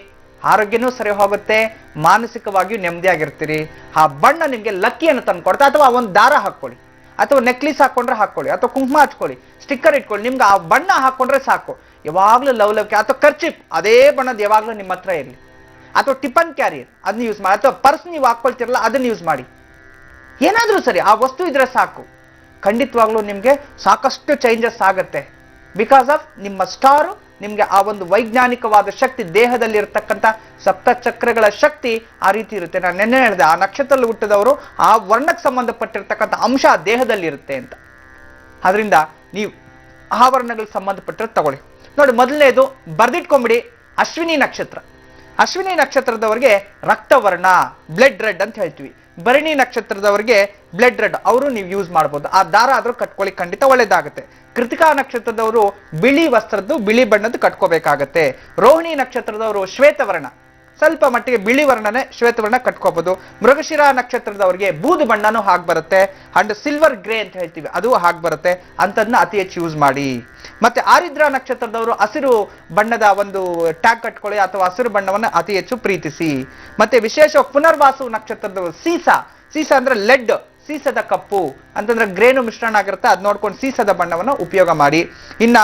ಆರೋಗ್ಯನೂ ಸರಿ ಹೋಗುತ್ತೆ, ಮಾನಸಿಕವಾಗಿಯೂ ನೆಮ್ಮದಿಯಾಗಿರ್ತೀರಿ. ಆ ಬಣ್ಣ ನಿಮ್ಗೆ ಲಕ್ಕಿಯನ್ನು ತಂದು ಕೊಡ್ತಾ. ಅಥವಾ ಒಂದು ದಾರ ಹಾಕೊಳ್ಳಿ, ಅಥವಾ ನೆಕ್ಲೇಸ್ ಹಾಕೊಂಡ್ರೆ ಹಾಕೊಳ್ಳಿ, ಅಥವಾ ಕುಂಕುಮ ಹಚ್ಕೊಳ್ಳಿ, ಸ್ಟಿಕ್ಕರ್ ಇಟ್ಕೊಳ್ಳಿ. ನಿಮ್ಗೆ ಆ ಬಣ್ಣ ಹಾಕೊಂಡ್ರೆ ಸಾಕು. ಯಾವಾಗ್ಲೂ ಲವಲವಿಕೆ. ಅಥವಾ ಖರ್ಚಿಪ್ ಅದೇ ಬಣ್ಣದ ಯಾವಾಗ್ಲೂ ನಿಮ್ಮ ಹತ್ರ ಇರಲಿ. ಅಥವಾ ಟಿಫನ್ ಕ್ಯಾರಿಯರ್ ಅದನ್ನ ಯೂಸ್ ಮಾಡಿ, ಅಥವಾ ಪರ್ಸ್ ನೀವು ಹಾಕೊಳ್ತಿರಲ್ಲ ಅದನ್ನ ಯೂಸ್ ಮಾಡಿ. ಏನಾದ್ರೂ ಸರಿ, ಆ ವಸ್ತು ಇದ್ರೆ ಸಾಕು. ಖಂಡಿತವಾಗ್ಲೂ ನಿಮ್ಗೆ ಸಾಕಷ್ಟು ಚೇಂಜಸ್ ಆಗತ್ತೆ. ಬಿಕಾಸ್ ಆಫ್ ನಿಮ್ಮ ಸ್ಟಾರು ನಿಮ್ಗೆ ಆ ಒಂದು ವೈಜ್ಞಾನಿಕವಾದ ಶಕ್ತಿ, ದೇಹದಲ್ಲಿ ಇರತಕ್ಕಂಥ ಸಪ್ತ ಚಕ್ರಗಳ ಶಕ್ತಿ ಆ ರೀತಿ ಇರುತ್ತೆ. ನಾನು ನೆನ್ನೆ ಹೇಳಿದೆ, ಆ ನಕ್ಷತ್ರದಲ್ಲಿ ಹುಟ್ಟಿದವರು ಆ ವರ್ಣಕ್ಕೆ ಸಂಬಂಧಪಟ್ಟಿರ್ತಕ್ಕಂಥ ಅಂಶ ಆ ದೇಹದಲ್ಲಿ ಇರುತ್ತೆ ಅಂತ. ಅದರಿಂದ ನೀವು ಆ ವರ್ಣಗಳಿಗೆ ಸಂಬಂಧಪಟ್ಟಿರೋ ತಗೊಳ್ಳಿ. ನೋಡಿ, ಮೊದಲನೇದು ಬರ್ದಿಟ್ಕೊಂಬಿಡಿ, ಅಶ್ವಿನಿ ನಕ್ಷತ್ರ. ಅಶ್ವಿನಿ ನಕ್ಷತ್ರದವರಿಗೆ ರಕ್ತವರ್ಣ, ಬ್ಲಡ್ ರೆಡ್ ಅಂತ ಹೇಳ್ತೀವಿ. ಭರಣಿ ನಕ್ಷತ್ರದವರಿಗೆ ಬ್ಲಡ್ ರೆಡ್, ಅವರು ನೀವು ಯೂಸ್ ಮಾಡ್ಬೋದು. ಆ ದಾರ ಆದ್ರೂ ಕಟ್ಕೊಳ್ಳಿ, ಖಂಡಿತ ಒಳ್ಳೇದಾಗುತ್ತೆ. ಕೃತಿಕಾ ನಕ್ಷತ್ರದವರು ಬಿಳಿ ವಸ್ತ್ರದ್ದು, ಬಿಳಿ ಬಣ್ಣದ್ದು ಕಟ್ಕೋಬೇಕಾಗತ್ತೆ. ರೋಹಿಣಿ ನಕ್ಷತ್ರದವರು ಶ್ವೇತವರ್ಣ, ಸ್ವಲ್ಪ ಮಟ್ಟಿಗೆ ಬಿಳಿ ವರ್ಣನೆ ಶ್ವೇತವರ್ಣ ಕಟ್ಕೋಬಹುದು. ಮೃಗಶಿರ ನಕ್ಷತ್ರದವರಿಗೆ ಬೂದು ಬಣ್ಣನೂ ಹಾಗೆ ಬರುತ್ತೆ. ಅಂಡ್ ಸಿಲ್ವರ್ ಗ್ರೇ ಅಂತ ಹೇಳ್ತೀವಿ, ಅದು ಹಾಗೆ ಬರುತ್ತೆ. ಅಂತದನ್ನ ಅತಿ ಹೆಚ್ಚು ಯೂಸ್ ಮಾಡಿ. ಮತ್ತೆ ಆರಿದ್ರ ನಕ್ಷತ್ರದವರು ಹಸಿರು ಬಣ್ಣದ ಒಂದು ಟ್ಯಾಗ್ ಕಟ್ಕೊಳ್ಳಿ, ಅಥವಾ ಹಸಿರು ಬಣ್ಣವನ್ನು ಅತಿ ಹೆಚ್ಚು ಪ್ರೀತಿಸಿ. ಮತ್ತೆ ವಿಶೇಷ ಪುನರ್ವಾಸು ನಕ್ಷತ್ರದವರು ಸೀಸ ಅಂದ್ರೆ ಲೆಡ್, ಸೀಸದ ಕಪ್ಪು ಅಂತಂದ್ರೆ ಗ್ರೇನು ಮಿಶ್ರಣ ಆಗಿರುತ್ತೆ, ಅದ್ ನೋಡ್ಕೊಂಡು ಸೀಸದ ಬಣ್ಣವನ್ನು ಉಪಯೋಗ ಮಾಡಿ. ಇನ್ನ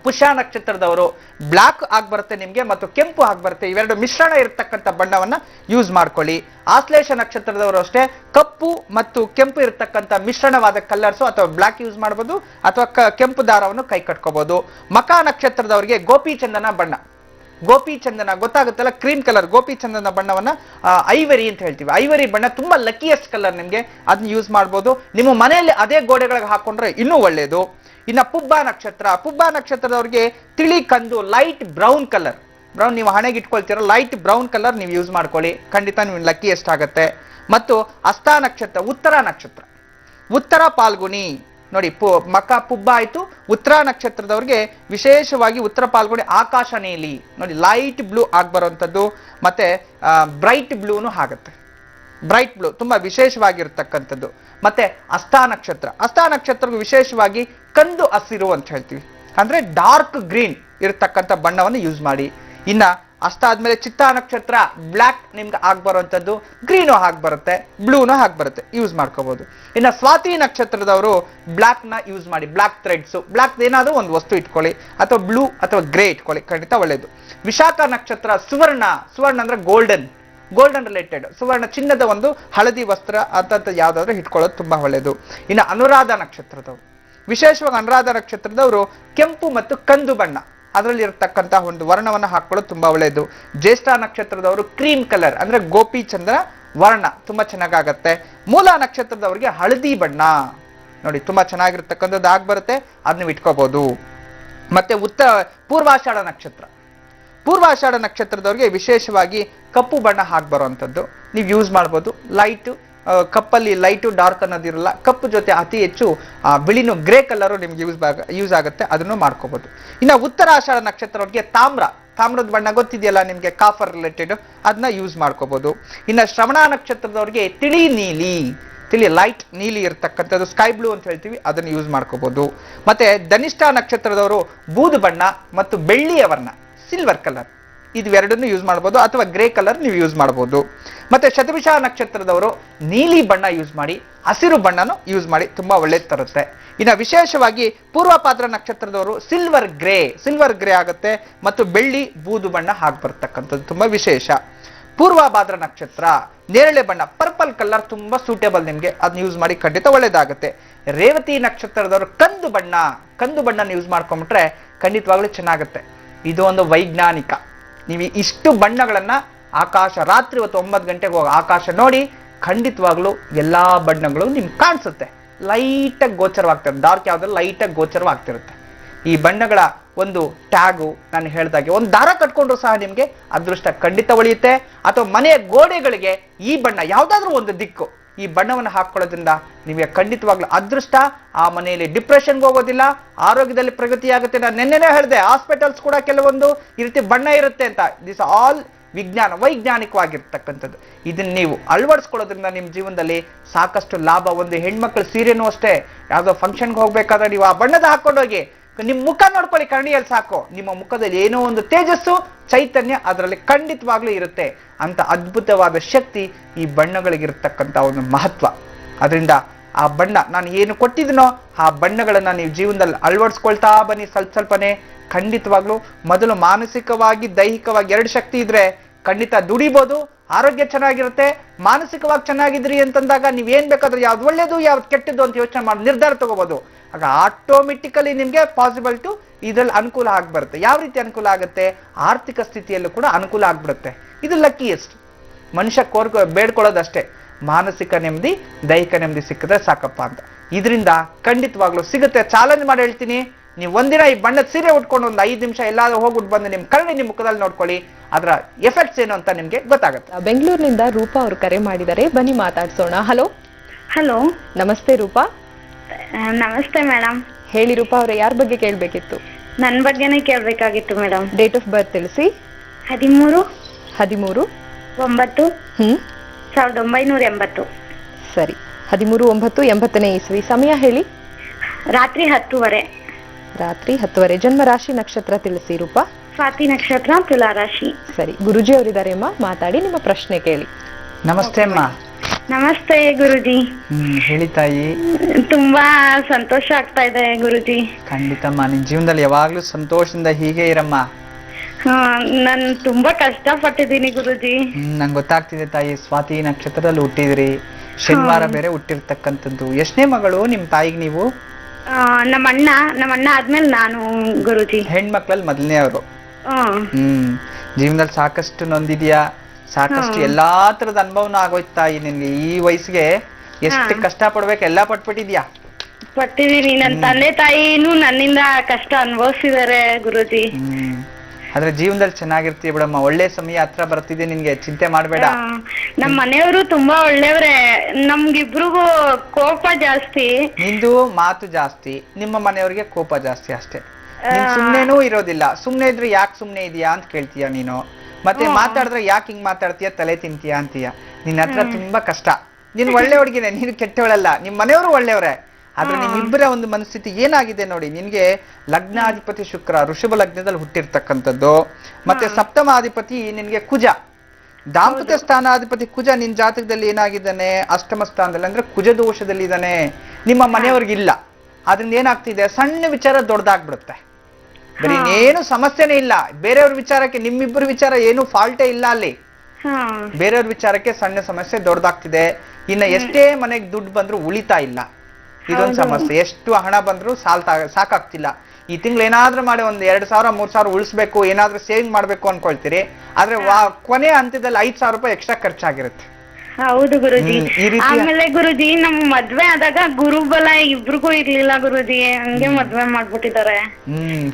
ಪುಷ್ಯ ನಕ್ಷತ್ರದವರು ಬ್ಲಾಕ್ ಆಗಿ ಬರುತ್ತೆ ನಿಮ್ಗೆ, ಮತ್ತು ಕೆಂಪು ಆಗಿ ಬರುತ್ತೆ. ಇವೆರಡು ಮಿಶ್ರಣ ಇರತಕ್ಕಂಥ ಬಣ್ಣವನ್ನ ಯೂಸ್ ಮಾಡ್ಕೊಳ್ಳಿ. ಆಶ್ಲೇಷ ನಕ್ಷತ್ರದವರು ಅಷ್ಟೇ ಕಪ್ಪು ಮತ್ತು ಕೆಂಪು ಇರತಕ್ಕಂಥ ಮಿಶ್ರಣವಾದ ಕಲರ್ಸು ಅಥವಾ ಬ್ಲಾಕ್ ಯೂಸ್ ಮಾಡ್ಬೋದು, ಅಥವಾ ಕೆಂಪು ದಾರವನ್ನು ಕೈ ಕಟ್ಕೋಬಹುದು. ಮಕ ನಕ್ಷತ್ರದವರಿಗೆ ಗೋಪಿ ಚಂದನ ಬಣ್ಣ, ಗೋಪಿ ಚಂದನ ಗೊತ್ತಾಗುತ್ತಲ್ಲ, ಕ್ರೀಮ್ ಕಲರ್ ಗೋಪಿ ಚಂದನ ಬಣ್ಣವನ್ನ ಐವರಿ ಅಂತ ಹೇಳ್ತೀವಿ. ಐವರಿ ಬಣ್ಣ ತುಂಬಾ ಲಕ್ಕಿಯೆಸ್ಟ್ ಕಲರ್ ನಿಮ್ಗೆ, ಅದನ್ನ ಯೂಸ್ ಮಾಡ್ಬೋದು. ನಿಮ್ಮ ಮನೆಯಲ್ಲಿ ಅದೇ ಗೋಡೆಗಳಿಗೆ ಹಾಕೊಂಡ್ರೆ ಇನ್ನೂ ಒಳ್ಳೆಯದು. ಇನ್ನ ಪುಬ್ಬ ನಕ್ಷತ್ರದವರಿಗೆ ತಿಳಿ ಕಂದು, ಲೈಟ್ ಬ್ರೌನ್ ಕಲರ್, ಬ್ರೌನ್ ನೀವು ಹಣೆಗೆ ಇಟ್ಕೊಳ್ತೀರ, ಲೈಟ್ ಬ್ರೌನ್ ಕಲರ್ ನೀವು ಯೂಸ್ ಮಾಡ್ಕೊಳ್ಳಿ, ಖಂಡಿತ ನೀವು ಲಕ್ಕಿ ಎಷ್ಟಾಗತ್ತೆ. ಮತ್ತು ಹಸ್ತ ನಕ್ಷತ್ರ, ಉತ್ತರ ನಕ್ಷತ್ರ, ಉತ್ತರ ಪಾಲ್ಗುಣಿ ನೋಡಿ, ಮಕ ಪುಬ್ಬ ಆಯ್ತು. ಉತ್ತರ ನಕ್ಷತ್ರದವ್ರಿಗೆ ವಿಶೇಷವಾಗಿ ಉತ್ತರ ಪಾಲ್ಗುಣಿ ಆಕಾಶ ನೀಲಿ ನೋಡಿ, ಲೈಟ್ ಬ್ಲೂ ಆಗ್ಬರುವಂಥದ್ದು, ಮತ್ತೆ ಬ್ರೈಟ್ ಬ್ಲೂನು ಆಗುತ್ತೆ. ಬ್ರೈಟ್ ಬ್ಲೂ ತುಂಬಾ ವಿಶೇಷವಾಗಿರ್ತಕ್ಕಂಥದ್ದು. ಮತ್ತೆ ಹಸ್ತ ನಕ್ಷತ್ರ, ಹಸ್ತ ನಕ್ಷತ್ರಗೂ ವಿಶೇಷವಾಗಿ ಕಂದು ಹಸಿರು ಅಂತ ಹೇಳ್ತೀವಿ, ಅಂದ್ರೆ ಡಾರ್ಕ್ ಗ್ರೀನ್ ಇರತಕ್ಕಂಥ ಬಣ್ಣವನ್ನು ಯೂಸ್ ಮಾಡಿ. ಇನ್ನ ಹಸ್ತ ಆದ್ಮೇಲೆ ಚಿತ್ತ ನಕ್ಷತ್ರ, ಬ್ಲ್ಯಾಕ್ ನಿಮ್ಗೆ ಆಗ್ಬರುವಂಥದ್ದು, ಗ್ರೀನು ಬರುತ್ತೆ, ಬ್ಲೂನು ಬರುತ್ತೆ, ಯೂಸ್ ಮಾಡ್ಕೋಬಹುದು. ಇನ್ನ ಸ್ವಾತಿ ನಕ್ಷತ್ರದವರು ಬ್ಲ್ಯಾಕ್ ನ ಯೂಸ್ ಮಾಡಿ, ಬ್ಲ್ಯಾಕ್ ಥ್ರೆಡ್ಸ್, ಬ್ಲ್ಯಾಕ್ ಏನಾದ್ರೂ ಒಂದು ವಸ್ತು ಇಟ್ಕೊಳ್ಳಿ, ಅಥವಾ ಬ್ಲೂ ಅಥವಾ ಗ್ರೇ ಇಟ್ಕೊಳ್ಳಿ, ಖಂಡಿತ ಒಳ್ಳೇದು. ವಿಶಾಖ ನಕ್ಷತ್ರ ಸುವರ್ಣ, ಸುವರ್ಣ ಅಂದ್ರೆ ಗೋಲ್ಡನ್, ಗೋಲ್ಡನ್ ರಿಲೇಟೆಡ್, ಸುವರ್ಣ ಚಿನ್ನದ ಒಂದು ಹಳದಿ ವಸ್ತ್ರ ಅಂತ ಯಾವ್ದಾದ್ರು ಇಟ್ಕೊಳ್ಳೋದು ತುಂಬಾ ಒಳ್ಳೇದು. ಇನ್ನು ಅನುರಾಧ ನಕ್ಷತ್ರದವರು, ವಿಶೇಷವಾಗಿ ಅನುರಾಧ ನಕ್ಷತ್ರದವರು ಕೆಂಪು ಮತ್ತು ಕಂದು ಬಣ್ಣ ಅದರಲ್ಲಿ ಇರತಕ್ಕಂತಹ ಒಂದು ವರ್ಣವನ್ನು ಹಾಕೊಳ್ಳೋದು ತುಂಬಾ ಒಳ್ಳೆಯದು. ಜ್ಯೇಷ್ಠ ನಕ್ಷತ್ರದವರು ಕ್ರೀಮ್ ಕಲರ್ ಅಂದ್ರೆ ಗೋಪಿ ಚಂದ್ರ ವರ್ಣ ತುಂಬಾ ಚೆನ್ನಾಗತ್ತೆ. ಮೂಲ ನಕ್ಷತ್ರದವರಿಗೆ ಹಳದಿ ಬಣ್ಣ ನೋಡಿ ತುಂಬಾ ಚೆನ್ನಾಗಿರ್ತಕ್ಕಂಥದ್ದು ಬರುತ್ತೆ, ಅದನ್ನ ಇಟ್ಕೋಬಹುದು. ಮತ್ತೆ ಪೂರ್ವಾಷಾಢ ನಕ್ಷತ್ರ, ಪೂರ್ವಾಷಾಢ ನಕ್ಷತ್ರದವ್ರಿಗೆ ವಿಶೇಷವಾಗಿ ಕಪ್ಪು ಬಣ್ಣ ಬರುವಂಥದ್ದು ನೀವು ಯೂಸ್ ಮಾಡ್ಬೋದು. ಲೈಟ್ ಕಪ್ಪಲ್ಲಿ ಲೈಟು ಡಾರ್ಕ್ ಅನ್ನೋದಿರಲ್ಲ, ಕಪ್ಪು ಜೊತೆ ಅತಿ ಹೆಚ್ಚು ಬಿಳಿನು ಗ್ರೇ ಕಲರು ನಿಮ್ಗೆ ಯೂಸ್ ಆಗುತ್ತೆ, ಅದನ್ನು ಮಾಡ್ಕೋಬಹುದು. ಇನ್ನು ಉತ್ತರಾಷಾಢ ನಕ್ಷತ್ರವ್ರಿಗೆ ತಾಮ್ರ, ತಾಮ್ರದ ಬಣ್ಣ ಗೊತ್ತಿದೆಯಲ್ಲ ನಿಮ್ಗೆ, ಕಾಫರ್ ರಿಲೇಟೆಡ್, ಅದನ್ನ ಯೂಸ್ ಮಾಡ್ಕೋಬಹುದು. ಇನ್ನು ಶ್ರವಣ ನಕ್ಷತ್ರದವ್ರಿಗೆ ತಿಳಿ ನೀಲಿ, ತಿಳಿ ಲೈಟ್ ನೀಲಿ ಇರ್ತಕ್ಕಂಥದ್ದು, ಸ್ಕೈ ಬ್ಲೂ ಅಂತ ಹೇಳ್ತೀವಿ, ಅದನ್ನು ಯೂಸ್ ಮಾಡ್ಕೋಬಹುದು. ಮತ್ತೆ ಧನಿಷ್ಠ ನಕ್ಷತ್ರದವರು ಬೂದು ಬಣ್ಣ ಮತ್ತು ಬೆಳ್ಳಿಯ ವರ್ಣ ಸಿಲ್ವರ್ ಕಲರ್, ಇವೆರಡನ್ನು ಯೂಸ್ ಮಾಡ್ಬೋದು, ಅಥವಾ ಗ್ರೇ ಕಲರ್ ನೀವು ಯೂಸ್ ಮಾಡ್ಬೋದು. ಮತ್ತೆ ಶತಭಿಷ ನಕ್ಷತ್ರದವರು ನೀಲಿ ಬಣ್ಣ ಯೂಸ್ ಮಾಡಿ, ಹಸಿರು ಬಣ್ಣನು ಯೂಸ್ ಮಾಡಿ, ತುಂಬಾ ಒಳ್ಳೇದು ತರುತ್ತೆ. ಇನ್ನು ವಿಶೇಷವಾಗಿ ಪೂರ್ವಪಾದ್ರ ನಕ್ಷತ್ರದವರು ಸಿಲ್ವರ್ ಗ್ರೇ ಆಗುತ್ತೆ, ಮತ್ತು ಬೆಳ್ಳಿ ಬೂದು ಬಣ್ಣ ಬರ್ತಕ್ಕಂಥದ್ದು ತುಂಬಾ ವಿಶೇಷ. ಪೂರ್ವಭಾದ್ರ ನಕ್ಷತ್ರ ನೇರಳೆ ಬಣ್ಣ ಪರ್ಪಲ್ ಕಲರ್ ತುಂಬಾ ಸೂಟೇಬಲ್ ನಿಮ್ಗೆ, ಅದನ್ನ ಯೂಸ್ ಮಾಡಿ, ಖಂಡಿತ ಒಳ್ಳೇದಾಗುತ್ತೆ. ರೇವತಿ ನಕ್ಷತ್ರದವರು ಕಂದು ಬಣ್ಣ ಯೂಸ್ ಮಾಡ್ಕೊಂಡ್ಬಿಟ್ರೆ ಖಂಡಿತವಾಗ್ಲೂ ಚೆನ್ನಾಗುತ್ತೆ. ಇದು ಒಂದು ವೈಜ್ಞಾನಿಕ, ನೀವು ಇಷ್ಟು ಬಣ್ಣಗಳನ್ನ ಆಕಾಶ ರಾತ್ರಿ ಹೊತ್ತು 9 ಗಂಟೆಗೆ ಹೋಗಿ ಆಕಾಶ ನೋಡಿ, ಖಂಡಿತವಾಗ್ಲೂ ಎಲ್ಲಾ ಬಣ್ಣಗಳು ನಿಮ್ಗೆ ಕಾಣಿಸುತ್ತೆ, ಲೈಟಾಗಿ ಗೋಚರವಾಗ್ತಿರುತ್ತೆ, ಡಾರ್ಕ್ ಯಾವ್ದ್ರಲ್ಲಿ ಲೈಟಾಗಿ ಗೋಚರವಾಗ್ತಿರುತ್ತೆ. ಈ ಬಣ್ಣಗಳ ಒಂದು ಟ್ಯಾಗು ನಾನು ಹೇಳ್ದಾಗೆ ಒಂದು ದಾರ ಕಟ್ಕೊಂಡ್ರು ಸಹ ನಿಮ್ಗೆ ಅದೃಷ್ಟ ಖಂಡಿತ ಒಳಿಯುತ್ತೆ. ಅಥವಾ ಮನೆಯ ಗೋಡೆಗಳಿಗೆ ಈ ಬಣ್ಣ ಯಾವ್ದಾದ್ರೂ ಒಂದು ದಿಕ್ಕು ಈ ಬಣ್ಣವನ್ನು ಹಾಕೊಳ್ಳೋದ್ರಿಂದ ನಿಮಗೆ ಖಂಡಿತವಾಗ್ಲೂ ಅದೃಷ್ಟ, ಆ ಮನೆಯಲ್ಲಿ ಡಿಪ್ರೆಷನ್ಗೆ ಹೋಗೋದಿಲ್ಲ, ಆರೋಗ್ಯದಲ್ಲಿ ಪ್ರಗತಿ ಆಗುತ್ತೆ. ನಾನು ನಿನ್ನೆನೇ ಹೇಳಿದೆ, ಹಾಸ್ಪಿಟಲ್ಸ್ ಕೂಡ ಕೆಲವೊಂದು ಈ ರೀತಿ ಬಣ್ಣ ಇರುತ್ತೆ ಅಂತ. ದಿಸ್ ಆಲ್ ವೈಜ್ಞಾನಿಕವಾಗಿರ್ತಕ್ಕಂಥದ್ದು. ಇದನ್ನ ನೀವು ಅಳವಡಿಸ್ಕೊಳ್ಳೋದ್ರಿಂದ ನಿಮ್ಮ ಜೀವನದಲ್ಲಿ ಸಾಕಷ್ಟು ಲಾಭ. ಒಂದು ಹೆಣ್ಮಕ್ಳು ಸೀರೆನೂ ಅಷ್ಟೇ, ಯಾವುದೋ ಫಂಕ್ಷನ್ಗೆ ಹೋಗ್ಬೇಕಾದ್ರೆ ನೀವು ಆ ಬಣ್ಣದ ಹಾಕೊಂಡೋಗಿ ನಿಮ್ಮ ಮುಖ ನೋಡ್ಕೊಳ್ಳಿ, ಕರಣಿಯಲ್ಲಿ ಸಾಕು, ನಿಮ್ಮ ಮುಖದಲ್ಲಿ ಏನೋ ಒಂದು ತೇಜಸ್ಸು ಚೈತನ್ಯ ಅದರಲ್ಲಿ ಖಂಡಿತವಾಗ್ಲೂ ಇರುತ್ತೆ. ಅಂತ ಅದ್ಭುತವಾದ ಶಕ್ತಿ ಈ ಬಣ್ಣಗಳಿಗಿರ್ತಕ್ಕಂಥ ಒಂದು ಮಹತ್ವ. ಅದರಿಂದ ಆ ಬಣ್ಣ ನಾನು ಏನು ಕೊಟ್ಟಿದ್ದೀನೋ ಆ ಬಣ್ಣಗಳನ್ನ ನೀವು ಜೀವನದಲ್ಲಿ ಅಳವಡಿಸ್ಕೊಳ್ತಾ ಬನ್ನಿ, ಸ್ವಲ್ಪನೇ. ಖಂಡಿತವಾಗ್ಲೂ ಮೊದಲು ಮಾನಸಿಕವಾಗಿ ದೈಹಿಕವಾಗಿ 2 ಶಕ್ತಿ ಇದ್ರೆ ಖಂಡಿತ ದುಡಿಬೋದು, ಆರೋಗ್ಯ ಚೆನ್ನಾಗಿರುತ್ತೆ. ಮಾನಸಿಕವಾಗಿ ಚೆನ್ನಾಗಿದ್ರಿ ಅಂತಂದಾಗ ನೀವೇನ್ ಬೇಕಾದ್ರೂ ಯಾವ್ದು ಒಳ್ಳೇದು ಯಾವ್ದು ಕೆಟ್ಟದ್ದು ಅಂತ ಯೋಚನೆ ಮಾಡಿ ನಿರ್ಧಾರ ತಗೋಬಹುದು. ಆಗ ಆಟೋಮೆಟಿಕಲಿ ನಿಮ್ಗೆ ಪಾಸಿಬಲ್ ಟು ಇದ್ರಲ್ಲಿ ಅನುಕೂಲ ಆಗ್ಬರುತ್ತೆ. ಯಾವ ರೀತಿ ಅನುಕೂಲ ಆಗುತ್ತೆ? ಆರ್ಥಿಕ ಸ್ಥಿತಿಯಲ್ಲೂ ಕೂಡ ಅನುಕೂಲ ಆಗ್ಬಿಡುತ್ತೆ. ಇದು ಲಕ್ಕಿಯೆಸ್ಟ್. ಮನುಷ್ಯ ಬೇಡ್ಕೊಳ್ಳೋದಷ್ಟೇ, ಮಾನಸಿಕ ನೆಮ್ಮದಿ ದೈಹಿಕ ನೆಮ್ಮದಿ ಸಿಕ್ಕಿದ್ರೆ ಸಾಕಪ್ಪ ಅಂತ. ಇದರಿಂದ ಖಂಡಿತವಾಗ್ಲೂ ಸಿಗುತ್ತೆ. ಚಾಲೆಂಜ್ ಮಾಡಿ ಹೇಳ್ತೀನಿ, ನೀವು ಒಂದಿನ ಈ ಬಣ್ಣದ ಸೀರೆ ಉಟ್ಕೊಂಡು ಒಂದು 5 ನಿಮಿಷ ಎಲ್ಲಾದ್ರೂ ಹೋಗ್ಬಿಟ್ಟು ಬಂದು ನಿಮ್ ಕರಡಿ ನಿಮ್ ಮುಖದಲ್ಲಿ ನೋಡ್ಕೊಳ್ಳಿ, ಅದರ ಎಫೆಕ್ಟ್ಸ್ ಏನು ಅಂತ ನಿಮ್ಗೆ ಗೊತ್ತಾಗುತ್ತೆ. ಬೆಂಗಳೂರಿನಿಂದ ರೂಪಾ ಅವರು ಕರೆ ಮಾಡಿದ್ದಾರೆ, ಬನ್ನಿ ಮಾತಾಡ್ಸೋಣ. ಹಲೋ. ಹಲೋ, ನಮಸ್ತೆ ರೂಪಾ. ನಮಸ್ತೆ ಮೇಡಮ್. ಹೇಳಿ ರೂಪಾ ಅವರೇ, ಯಾರ ಬಗ್ಗೆ ಕೇಳ್ಬೇಕಿತ್ತು? ನನ್ನ ಬಗ್ಗೆನೇ ಕೇಳ್ಬೇಕಾಗಿತ್ತು ಮೇಡಮ್. ಡೇಟ್ ಆಫ್ ಬರ್ತ್ ತಿಳಿಸಿ. 13/9/1980. ಸರಿ, 13/9/80 ಇಸ್ವಿ. ಸಮಯ ಹೇಳಿ. ರಾತ್ರಿ 10:30. ರಾತ್ರಿ 10:30. ಜನ್ಮ ರಾಶಿ ನಕ್ಷತ್ರ ತಿಳಿಸಿ ರೂಪಾ. ಸ್ವಾತಿ ನಕ್ಷತ್ರ, ತುಲಾ ರಾಶಿ. ಸರಿ, ಗುರುಜಿ ಅವರಿದ್ದಾರೆ ಅಮ್ಮ, ಮಾತಾಡಿ, ನಿಮ್ಮ ಪ್ರಶ್ನೆ ಕೇಳಿ. ನಮಸ್ತೆ ಅಮ್ಮ. ನಮಸ್ತೆ ಗುರುಜಿ. ಹೇಳಿ ತಾಯಿ. ತುಂಬಾ ಸಂತೋಷ ಆಗ್ತಾ ಇದೆ ಗುರುಜಿ. ಖಂಡಿತಮ್ಮ, ನಿನ್ ಜೀವನದಲ್ಲಿ ಯಾವಾಗ್ಲೂ ಸಂತೋಷದಿಂದ ಹೀಗೆ ಇರಮ್ಮ. ನಾನು ತುಂಬಾ ಕಷ್ಟಪಟ್ಟಿದ್ದೀನಿ ಗುರುಜಿ. ನಂಗೆ ಗೊತ್ತಾಗ್ತಿದೆ ತಾಯಿ, ಸ್ವಾತಿ ನಕ್ಷತ್ರದಲ್ಲಿ ಹುಟ್ಟಿದ್ರಿ, ಶನಿವಾರ ಬೇರೆ ಹುಟ್ಟಿರ್ತಕ್ಕಂಥದ್ದು. ಎಷ್ಟನೇ ಮಗಳು ನಿಮ್ ತಾಯಿಗೆ ನೀವು? ನಮ್ಮ ಅಣ್ಣ ಆದ್ಮೇಲೆ ನಾನು ಗುರುಜಿ. ಹೆಣ್ಮಕ್ಳಲ್ಲಿ ಮೊದಲನೇ ಅವರು. ಜೀವನದಲ್ಲಿ ಸಾಕಷ್ಟು ನೊಂದಿದ್ಯಾ, ಸಾಕಷ್ಟು ಎಲ್ಲಾ ತರದ ಅನುಭವನ ಆಗೋಯ್ತು ತಾಯಿ ನಿನ್ಗೆ. ಈ ವಯಸ್ಸಿಗೆ ಎಷ್ಟು ಕಷ್ಟ ಪಡ್ಬೇಕು ಎಲ್ಲಾ ಪಟ್ಬಿಟ್ಟಿದ್ಯಾ? ಪಟ್ಟಿದೀನಿ. ನನ್ನ ತಂದೆ ತಾಯಿನೂ ನನ್ನಿಂದ ಕಷ್ಟ ಅನುಭವಿಸಿದಾರೆ ಗುರುಜಿ. ಆದ್ರೆ ಜೀವನದಲ್ಲಿ ಚೆನ್ನಾಗಿರ್ತೀಯ ಬಿಡಮ್ಮ. ಒಳ್ಳೆ ಸಮಯ ಹತ್ರ ಬರ್ತಿದೆ ನಿನ್ಗೆ, ಚಿಂತೆ ಮಾಡ್ಬೇಡ. ನಮ್ ಮನೆಯವರು ತುಂಬಾ ಒಳ್ಳೆಯವ್ರೆ, ನಮ್ಗಿಬ್ರಿಗೂ ಕೋಪ ಜಾಸ್ತಿ. ನಿಂದು ಮಾತು ಜಾಸ್ತಿ, ನಿಮ್ಮ ಮನೆಯವ್ರಿಗೆ ಕೋಪ ಜಾಸ್ತಿ ಅಷ್ಟೇ. ನೀನ್ ಸುಮ್ನೆನೂ ಇರೋದಿಲ್ಲ. ಸುಮ್ನೆ ಇದ್ರೆ ಯಾಕೆ ಸುಮ್ನೆ ಇದೀಯಾ ಅಂತ ಕೇಳ್ತೀಯ ನೀನು. ಮತ್ತೆ ಮಾತಾಡಿದ್ರೆ ಯಾಕೆ ಹಿಂಗ್ ಮಾತಾಡ್ತೀಯ, ತಲೆ ತಿಂತೀಯ ಅಂತೀಯ. ನಿನ್ನ ಹತ್ರ ತುಂಬಾ ಕಷ್ಟ. ನೀನ್ ಒಳ್ಳೆ ಹುಡುಗಿನೇ, ನೀನು ಕೆಟ್ಟವಳಲ್ಲ. ನಿಮ್ ಮನೆಯವರು ಒಳ್ಳೆಯವ್ರೆ. ಆದ್ರೆ ನಿಮ್ಮಿಬ್ಬರ ಒಂದು ಮನಸ್ಥಿತಿ ಏನಾಗಿದೆ ನೋಡಿ. ನಿನ್ಗೆ ಲಗ್ನಾಧಿಪತಿ ಶುಕ್ರ ಋಷಭ ಲಗ್ನದಲ್ಲಿ ಹುಟ್ಟಿರ್ತಕ್ಕಂಥದ್ದು, ಮತ್ತೆ ಸಪ್ತಮಾಧಿಪತಿ ನಿನ್ಗೆ ಕುಜ, ದಾಂಪತ್ಯ ಸ್ಥಾನಾಧಿಪತಿ ಕುಜ ನಿನ್ ಜಾತಕದಲ್ಲಿ ಏನಾಗಿದ್ದಾನೆ, ಅಷ್ಟಮ ಸ್ಥಾನದಲ್ಲಿ, ಅಂದ್ರೆ ಕುಜ ದೋಷದಲ್ಲಿ ಇದ್ದಾನೆ. ನಿಮ್ಮ ಮನೆಯವ್ರಿಗಿಲ್ಲ. ಅದ್ರಿಂದ ಏನಾಗ್ತಿದೆ, ಸಣ್ಣ ವಿಚಾರ ದೊಡ್ಡದಾಗ್ಬಿಡುತ್ತೆ. ಬರೀ ಏನು ಸಮಸ್ಯೆನೇ ಇಲ್ಲ. ಬೇರೆಯವ್ರ ವಿಚಾರಕ್ಕೆ, ನಿಮ್ಮಿಬ್ಬರ ವಿಚಾರ ಏನು ಫಾಲ್ಟೇ ಇಲ್ಲ ಅಲ್ಲಿ. ಬೇರೆಯವ್ರ ವಿಚಾರಕ್ಕೆ ಸಣ್ಣ ಸಮಸ್ಯೆ ದೊಡ್ಡದಾಗ್ತಿದೆ. ಇನ್ನ ಎಷ್ಟೇ ಮನೆಗೆ ದುಡ್ಡು ಬಂದ್ರು ಉಳಿತಾ ಇಲ್ಲ, ಇದೊಂದು ಸಮಸ್ಯೆ. ಎಷ್ಟು ಹಣ ಬಂದ್ರು ಸಾಕಾಗ್ತಿಲ್ಲ. ಈ ತಿಂಗಳು ಏನಾದ್ರೂ ಮಾಡಿ ಒಂದ್ 2,000 3,000 ಉಳಿಸ್ಬೇಕು, ಏನಾದ್ರೂ ಸೇವಿಂಗ್ ಮಾಡ್ಬೇಕು ಅನ್ಕೊಳ್ತೀರಿ. ಆದ್ರೆ ಕೊನೆ ಹಂತದಲ್ಲಿ 5,000 ರೂಪಾಯಿ ಎಕ್ಸ್ಟ್ರಾ ಖರ್ಚಾಗಿರುತ್ತೆ. ಹೌದು ಗುರುಜಿ. ಆಮೇಲೆ ಗುರುಜಿ ನಮ್ ಮದ್ವೆ ಆದಾಗ ಗುರುಬಲ ಇಬ್ರಿಗೂ ಇರ್ಲಿಲ್ಲ ಗುರುಜಿ, ಹಂಗೆ ಮದ್ವೆ ಮಾಡ್ಬಿಟ್ಟಿದ್ದಾರೆ.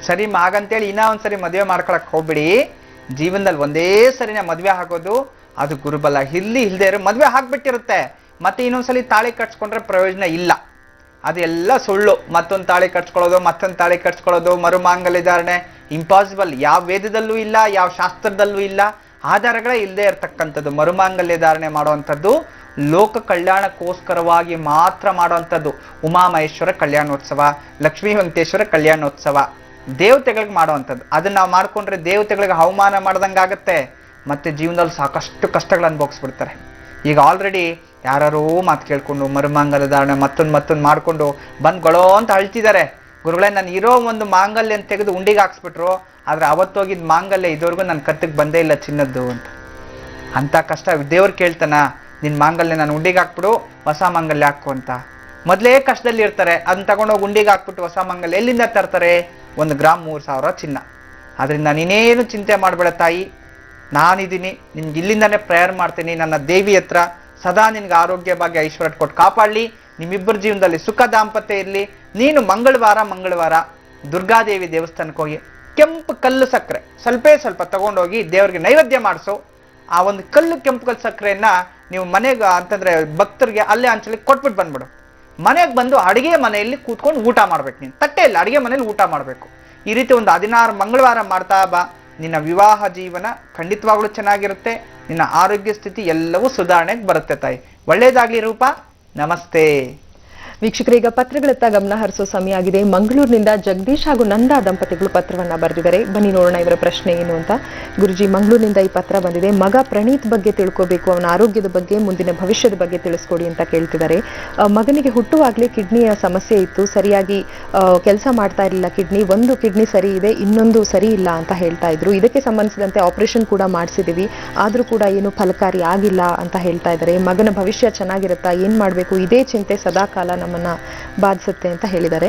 ಸರಿ ಹಾಗಂತೇಳಿ ಇನ್ನ ಒಂದ್ಸರಿ ಮದ್ವೆ ಮಾಡ್ಕೊಳಕ್ ಹೋಗ್ಬಿಡಿ. ಜೀವನದಲ್ಲಿ ಒಂದೇ ಸರಿನ ಮದ್ವೆ ಆಗೋದು, ಅದು ಗುರುಬಲ ಇರ್ಲಿ ಇಲ್ದೇ ಇರೋ ಮದ್ವೆ ಹಾಕ್ಬಿಟ್ಟಿರುತ್ತೆ. ಮತ್ತೆ ಇನ್ನೊಂದ್ಸಲಿ ತಾಳಿ ಕಟ್ಸ್ಕೊಂಡ್ರೆ ಪ್ರಯೋಜನ ಇಲ್ಲ, ಅದೆಲ್ಲ ಸುಳ್ಳು. ಮತ್ತೊಂದು ತಾಳಿ ಕಟ್ಸ್ಕೊಳ್ಳೋದು, ಮತ್ತೊಂದು ತಾಳಿ ಕಟ್ಸ್ಕೊಳ್ಳೋದು, ಮರುಮಾಂಗಲ್ಯ ಧಾರಣೆ ಇಂಪಾಸಿಬಲ್. ಯಾವ ವೇದದಲ್ಲೂ ಇಲ್ಲ, ಯಾವ ಶಾಸ್ತ್ರದಲ್ಲೂ ಇಲ್ಲ, ಆಧಾರಗಳೇ ಇಲ್ಲದೆ ಇರತಕ್ಕಂಥದ್ದು. ಮರುಮಾಂಗಲ್ಯ ಧಾರಣೆ ಮಾಡುವಂಥದ್ದು ಲೋಕ ಕಲ್ಯಾಣಕ್ಕೋಸ್ಕರವಾಗಿ ಮಾತ್ರ ಮಾಡುವಂಥದ್ದು. ಉಮಾಮಹೇಶ್ವರ ಕಲ್ಯಾಣೋತ್ಸವ, ಲಕ್ಷ್ಮೀ ವೆಂಕಟೇಶ್ವರ ಕಲ್ಯಾಣೋತ್ಸವ ದೇವತೆಗಳಿಗೆ ಮಾಡುವಂಥದ್ದು. ಅದನ್ನ ನಾವು ಮಾಡ್ಕೊಂಡ್ರೆ ದೇವತೆಗಳಿಗೆ ಅವಮಾನ ಮಾಡ್ದಂಗಾಗತ್ತೆ. ಮತ್ತೆ ಜೀವನದಲ್ಲಿ ಸಾಕಷ್ಟು ಕಷ್ಟಗಳು ಅನುಭವಿಸ್ಬಿಡ್ತಾರೆ. ಈಗ ಆಲ್ರೆಡಿ ಯಾರೋ ಮಾತು ಕೇಳ್ಕೊಂಡು ಮರುಮಾಂಗಲ್ಯ ಧಾರಣೆ ಮತ್ತೊಂದು ಮಾಡ್ಕೊಂಡು ಬಂದ್ಗಳೋ ಅಂತ ಅಳ್ತಿದ್ದಾರೆ. ಗುರುಗಳೇ, ನಾನು ಇರೋ ಒಂದು ಮಾಂಗಲ್ಯ ತೆಗೆದು ಉಂಡಿಗೆ ಹಾಕ್ಸ್ಬಿಟ್ರು, ಆದ್ರೆ ಅವತ್ತೋಗಿದ್ ಮಾಂಗಲ್ಯ ಇದುವರೆಗೂ ನನ್ನ ಕತ್ತಿಗೆ ಬಂದೇ ಇಲ್ಲ ಚಿನ್ನದ್ದು ಅಂತ ಕಷ್ಟ. ದೇವ್ರು ಕೇಳ್ತಾನ, ನಿನ್ ಮಾಂಗಲ್ಯ ನಾನು ಉಂಡಿಗೆ ಹಾಕ್ಬಿಡು, ಹೊಸ ಮಾಂಗಲ್ಯ ಹಾಕು ಅಂತ. ಮೊದಲೇ ಕಷ್ಟದಲ್ಲಿ ಇರ್ತಾರೆ. ಅದನ್ನ ತಗೊಂಡೋಗಿ ಉಂಡಿಗೆ ಹಾಕ್ಬಿಟ್ಟು ಹೊಸ ಮಾಂಗಲ್ಯ ಎಲ್ಲಿಂದ ತರ್ತಾರೆ? 1 ಗ್ರಾಮ್ 3,000 ಚಿನ್ನ. ಆದ್ರಿಂದ ನೀನೇನು ಚಿಂತೆ ಮಾಡ್ಬೇಡ ತಾಯಿ, ನಾನಿದ್ದೀನಿ. ನಿನ್ಗೆ ಇಲ್ಲಿಂದಾನೇ ಪ್ರೇಯರ್ ಮಾಡ್ತೀನಿ. ನನ್ನ ದೇವಿ ಹತ್ರ ಸದಾ ನಿನ್ಗೆ ಆರೋಗ್ಯ ಭಾಗ್ಯ ಐಶ್ವರ್ಯ ಕೊಟ್ಟು ಕಾಪಾಡಲಿ. ನಿಮ್ಮಿಬ್ಬರ ಜೀವನದಲ್ಲಿ ಸುಖ ದಾಂಪತ್ಯ ಇರಲಿ. ನೀನು ಮಂಗಳವಾರ ದುರ್ಗಾದೇವಿ ದೇವಸ್ಥಾನಕ್ಕೆ ಹೋಗಿ ಕೆಂಪು ಕಲ್ಲು ಸಕ್ಕರೆ ಸ್ವಲ್ಪ ತಗೊಂಡೋಗಿ ದೇವರಿಗೆ ನೈವೇದ್ಯ ಮಾಡಿಸು. ಆ ಒಂದು ಕೆಂಪು ಕಲ್ಲು ಸಕ್ಕರೆಯನ್ನ ನೀವು ಮನೆಗೆ ಅಂತಂದ್ರೆ ಭಕ್ತರಿಗೆ ಅಲ್ಲೇ ಹಂಚಲಿಕ್ಕೆ ಕೊಟ್ಬಿಟ್ಟು ಬಂದ್ಬಿಡು. ಮನೆಗೆ ಬಂದು ಅಡಿಗೆ ಮನೆಯಲ್ಲಿ ಕೂತ್ಕೊಂಡು ಊಟ ಮಾಡ್ಬೇಕು. ನೀನು ತಟ್ಟೆ ಇಲ್ಲ, ಅಡಿಗೆ ಮನೇಲಿ ಊಟ ಮಾಡಬೇಕು. ಈ ರೀತಿ ಒಂದು 16 ಮಂಗಳವಾರ ಮಾಡ್ತಾ ಬಾ. ನಿನ್ನ ವಿವಾಹ ಜೀವನ ಖಂಡಿತವಾಗ್ಲೂ ಚೆನ್ನಾಗಿರುತ್ತೆ. ನಿನ್ನ ಆರೋಗ್ಯ ಸ್ಥಿತಿ ಎಲ್ಲವೂ ಸುಧಾರಣೆಗೆ ಬರುತ್ತೆ ತಾಯಿ. ಒಳ್ಳೇದಾಗ್ಲಿ ರೂಪ. ನಮಸ್ತೆ. ವೀಕ್ಷಕರೀಗ ಪತ್ರಗಳತ್ತ ಗಮನ ಹರಿಸೋ ಸಮಯ ಆಗಿದೆ. ಮಂಗಳೂರಿನಿಂದ ಜಗದೀಶ್ ಹಾಗೂ ನಂದಾ ದಂಪತಿಗಳು ಪತ್ರವನ್ನ ಬರೆದಿದ್ದಾರೆ. ಬನ್ನಿ ನೋಡೋಣ ಇವರ ಪ್ರಶ್ನೆ ಏನು ಅಂತ. ಗುರುಜಿ, ಮಂಗಳೂರಿನಿಂದ ಈ ಪತ್ರ ಬಂದಿದೆ. ಮಗ ಪ್ರಣೀತ್ ಬಗ್ಗೆ ತಿಳ್ಕೋಬೇಕು, ಅವನ ಆರೋಗ್ಯದ ಬಗ್ಗೆ, ಮುಂದಿನ ಭವಿಷ್ಯದ ಬಗ್ಗೆ ತಿಳಿಸ್ಕೊಡಿ ಅಂತ ಕೇಳ್ತಿದ್ದಾರೆ. ಮಗನಿಗೆ ಹುಟ್ಟುವಾಗಲೇ ಕಿಡ್ನಿಯ ಸಮಸ್ಯೆ ಇತ್ತು, ಸರಿಯಾಗಿ ಕೆಲಸ ಮಾಡ್ತಾ ಇರಲಿಲ್ಲ ಕಿಡ್ನಿ. ಒಂದು ಕಿಡ್ನಿ ಸರಿ ಇದೆ, ಇನ್ನೊಂದು ಸರಿ ಇಲ್ಲ ಅಂತ ಹೇಳ್ತಾ ಇದ್ರು. ಇದಕ್ಕೆ ಸಂಬಂಧಿಸಿದಂತೆ ಆಪರೇಷನ್ ಕೂಡ ಮಾಡಿಸಿದೀವಿ, ಆದ್ರೂ ಕೂಡ ಏನು ಫಲಕಾರಿ ಆಗಿಲ್ಲ ಅಂತ ಹೇಳ್ತಾ ಇದ್ದಾರೆ. ಮಗನ ಭವಿಷ್ಯ ಚೆನ್ನಾಗಿರುತ್ತಾ, ಏನ್ ಮಾಡ್ಬೇಕು, ಇದೇ ಚಿಂತೆ ಸದಾಕಾಲ ನಮ್ಮನ್ನ ಬಾಧಿಸುತ್ತೆ ಅಂತ ಹೇಳಿದ್ದಾರೆ.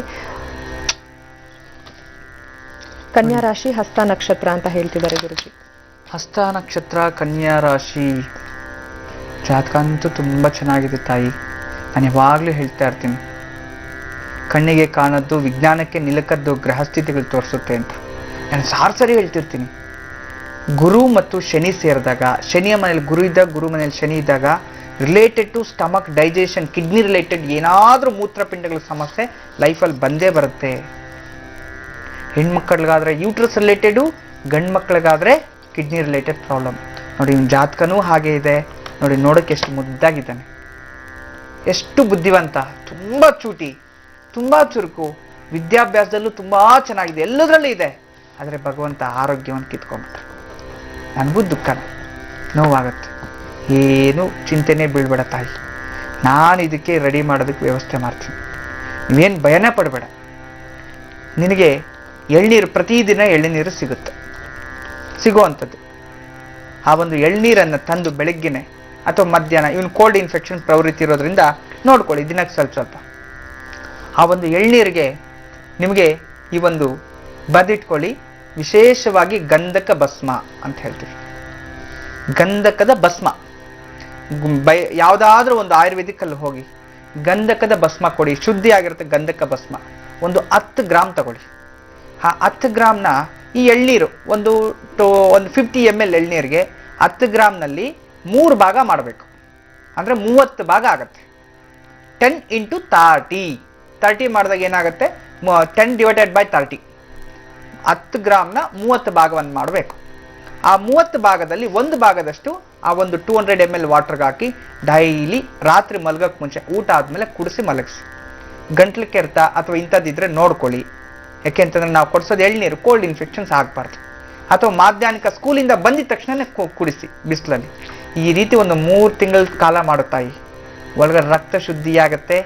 ಕನ್ಯಾ ರಾಶಿ ಹಸ್ತ ನಕ್ಷತ್ರ ಅಂತ ಹೇಳ್ತಿದ್ದಾರೆ ಗುರುಜಿ. ಹಸ್ತ ನಕ್ಷತ್ರ ಕನ್ಯಾ ರಾಶಿ ಜಾತಕ ಅಂತೂ ತುಂಬಾ ಚೆನ್ನಾಗಿದೆ ತಾಯಿ. ನಾನು ಯಾವಾಗ್ಲೂ ಹೇಳ್ತಾ ಇರ್ತೀನಿ, ಕಣ್ಣಿಗೆ ಕಾಣದ್ದು ವಿಜ್ಞಾನಕ್ಕೆ ನಿಲುಕದ್ದು ಗ್ರಹಸ್ಥಿತಿಗಳು ತೋರಿಸುತ್ತೆ ಅಂತ ನಾನು ಸಾರಿ ಹೇಳ್ತಿರ್ತೀನಿ. ಗುರು ಮತ್ತು ಶನಿ ಸೇರಿದಾಗ, ಶನಿಯ ಮನೇಲಿ ಗುರು ಇದ್ದಾಗ, ಗುರು ಮನೇಲಿ ಶನಿ ಇದ್ದಾಗ related to stomach, digestion, kidney related ಏನಾದ್ರೂ ಮೂತ್ರಪಿಂಡಗಳ ಸಮಸ್ಯೆ ಲೈಫಲ್ಲಿ ಬಂದೇ ಬರುತ್ತೆ. ಹೆಣ್ಮಕ್ಳಿಗಾದ್ರೆ ಯೂಟ್ರಸ್ ರಿಲೇಟೆಡು, ಗಂಡು ಮಕ್ಕಳಿಗಾದ್ರೆ ಕಿಡ್ನಿ ರಿಲೇಟೆಡ್ ಪ್ರಾಬ್ಲಮ್. ನೋಡಿ ಇವ್ನ ಜಾತಕನೂ ಹಾಗೆ ಇದೆ ನೋಡಿ. ನೋಡೋಕೆ ಎಷ್ಟು ಮುದ್ದಾಗಿದ್ದಾನೆ, ಎಷ್ಟು ಬುದ್ಧಿವಂತ, ತುಂಬಾ ಚೂಟಿ, ತುಂಬಾ ಚುರುಕು, ವಿದ್ಯಾಭ್ಯಾಸದಲ್ಲೂ ತುಂಬಾ ಚೆನ್ನಾಗಿದೆ, ಎಲ್ಲದರಲ್ಲೂ ಇದೆ. ಆದರೆ ಭಗವಂತ ಆರೋಗ್ಯವನ್ನು ಕಿತ್ಕೊಂಡ್ಬಿಟ್ರೆ ನನಗೂ ದುಃಖನೇ, ನೋವಾಗತ್ತೆ. ಏನು ಚಿಂತೆನೇ ಬೀಳ್ಬೇಡ ತಾಯಿ, ನಾನು ಇದಕ್ಕೆ ರೆಡಿ ಮಾಡೋದಕ್ಕೆ ವ್ಯವಸ್ಥೆ ಮಾಡ್ತೀನಿ. ನೀವೇನು ಭಯನೇ ಪಡಬೇಡ. ನಿನಗೆ ಎಳ್ನೀರು, ಪ್ರತಿದಿನ ಎಳ್ನೀರು ಸಿಗುವಂಥದ್ದು. ಆ ಒಂದು ಎಳ್ನೀರನ್ನು ತಂದು ಬೆಳಗ್ಗೆನೆ ಅಥವಾ ಮಧ್ಯಾಹ್ನ, ಇವನು ಕೋಲ್ಡ್ ಇನ್ಫೆಕ್ಷನ್ ಪ್ರವೃತ್ತಿ ಇರೋದ್ರಿಂದ ನೋಡ್ಕೊಳ್ಳಿ ದಿನಕ್ಕೆ ಸ್ವಲ್ಪ ಆ ಒಂದು ಎಳ್ನೀರಿಗೆ ನಿಮಗೆ ಈ ಒಂದು ಬದಿಟ್ಕೊಳ್ಳಿ. ವಿಶೇಷವಾಗಿ ಗಂಧಕ ಭಸ್ಮ ಅಂತ ಹೇಳ್ತೀವಿ. ಗಂಧಕದ ಭಸ್ಮ ಯಾವುದಾದ್ರೂ ಒಂದು ಆಯುರ್ವೇದಿಕ್ ಅಲ್ಲಿ ಹೋಗಿ ಗಂಧಕದ ಭಸ್ಮ ಕೊಡಿ, ಶುದ್ಧಿ ಆಗಿರುತ್ತೆ ಗಂಧಕ ಭಸ್ಮ. ಒಂದು 10 ಗ್ರಾಮ್ ತಗೊಳ್ಳಿ. ಆ 10 ಗ್ರಾಮ್ನ ಈ ಎಳ್ನೀರು ಒಂದು 50 ml ಎಳ್ನೀರಿಗೆ 10 ಗ್ರಾಮ್ನಲ್ಲಿ 3 ಭಾಗ ಮಾಡಬೇಕು, ಅಂದರೆ 30 ಭಾಗ ಆಗುತ್ತೆ. 10 × 30 ಮಾಡಿದಾಗ ಏನಾಗುತ್ತೆ, 10 ಡಿವೈಡೆಡ್ ಬೈ 30, 10 ಗ್ರಾಮ್ನ 30 ಭಾಗವನ್ನು ಮಾಡಬೇಕು. ಆ 30 ಭಾಗದಲ್ಲಿ 1 ಭಾಗದಷ್ಟು ಆ ಒಂದು 200 ml ವಾಟರ್ಗೆ ಹಾಕಿ ಡೈಲಿ ರಾತ್ರಿ ಮಲಗಕ್ಕೆ ಮುಂಚೆ ಊಟ ಆದಮೇಲೆ ಕುಡಿಸಿ ಮಲಗಿಸಿ. ಗಂಟ್ಲು ಕೆರೆತ ಅಥವಾ ಇಂಥದ್ದಿದ್ರೆ ನೋಡ್ಕೊಳ್ಳಿ, ಯಾಕೆಂತಂದ್ರೆ ನಾವು ಕೊಡಿಸೋದು ಎಳ್ನೀರು ಕೋಲ್ಡ್ ಇನ್ಫೆಕ್ಷನ್ಸ್ ಆಗಬಾರ್ದು. ಅಥವಾ ಮಾಧ್ಯಾಹ್ನಿಕ ಸ್ಕೂಲಿಂದ ಬಂದಿದ ತಕ್ಷಣ ಕುಡಿಸಿ ಬಿಸಿಲಲ್ಲಿ. ಈ ರೀತಿ ಒಂದು 3 ತಿಂಗಳ ಕಾಲ ಮಾಡುತ್ತಾಯಿ, ಒಳಗಡೆ ರಕ್ತ ಶುದ್ಧಿಯಾಗತ್ತೆ.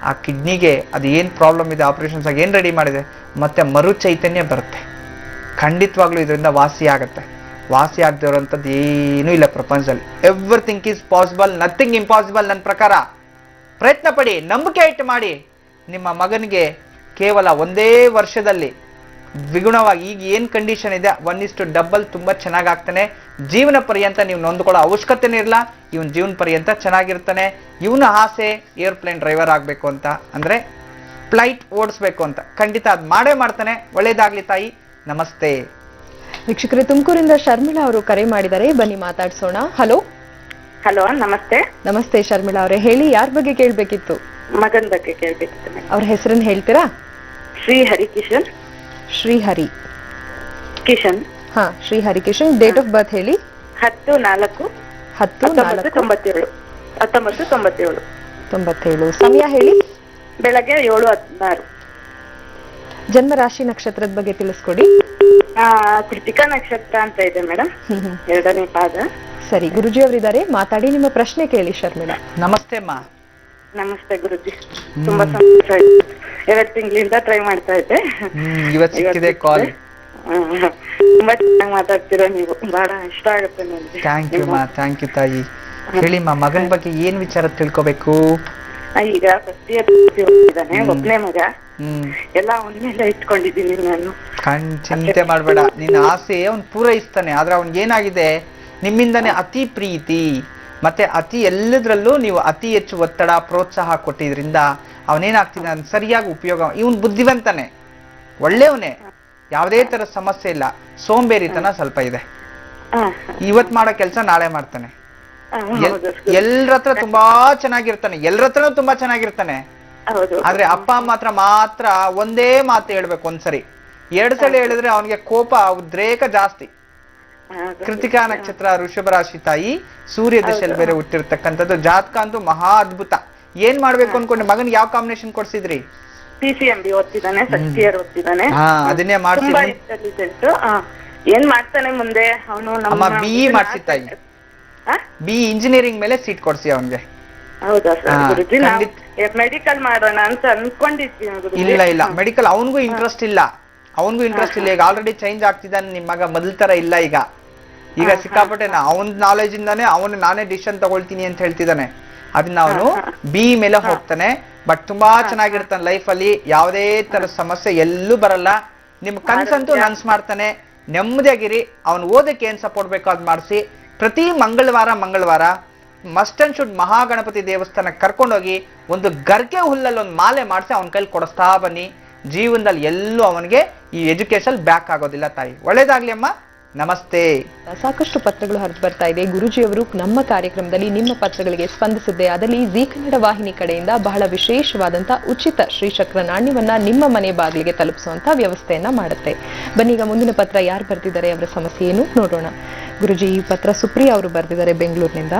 ಆ ಕಿಡ್ನಿಗೆ ಅದು ಏನು ಪ್ರಾಬ್ಲಮ್ ಇದೆ, ಆಪರೇಷನ್ಸ್ ಆಗಿ ಏನು ರೆಡಿ ಮಾಡಿದೆ, ಮತ್ತೆ ಮರು ಚೈತನ್ಯ ಬರುತ್ತೆ. ಖಂಡಿತವಾಗ್ಲೂ ಇದರಿಂದ ವಾಸಿ ಆಗುತ್ತೆ. ವಾಸಿ ಆಗದೆ ಇರೋಂಥದ್ದು ಏನೂ ಇಲ್ಲ ಪ್ರಪಂಚದಲ್ಲಿ. Everything is possible, nothing impossible. ನನ್ನ ಪ್ರಕಾರ ಪ್ರಯತ್ನ ಪಡಿ, ನಂಬಿಕೆ ಇಟ್ಟು ಮಾಡಿ. ನಿಮ್ಮ ಮಗನಿಗೆ ಕೇವಲ 1 ವರ್ಷದಲ್ಲಿ ದ್ವಿಗುಣವಾಗಿ ಈಗ ಏನು ಕಂಡೀಷನ್ ಇದೆ 1:2 ತುಂಬ ಚೆನ್ನಾಗಾಗ್ತಾನೆ. ಜೀವನ ಪರ್ಯಂತ ನೀವು ನೊಂದ್ಕೊಳ್ಳೋ ಅವಶ್ಯಕತೆನೇ ಇರಲ್ಲ. ಇವನ್ ಜೀವನ ಪರ್ಯಂತ ಚೆನ್ನಾಗಿರ್ತಾನೆ. ಇವನ ಆಸೆ ಏರ್ಪ್ಲೇನ್ ಡ್ರೈವರ್ ಆಗಬೇಕು ಅಂತ, ಅಂದರೆ ಫ್ಲೈಟ್ ಓಡಿಸ್ಬೇಕು ಅಂತ. ಖಂಡಿತ ಅದು ಮಾಡೇ ಮಾಡ್ತಾನೆ. ಒಳ್ಳೇದಾಗ್ಲಿ ತಾಯಿ. ನಮಸ್ತೆ. ವೀಕ್ಷಕರೇ, ತುಮಕೂರಿಂದ ಶರ್ಮಿಳಾ ಅವರು ಕರೆ ಮಾಡಿದ್ದಾರೆ, ಬನ್ನಿ ಮಾತಾಡ್ಸೋಣ. ಹಲೋ. ಹಲೋ, ನಮಸ್ತೆ. ನಮಸ್ತೆ ಶರ್ಮಿಳಾ ಅವರೇ, ಹೇಳಿ, ಯಾರ ಬಗ್ಗೆ ಕೇಳಬೇಕಿತ್ತು? ಮಗನ ಬಗ್ಗೆ ಕೇಳ್ಬೇಕಿತ್ತು. ಅವ್ರ ಹೆಸರನ್ನ ಹೇಳ್ತೀರಾ? ಶ್ರೀಹರಿ ಕಿಶನ್. ಶ್ರೀಹರಿ ಕಿಶನ್. ಹಾ, Srihari Kishan. Date of birth ಹೇಳಿ. 10/4/1997. 97. ಸಮಯ ಹೇಳಿ. ಬೆಳಗ್ಗೆ 7:16. ಜನ್ಮ ರಾಶಿ ನಕ್ಷತ್ರದ ಬಗ್ಗೆ ತಿಳಿಸ್ಕೊಡಿ. ಕೃತಿಕಾ ನಕ್ಷತ್ರ ಅಂತ ಇದೆ ಮೇಡಮ್, 2ನೇ ಪಾದ. ಸರಿ, ಗುರುಜಿ ಅವರಿದ್ದಾರೆ, ಮಾತಾಡಿ, ನಿಮ್ಮ ಪ್ರಶ್ನೆ ಕೇಳಿ ಶರ್ಮಿಳಾ. ನಮಸ್ತೆ ಅಮ್ಮ. ನಮಸ್ತೆ ಗುರುಜಿ. ತುಂಬಾ ಸಂತೋಷ ಆಯ್ತು. 2 ತಿಂಗಳಿಂದ ಟ್ರೈ ಮಾಡ್ತಾ ಇದ್ದೆ. ಇವತ್ತು ಸಿಕ್ಕಿದೆ ಕಾಲ್. ತುಂಬಾ ಚೆನ್ನಾಗಿ ಮಾತಾಡ್ತೀರಾ ನೀವು, ಬಹಳ ಇಷ್ಟ ಆಗುತ್ತೆ ನನಗೆ. ಥ್ಯಾಂಕ್ ಯು ಮಾ, ಥ್ಯಾಂಕ್ ಯು ತಾಯಿ. ಹೇಳಿ ಮಾ, ಮಗನ ಬಗ್ಗೆ ಏನ್ ವಿಚಾರ ತಿಳ್ಕೊಬೇಕು? ಈಗ ಫಸ್ಟ್ ಇಯರ್ ಓದ್ತಿದ್ದಾನೆ, ಒಬ್ಬನೇ ಮಗ. ಎಲ್ಲ ಅವನ್ನೆಲ್ಲ ಇಟ್ಕೊಂಡಿದ್ದೀನಿ ನಾನು. ಚಿಂತೆ ಮಾಡ್ಬೇಡ, ನಿನ್ನ ಆಸೆ ಅವ್ನು ಪೂರೈಸ್ತಾನೆ. ಆದ್ರೆ ಅವ್ನಿಗೆ ಏನಾಗಿದೆ, ನಿಮ್ಮಿಂದನೇ ಅತಿ ಪ್ರೀತಿ ಮತ್ತೆ ಅತಿ ಎಲ್ಲದ್ರಲ್ಲೂ ನೀವು ಅತಿ ಹೆಚ್ಚು ಒತ್ತಡ ಪ್ರೋತ್ಸಾಹ ಕೊಟ್ಟಿದ್ರಿಂದ ಅವನೇನಾಗ್ತಿದೆ, ಸರಿಯಾಗಿ ಉಪಯೋಗ. ಇವನ್ ಬುದ್ಧಿವಂತನೇ, ಒಳ್ಳೆಯವನೇ, ಯಾವುದೇ ತರ ಸಮಸ್ಯೆ ಇಲ್ಲ. ಸೋಂಬೇರಿತನ ಸ್ವಲ್ಪ ಇದೆ. ಇವತ್ ಮಾಡೋ ಕೆಲಸ ನಾಳೆ ಮಾಡ್ತಾನೆ. ಎಲ್ಲರ ಹತ್ರ ತುಂಬಾ ಚೆನ್ನಾಗಿರ್ತಾನೆ, ಎಲ್ಲರ ಹತ್ರನೂ ತುಂಬಾ ಚೆನ್ನಾಗಿರ್ತಾನೆ. ಆದ್ರೆ ಅಪ್ಪ ಮಾತ್ರ ಒಂದೇ ಮಾತು ಹೇಳ್ಬೇಕು. ಒಂದ್ಸರಿ 2 ಸಲ ಹೇಳಿದ್ರೆ ಅವನಿಗೆ ಕೋಪ, ಉದ್ರೇಕ ಜಾಸ್ತಿ. ಕೃತಿಕಾ ನಕ್ಷತ್ರ, ವೃಷಭ ರಾಶಿ ತಾಯಿ, ಸೂರ್ಯ ದಶೆಯಲ್ಲಿ ಬೇರೆ ಹುಟ್ಟಿರ್ತಕ್ಕಂಥದ್ದು. ಜಾತಕ ಅಂತೂ ಮಹಾ ಅದ್ಭುತ. ಏನ್ ಮಾಡ್ಬೇಕು ಅನ್ಕೊಂಡೆ? ಮಗನ್ ಯಾವ ಕಾಂಬಿನೇಷನ್ ಕೊಡ್ಸಿದ್ರಿ? PCMB ಓದ್ತಿದ್ದಾನೆ, ಫಸ್ಟ್ ಇಯರ್ ಓದ್ತಿದ್ದಾನೆ. ಅದನ್ನೇ ಮಾಡ್ಸಿ. ಏನ್ ಮಾಡ್ತಾನೆ ಮುಂದೆ ಅವನು? ನಮ್ಮ BE ಮಾಡ್ಸಿ ತಾಯಿ, BE ಇಂಜಿನಿಯರಿಂಗ್ ಮೇಲೆ ಸೀಟ್ ಕೊಡ್ಸಿ ಅವನ್ಗೆ. ಹೌದಾ ಸರ್? ಗುರುಜಿ, ಮೆಡಿಕಲ್ ಮಾಡೋಣ ಅಂತ ಅನ್ಕೊಂಡಿದ್ದೀನಿ. ಇಲ್ಲ, ಮೆಡಿಕಲ್ ಅವನಿಗೂ ಇಂಟ್ರೆಸ್ಟ್ ಇಲ್ಲ. ಈಗ ಆಲ್ರೆಡಿ ಚೇಂಜ್ ಆಗ್ತಿದ್ದಾನೆ ನಿಮ್ಮ ಮಗ, ಮೊದಲ ತರ ಇಲ್ಲ. ಈಗ ಸಿಕ್ಕಾಪಟ್ಟೆ ಅವನ ನಾಲೆಜ್ ಇಂದಾನೆ ನಾನೇ ಡಿಸಿಷನ್ ತಗೊಳ್ತೀನಿ ಅಂತ ಹೇಳ್ತಿದ್ದಾನೆ. ಅದನ್ನ ಅವನು BE ಮೇಲೆ ಹೋಗ್ತಾನೆ. ಬಟ್ ತುಂಬಾ ಚೆನ್ನಾಗಿರ್ತಾನೆ ಲೈಫ್ ಅಲ್ಲಿ. ಯಾವುದೇ ತರ ಸಮಸ್ಯೆ ಎಲ್ಲೂ ಬರಲ್ಲ. ನಿಮ್ ಕನ್ಸಂತೂ ನನ್ಸ್ ಮಾಡ್ತಾನೆ. ನೆಮ್ಮದಿಯಾಗಿರಿ. ಅವ್ನು ಓದಕ್ಕೆ ಏನ್ ಸಪೋರ್ಟ್ ಬೇಕೋ ಅದ್ ಮಾಡಿಸಿ. ಪ್ರತಿ ಮಂಗಳವಾರ ಮಸ್ಟ್ ಅಂಡ್ ಶುಡ್ ಮಹಾಗಣಪತಿ ದೇವಸ್ಥಾನಕ್ಕೆ ಕರ್ಕೊಂಡೋಗಿ ಒಂದು ಗರ್ಗೆ ಹುಲ್ಲಲ್ಲಿ ಒಂದು ಮಾಲೆ ಮಾಡಿಸಿ ಅವನ ಕೈಲಿ ಕೊಡಿಸ್ತಾ ಬನ್ನಿ. ಜೀವನದಲ್ಲಿ ಎಲ್ಲೂ ಅವನಿಗೆ ಈ ಎಜುಕೇಶನ್ ಬ್ಯಾಕ್ ಆಗೋದಿಲ್ಲ ತಾಯಿ. ಒಳ್ಳೇದಾಗ್ಲಿ ಅಮ್ಮ. ನಮಸ್ತೆ. ಸಾಕಷ್ಟು ಪತ್ರಗಳು ಹರಿದು ಬರ್ತಾ ಇದೆ. ಗುರುಜಿಯವರು ನಮ್ಮ ಕಾರ್ಯಕ್ರಮದಲ್ಲಿ ನಿಮ್ಮ ಪತ್ರಗಳಿಗೆ ಸ್ಪಂದಿಸಿದ್ದೆ. ಅದರಲ್ಲಿ ಜೀ ಕನ್ನಡ ವಾಹಿನಿ ಕಡೆಯಿಂದ ಬಹಳ ವಿಶೇಷವಾದಂತಹ ಉಚಿತ ಶ್ರೀಚಕ್ರ ನಾಣ್ಯವನ್ನ ನಿಮ್ಮ ಮನೆ ಬಾಗಿಲಿಗೆ ತಲುಪಿಸುವಂತ ವ್ಯವಸ್ಥೆಯನ್ನ ಮಾಡುತ್ತೆ. ಬನ್ನಿ, ಈಗ ಮುಂದಿನ ಪತ್ರ ಯಾರು ಬರ್ತಿದ್ದಾರೆ, ಅವರ ಸಮಸ್ಯೆ ಏನು ನೋಡೋಣ. ಗುರುಜಿ, ಈ ಪತ್ರ ಸುಪ್ರಿಯಾ ಅವರು ಬರೆದಿದ್ದಾರೆ ಬೆಂಗಳೂರಿನಿಂದ.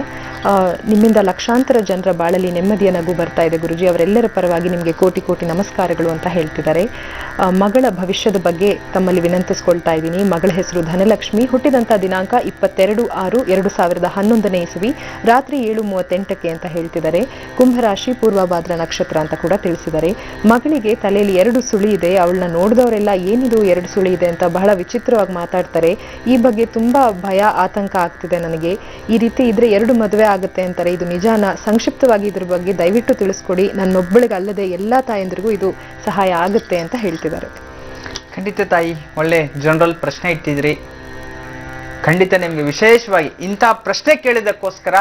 ನಿಮ್ಮಿಂದ ಲಕ್ಷಾಂತರ ಜನರ ಬಾಳಲ್ಲಿ ನೆಮ್ಮದಿಯ ನಗು ಬರ್ತಾ ಇದೆ ಗುರುಜಿ. ಅವರೆಲ್ಲರ ಪರವಾಗಿ ನಿಮಗೆ ಕೋಟಿ ಕೋಟಿ ನಮಸ್ಕಾರಗಳು ಅಂತ ಹೇಳ್ತಿದ್ದಾರೆ. ಮಗಳ ಭವಿಷ್ಯದ ಬಗ್ಗೆ ತಮ್ಮಲ್ಲಿ ವಿನಂತಿಸ್ಕೊಳ್ತಾ ಇದ್ದೀನಿ. ಮಗಳ ಹೆಸರು ಧನಲಕ್ಷ್ಮಿ. ಹುಟ್ಟಿದಂಥ ದಿನಾಂಕ 22/6/2011 ಇಸವಿ ರಾತ್ರಿ 7:38 ಅಂತ ಹೇಳ್ತಿದ್ದಾರೆ. ಕುಂಭರಾಶಿ, ಪೂರ್ವಭಾದ್ರ ನಕ್ಷತ್ರ ಅಂತ ಕೂಡ ತಿಳಿಸಿದ್ದಾರೆ. ಮಗಳಿಗೆ ತಲೆಯಲ್ಲಿ 2 ಸುಳಿ ಇದೆ. ಅವಳನ್ನ ನೋಡಿದವರೆಲ್ಲ ಏನಿದು 2 ಸುಳಿ ಇದೆ ಅಂತ ಬಹಳ ವಿಚಿತ್ರವಾಗಿ ಮಾತಾಡ್ತಾರೆ. ಈ ಬಗ್ಗೆ ತುಂಬಾ ಭಯ, ಆತಂಕ ಆಗ್ತಿದೆ ನನಗೆ. ಈ ರೀತಿ ಇದ್ರೆ 2 ಮದುವೆ ಆಗುತ್ತೆ ಅಂತಾರೆ. ಇದು ನಿಜಾನ? ಸಂಕ್ಷಿಪ್ತವಾಗಿ ಇದ್ರ ಬಗ್ಗೆ ದಯವಿಟ್ಟು ತಿಳಿಸ್ಕೊಡಿ. ನನ್ನೊಬ್ಬಳಿಗೆ ಅಲ್ಲದೆ ಎಲ್ಲಾ ತಾಯಂದ್ರಿಗೂ ಇದು ಸಹಾಯ ಆಗುತ್ತೆ ಅಂತ ಹೇಳ್ತಿದ್ದಾರೆ. ಖಂಡಿತ ತಾಯಿ, ಒಳ್ಳೆ ಜನರಲ್ ಪ್ರಶ್ನೆ ಇಟ್ಟಿದ್ರಿ. ಖಂಡಿತ ನಿಮ್ಗೆ ವಿಶೇಷವಾಗಿ ಇಂಥ ಪ್ರಶ್ನೆ ಕೇಳಿದಕ್ಕೋಸ್ಕರ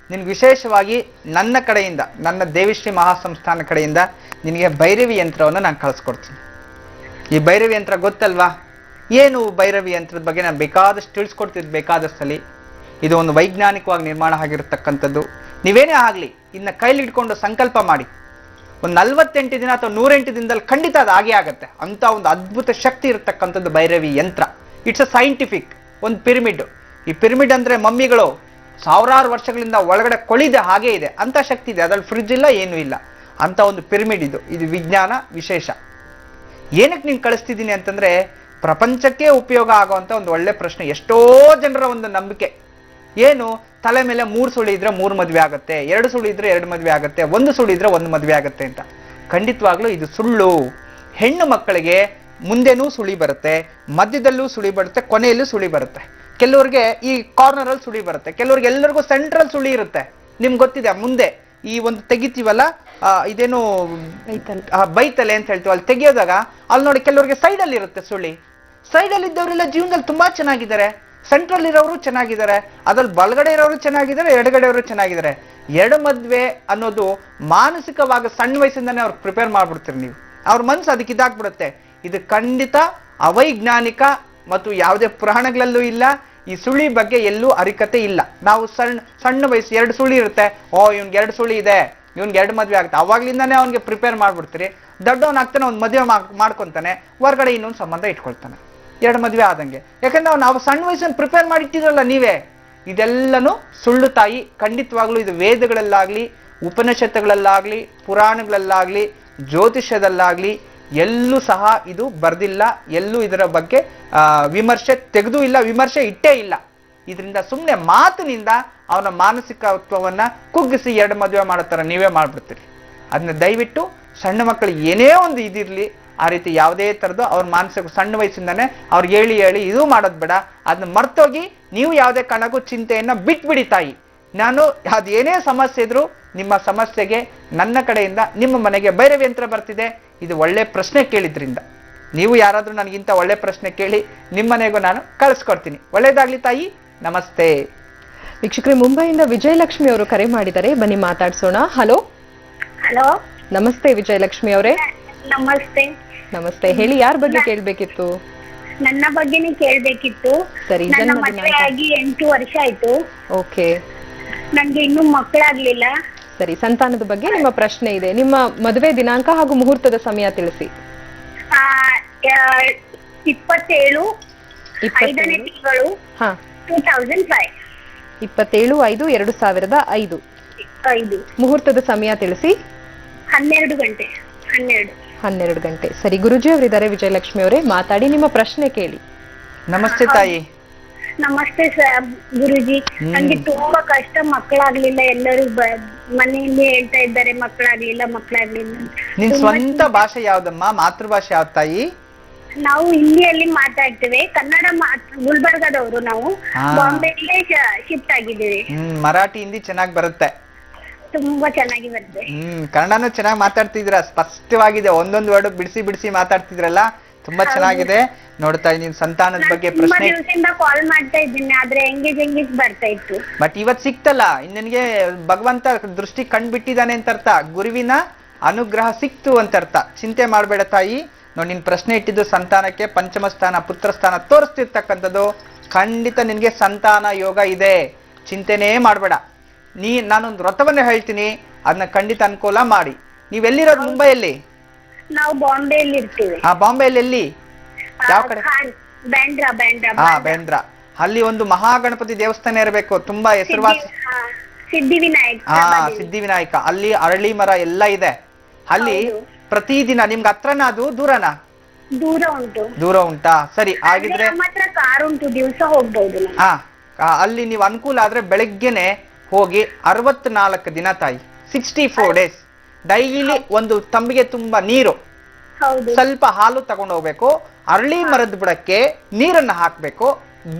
ನಿನ್ಗೆ ವಿಶೇಷವಾಗಿ ನನ್ನ ಕಡೆಯಿಂದ, ನನ್ನ ದೇವಿಶ್ರೀ ಮಹಾಸಂಸ್ಥಾನ ಕಡೆಯಿಂದ ನಿನಗೆ ಭೈರವಿ ಯಂತ್ರವನ್ನು ನಾನು ಕಳಿಸ್ಕೊಡ್ತೀನಿ. ಈ ಭೈರವಿ ಯಂತ್ರ ಗೊತ್ತಲ್ವಾ? ಏನು ಭೈರವಿ ಯಂತ್ರದ ಬಗ್ಗೆ ನಾನು ಬೇಕಾದಷ್ಟು ತಿಳಿಸ್ಕೊಡ್ತಿದ್ದು ಬೇಕಾದಷ್ಟಲ್ಲಿ. ಇದು ಒಂದು ವೈಜ್ಞಾನಿಕವಾಗಿ ನಿರ್ಮಾಣ ಆಗಿರತಕ್ಕಂಥದ್ದು. ನೀವೇನೇ ಆಗಲಿ ಇನ್ನು ಕೈಲಿ ಇಟ್ಕೊಂಡು ಸಂಕಲ್ಪ ಮಾಡಿ, ಒಂದು 48 ದಿನ ಅಥವಾ 108 ದಿನದಲ್ಲಿ ಖಂಡಿತ ಅದು ಆಗೇ ಆಗತ್ತೆ. ಅಂತ ಒಂದು ಅದ್ಭುತ ಶಕ್ತಿ ಇರತಕ್ಕಂಥದ್ದು ಭೈರವಿ ಯಂತ್ರ. ಇಟ್ಸ್ ಅ ಸೈಂಟಿಫಿಕ್ ಒಂದು ಪಿರಮಿಡ್. ಈ ಪಿರಮಿಡ್ ಅಂದ್ರೆ ಮಮ್ಮಿಗಳು ಸಾವಿರಾರು ವರ್ಷಗಳಿಂದ ಒಳಗಡೆ ಕೊಳಿದೆ ಹಾಗೆ ಇದೆ, ಅಂತ ಶಕ್ತಿ ಇದೆ. ಅದ್ರಲ್ಲಿ ಫ್ರಿಡ್ಜ್ ಇಲ್ಲ, ಏನೂ ಇಲ್ಲ, ಅಂತ ಒಂದು ಪಿರಮಿಡ್ ಇದು ವಿಜ್ಞಾನ ವಿಶೇಷ. ಏನಕ್ಕೆ ನೀನು ಕಳಿಸ್ತಿದ್ದೀನಿ ಅಂತಂದ್ರೆ ಪ್ರಪಂಚಕ್ಕೆ ಉಪಯೋಗ ಆಗುವಂತ ಒಂದು ಒಳ್ಳೆ ಪ್ರಶ್ನೆ. ಎಷ್ಟೋ ಜನರ ಒಂದು ನಂಬಿಕೆ ಏನು, ತಲೆ ಮೇಲೆ 3 ಸುಳಿ ಇದ್ರೆ 3 ಮದುವೆ ಆಗುತ್ತೆ, 2 ಸುಳಿ ಇದ್ರೆ 2 ಮದುವೆ ಆಗುತ್ತೆ, 1 ಸುಳಿ ಇದ್ರೆ 1 ಮದುವೆ ಆಗುತ್ತೆ ಅಂತ. ಖಂಡಿತವಾಗ್ಲೂ ಇದು ಸುಳ್ಳು. ಹೆಣ್ಣು ಮಕ್ಕಳಿಗೆ ಮುಂದೆನೂ ಸುಳಿ ಬರುತ್ತೆ, ಮಧ್ಯದಲ್ಲೂ ಸುಳಿ ಬರುತ್ತೆ, ಕೊನೆಯಲ್ಲೂ ಸುಳಿ ಬರುತ್ತೆ. ಕೆಲವ್ರಿಗೆ ಈ ಕಾರ್ನರ್ ಅಲ್ಲಿ ಸುಳಿ ಬರುತ್ತೆ, ಕೆಲವ್ರಿಗೆ ಎಲ್ಲರಿಗೂ ಸೆಂಟ್ರಲ್ ಸುಳಿ ಇರುತ್ತೆ. ನಿಮ್ಗೆ ಗೊತ್ತಿದೆ, ಮುಂದೆ ಈ ಒಂದು ತೆಗಿತೀವಲ್ಲ, ಇದೇನು ಬೈತಲೆ ಅಂತ ಹೇಳ್ತೀವಿ, ಅಲ್ಲಿ ತೆಗಿಯೋದಾಗ ಅಲ್ಲಿ ನೋಡಿ ಕೆಲವ್ರಿಗೆ ಸೈಡ್ ಅಲ್ಲಿ ಇರುತ್ತೆ ಸುಳಿ. ಸೈಡ್ ಅಲ್ಲಿ ಇದ್ದವರೆಲ್ಲ ಜೀವನದಲ್ಲಿ ತುಂಬಾ ಚೆನ್ನಾಗಿದ್ದಾರೆ, ಸೆಂಟ್ರಲ್ ಇರೋರು ಚೆನ್ನಾಗಿದ್ದಾರೆ, ಅದ್ರಲ್ಲಿ ಬಲಗಡೆ ಇರೋರು ಚೆನ್ನಾಗಿದ್ದಾರೆ, ಎಡಗಡೆ ಇರೋರು ಚೆನ್ನಾಗಿದ್ದಾರೆ. ಎರಡು ಮದ್ವೆ ಅನ್ನೋದು ಮಾನಸಿಕವಾಗಿ ಸಣ್ಣ ವಯಸ್ಸಿಂದಾನೇ ಅವ್ರಿಗೆ ಪ್ರಿಪೇರ್ ಮಾಡ್ಬಿಡ್ತೀರಿ ನೀವು. ಅವ್ರ ಮನ್ಸು ಅದಕ್ಕೆ ಇದಾಗ್ಬಿಡುತ್ತೆ. ಇದು ಖಂಡಿತ ಅವೈಜ್ಞಾನಿಕ ಮತ್ತು ಯಾವುದೇ ಪುರಾಣಗಳಲ್ಲೂ ಇಲ್ಲ. ಈ ಸುಳಿ ಬಗ್ಗೆ ಎಲ್ಲೂ ಅರಿಕತೆ ಇಲ್ಲ. ನಾವು ಸಣ್ಣ ವಯಸ್ಸು 2 ಸುಳಿ ಇರುತ್ತೆ, ಇವ್ನಿಗೆ 2 ಸುಳಿ ಇದೆ, ಇವ್ನಿಗೆ 2 ಮದ್ವೆ ಆಗುತ್ತೆ, ಅವಾಗ್ಲಿಂದಾನೇ ಅವ್ನಿಗೆ ಪ್ರಿಪೇರ್ ಮಾಡ್ಬಿಡ್ತೀರಿ. ದೊಡ್ಡವನಾಗ್ತಾನೆ, ಒಂದು ಮದುವೆ ಮಾಡ್ಕೊಂತಾನೆ, ಹೊರಗಡೆ ಇನ್ನೊಂದು ಸಂಬಂಧ ಇಟ್ಕೊಳ್ತಾನೆ, 2 ಮದುವೆ ಆದಂಗೆ. ಯಾಕಂದ್ರೆ ನಾವು ಸಣ್ಣ ವಯಸ್ಸನ್ನು ಪ್ರಿಪೇರ್ ಮಾಡಿಟ್ಟಿರಲ್ಲ ನೀವೇ. ಇದೆಲ್ಲನೂ ಸುಳ್ಳು ತಾಯಿ. ಖಂಡಿತವಾಗ್ಲೂ ಇದು ವೇದಗಳಲ್ಲಾಗ್ಲಿ, ಉಪನಿಷತ್ತುಗಳಲ್ಲಾಗ್ಲಿ, ಪುರಾಣಗಳಲ್ಲಾಗ್ಲಿ, ಜ್ಯೋತಿಷ್ಯದಲ್ಲಾಗ್ಲಿ ಎಲ್ಲೂ ಸಹ ಇದು ಬರ್ದಿಲ್ಲ. ಎಲ್ಲೂ ಇದರ ಬಗ್ಗೆ ವಿಮರ್ಶೆ ತೆಗೆದೂ ಇಲ್ಲ, ವಿಮರ್ಶೆ ಇಟ್ಟೇ ಇಲ್ಲ. ಇದರಿಂದ ಸುಮ್ಮನೆ ಮಾತಿನಿಂದ ಅವನ ಮಾನಸಿಕತ್ವವನ್ನ ಕುಗ್ಗಿಸಿ 2 ಮದುವೆ ಮಾಡೋ ನೀವೇ ಮಾಡ್ಬಿಡ್ತೀರಿ. ಅದನ್ನ ದಯವಿಟ್ಟು ಸಣ್ಣ ಮಕ್ಕಳಿಗೆ ಏನೇ ಒಂದು ಇದಿರ್ಲಿ, ಆ ರೀತಿ ಯಾವುದೇ ಥರದ್ದು ಅವ್ರ ಮಾನಸಿಕ ಸಣ್ಣ ವಯಸ್ಸಿಂದಾನೆ ಅವ್ರಿಗೆ ಹೇಳಿ ಇದು ಮಾಡೋದು ಬೇಡ. ಅದನ್ನ ಮರ್ತೋಗಿ ನೀವು ಯಾವುದೇ ಕಾರಣಕ್ಕೂ ಚಿಂತೆಯನ್ನ ಬಿಟ್ಬಿಡಿ ತಾಯಿ. ನಾನು ಅದೇನೇ ಸಮಸ್ಯೆ ಇದ್ರು ನಿಮ್ಮ ಸಮಸ್ಯೆಗೆ ನನ್ನ ಕಡೆಯಿಂದ ನಿಮ್ಮ ಮನೆಗೆ ಭೈರವಿ ಯಂತ್ರ ಬರ್ತಿದೆ. ಇದು ಒಳ್ಳೆ ಪ್ರಶ್ನೆ ಕೇಳಿದ್ರಿಂದ ನೀವು ಯಾರಾದ್ರೂ ನನಗಿಂತ ಒಳ್ಳೆ ಪ್ರಶ್ನೆ ಕೇಳಿ ನಿಮ್ಮ ಮನೆಗೂ ನಾನು ಕಳಿಸ್ಕೊಡ್ತೀನಿ. ಒಳ್ಳೇದಾಗ್ಲಿ ತಾಯಿ. ನಮಸ್ತೆ. ವೀಕ್ಷಕರೇ, ಮುಂಬೈಯಿಂದ ವಿಜಯಲಕ್ಷ್ಮಿ ಅವರು ಕರೆ ಮಾಡಿದ್ದಾರೆ, ಬನ್ನಿ ಮಾತಾಡ್ಸೋಣ. ಹಲೋ. ಹಲೋ, ನಮಸ್ತೆ ವಿಜಯಲಕ್ಷ್ಮಿ ಅವರೇ. ನಮಸ್ತೆ. ನಮಸ್ತೆ, ಹೇಳಿ, ಯಾರ ಬಗ್ಗೆ ಕೇಳ್ಬೇಕಿತ್ತು? ನನ್ನ ಬಗ್ಗೆನೇ ಕೇಳ್ಬೇಕಿತ್ತು. ಸರಿ, ನನ್ನ ಮದುವೆ ಆಗಿ 8 ವರ್ಷ ಆಯ್ತು. ಓಕೆ. ನನ್ಗೆ ಇನ್ನೂ ಮಕ್ಕಳಾಗ್ಲಿಲ್ಲ. ಸರಿ, ಸಂತಾನದ ಬಗ್ಗೆ ನಿಮ್ಮ ಪ್ರಶ್ನೆ ಇದೆ. ನಿಮ್ಮ ಮದುವೆ ದಿನಾಂಕ ಹಾಗೂ ಮುಹೂರ್ತದ ಸಮಯ ತಿಳಿಸಿ. 27 5ನೇ ತಿಂಗಳು 2005. 27/5/2005. ಮುಹೂರ್ತದ ಸಮಯ ತಿಳಿಸಿ. 12 ಗಂಟೆ. 12 ಗಂಟೆ. ಸರಿ, ಗುರುಜಿ ಅವರಿದ್ದಾರೆ ವಿಜಯಲಕ್ಷ್ಮಿ ಅವರೇ, ಮಾತಾಡಿ, ನಿಮ್ಮ ಪ್ರಶ್ನೆ ಕೇಳಿ. ನಮಸ್ತೆ ತಾಯಿ. ನಮಸ್ತೆ ಗುರುಜಿ. ನಂಗೆ ತುಂಬಾ ಕಷ್ಟ, ಮಕ್ಕಳಾಗ್ಲಿಲ್ಲ. ಎಲ್ಲರೂ ಮನೆಯಲ್ಲಿ ಹೇಳ್ತಾ ಇದ್ದಾರೆ ಮಕ್ಕಳಾಗ್ಲಿಲ್ಲ. ನಿನ್ ಸ್ವಂತ ಭಾಷೆ ಯಾವ್ದಮ್ಮ? ಮಾತೃಭಾಷೆ ಯಾವ್ದು ತಾಯಿ? ನಾವು ಹಿಂದಿಯಲ್ಲಿ ಮಾತಾಡ್ತೇವೆ. ಕನ್ನಡ ಗುಲ್ಬರ್ಗದವರು. ನಾವು ಬಾಂಬೆಗೆ ಶಿಫ್ಟ್ ಆಗಿದ್ದೀವಿ. ಮರಾಠಿ ಹಿಂದಿ ಚೆನ್ನಾಗಿ ಬರುತ್ತೆ? ತುಂಬಾ ಚೆನ್ನಾಗಿ ಬರುತ್ತೆ. ಕನ್ನಡನೂ ಚೆನ್ನಾಗಿ ಮಾತಾಡ್ತಿದ್ರ, ಸ್ಪಷ್ಟವಾಗಿದೆ. ಒಂದೊಂದು ವರ್ಡ್ ಬಿಡಿಸಿ ಮಾತಾಡ್ತಿದ್ರಲ್ಲ, ತುಂಬಾ ಚೆನ್ನಾಗಿದೆ. ನೋಡ್ತಾ ನೀನ್ ಸಂತಾನದ ಬಗ್ಗೆ ಪ್ರಶ್ನೆ ಕಾಲ್ ಮಾಡ್ತಾ ಇದ್ದೀನಿ, ಆದ್ರೆ ಎಂಗೇಜ್ ಬರ್ತಾ ಇತ್ತು. ಬಟ್ ಇವತ್ ಸಿಕ್ತಲ್ಲ, ನಿನಗೆ ಭಗವಂತ ದೃಷ್ಟಿ ಕಂಡ್ಬಿಟ್ಟಿದ್ದಾನೆ ಅಂತ ಅರ್ಥ. ಗುರುವಿನ ಅನುಗ್ರಹ ಸಿಕ್ತು ಅಂತ ಅರ್ಥ. ಚಿಂತೆ ಮಾಡ್ಬೇಡ ತಾಯಿ. ನೋಡಿ, ನಿನ್ ಪ್ರಶ್ನೆ ಇಟ್ಟಿದ್ದು ಸಂತಾನಕ್ಕೆ ಪಂಚಮ ಸ್ಥಾನ, ಪುತ್ರ ಸ್ಥಾನ ತೋರಿಸ್ತಿರ್ತಕ್ಕಂಥದ್ದು. ಖಂಡಿತ ನಿನ್ಗೆ ಸಂತಾನ ಯೋಗ ಇದೆ, ಚಿಂತೆನೇ ಮಾಡ್ಬೇಡ. ನಾನೊಂದು ವ್ರತವನ್ನ ಹೇಳ್ತೀನಿ, ಅದನ್ನ ಖಂಡಿತ ಅನುಕೂಲ ಮಾಡಿ. ನೀವೆಲ್ಲಿರೋದು? ಮುಂಬೈಯಲ್ಲಿ? ನಾವು ಬಾಂಬೆಯಲ್ಲಿ ಇರ್ತೀವಿ. ಬಾಂಬೆಯಲ್ಲಿ ಎಲ್ಲಿ? ಯಾವ ಕಡೆ? ಬ್ಯಾಂಡ್ರಾ. ಅಲ್ಲಿ ಒಂದು ಮಹಾಗಣಪತಿ ದೇವಸ್ಥಾನ ಇರಬೇಕು, ತುಂಬಾ ಹೆಸರುವಾಸಿ. ಸಿದ್ಧಿವಿನಾಯಕ. ಅಲ್ಲಿ ಅರಳಿ ಮರ ಎಲ್ಲ ಇದೆ. ಅಲ್ಲಿ ಪ್ರತಿದಿನ ನಿಮ್ಗೆ ಹತ್ರನ ಅದು ದೂರನಾ? ದೂರ ಉಂಟಾ? ಸರಿ, ಹಾಗಿದ್ರೆ ಕಾರ್ ಉಂಟು, ದಿವಸ ಹೋಗ್ಬಹುದು. ಅಲ್ಲಿ ನೀವು ಅನುಕೂಲ ಆದ್ರೆ ಬೆಳಗ್ಗೆನೆ ಹೋಗಿ 64 ದಿನ ತಾಯಿ, 64 ಡೇಸ್ ಡೈಲಿ ಒಂದು ತಂಬಿಗೆ ತುಂಬಾ ನೀರು, ಸ್ವಲ್ಪ ಹಾಲು ತಗೊಂಡು ಹೋಗ್ಬೇಕು. ಅರಳಿ ಮರದ ಬುಡಕ್ಕೆ ನೀರನ್ನ ಹಾಕ್ಬೇಕು,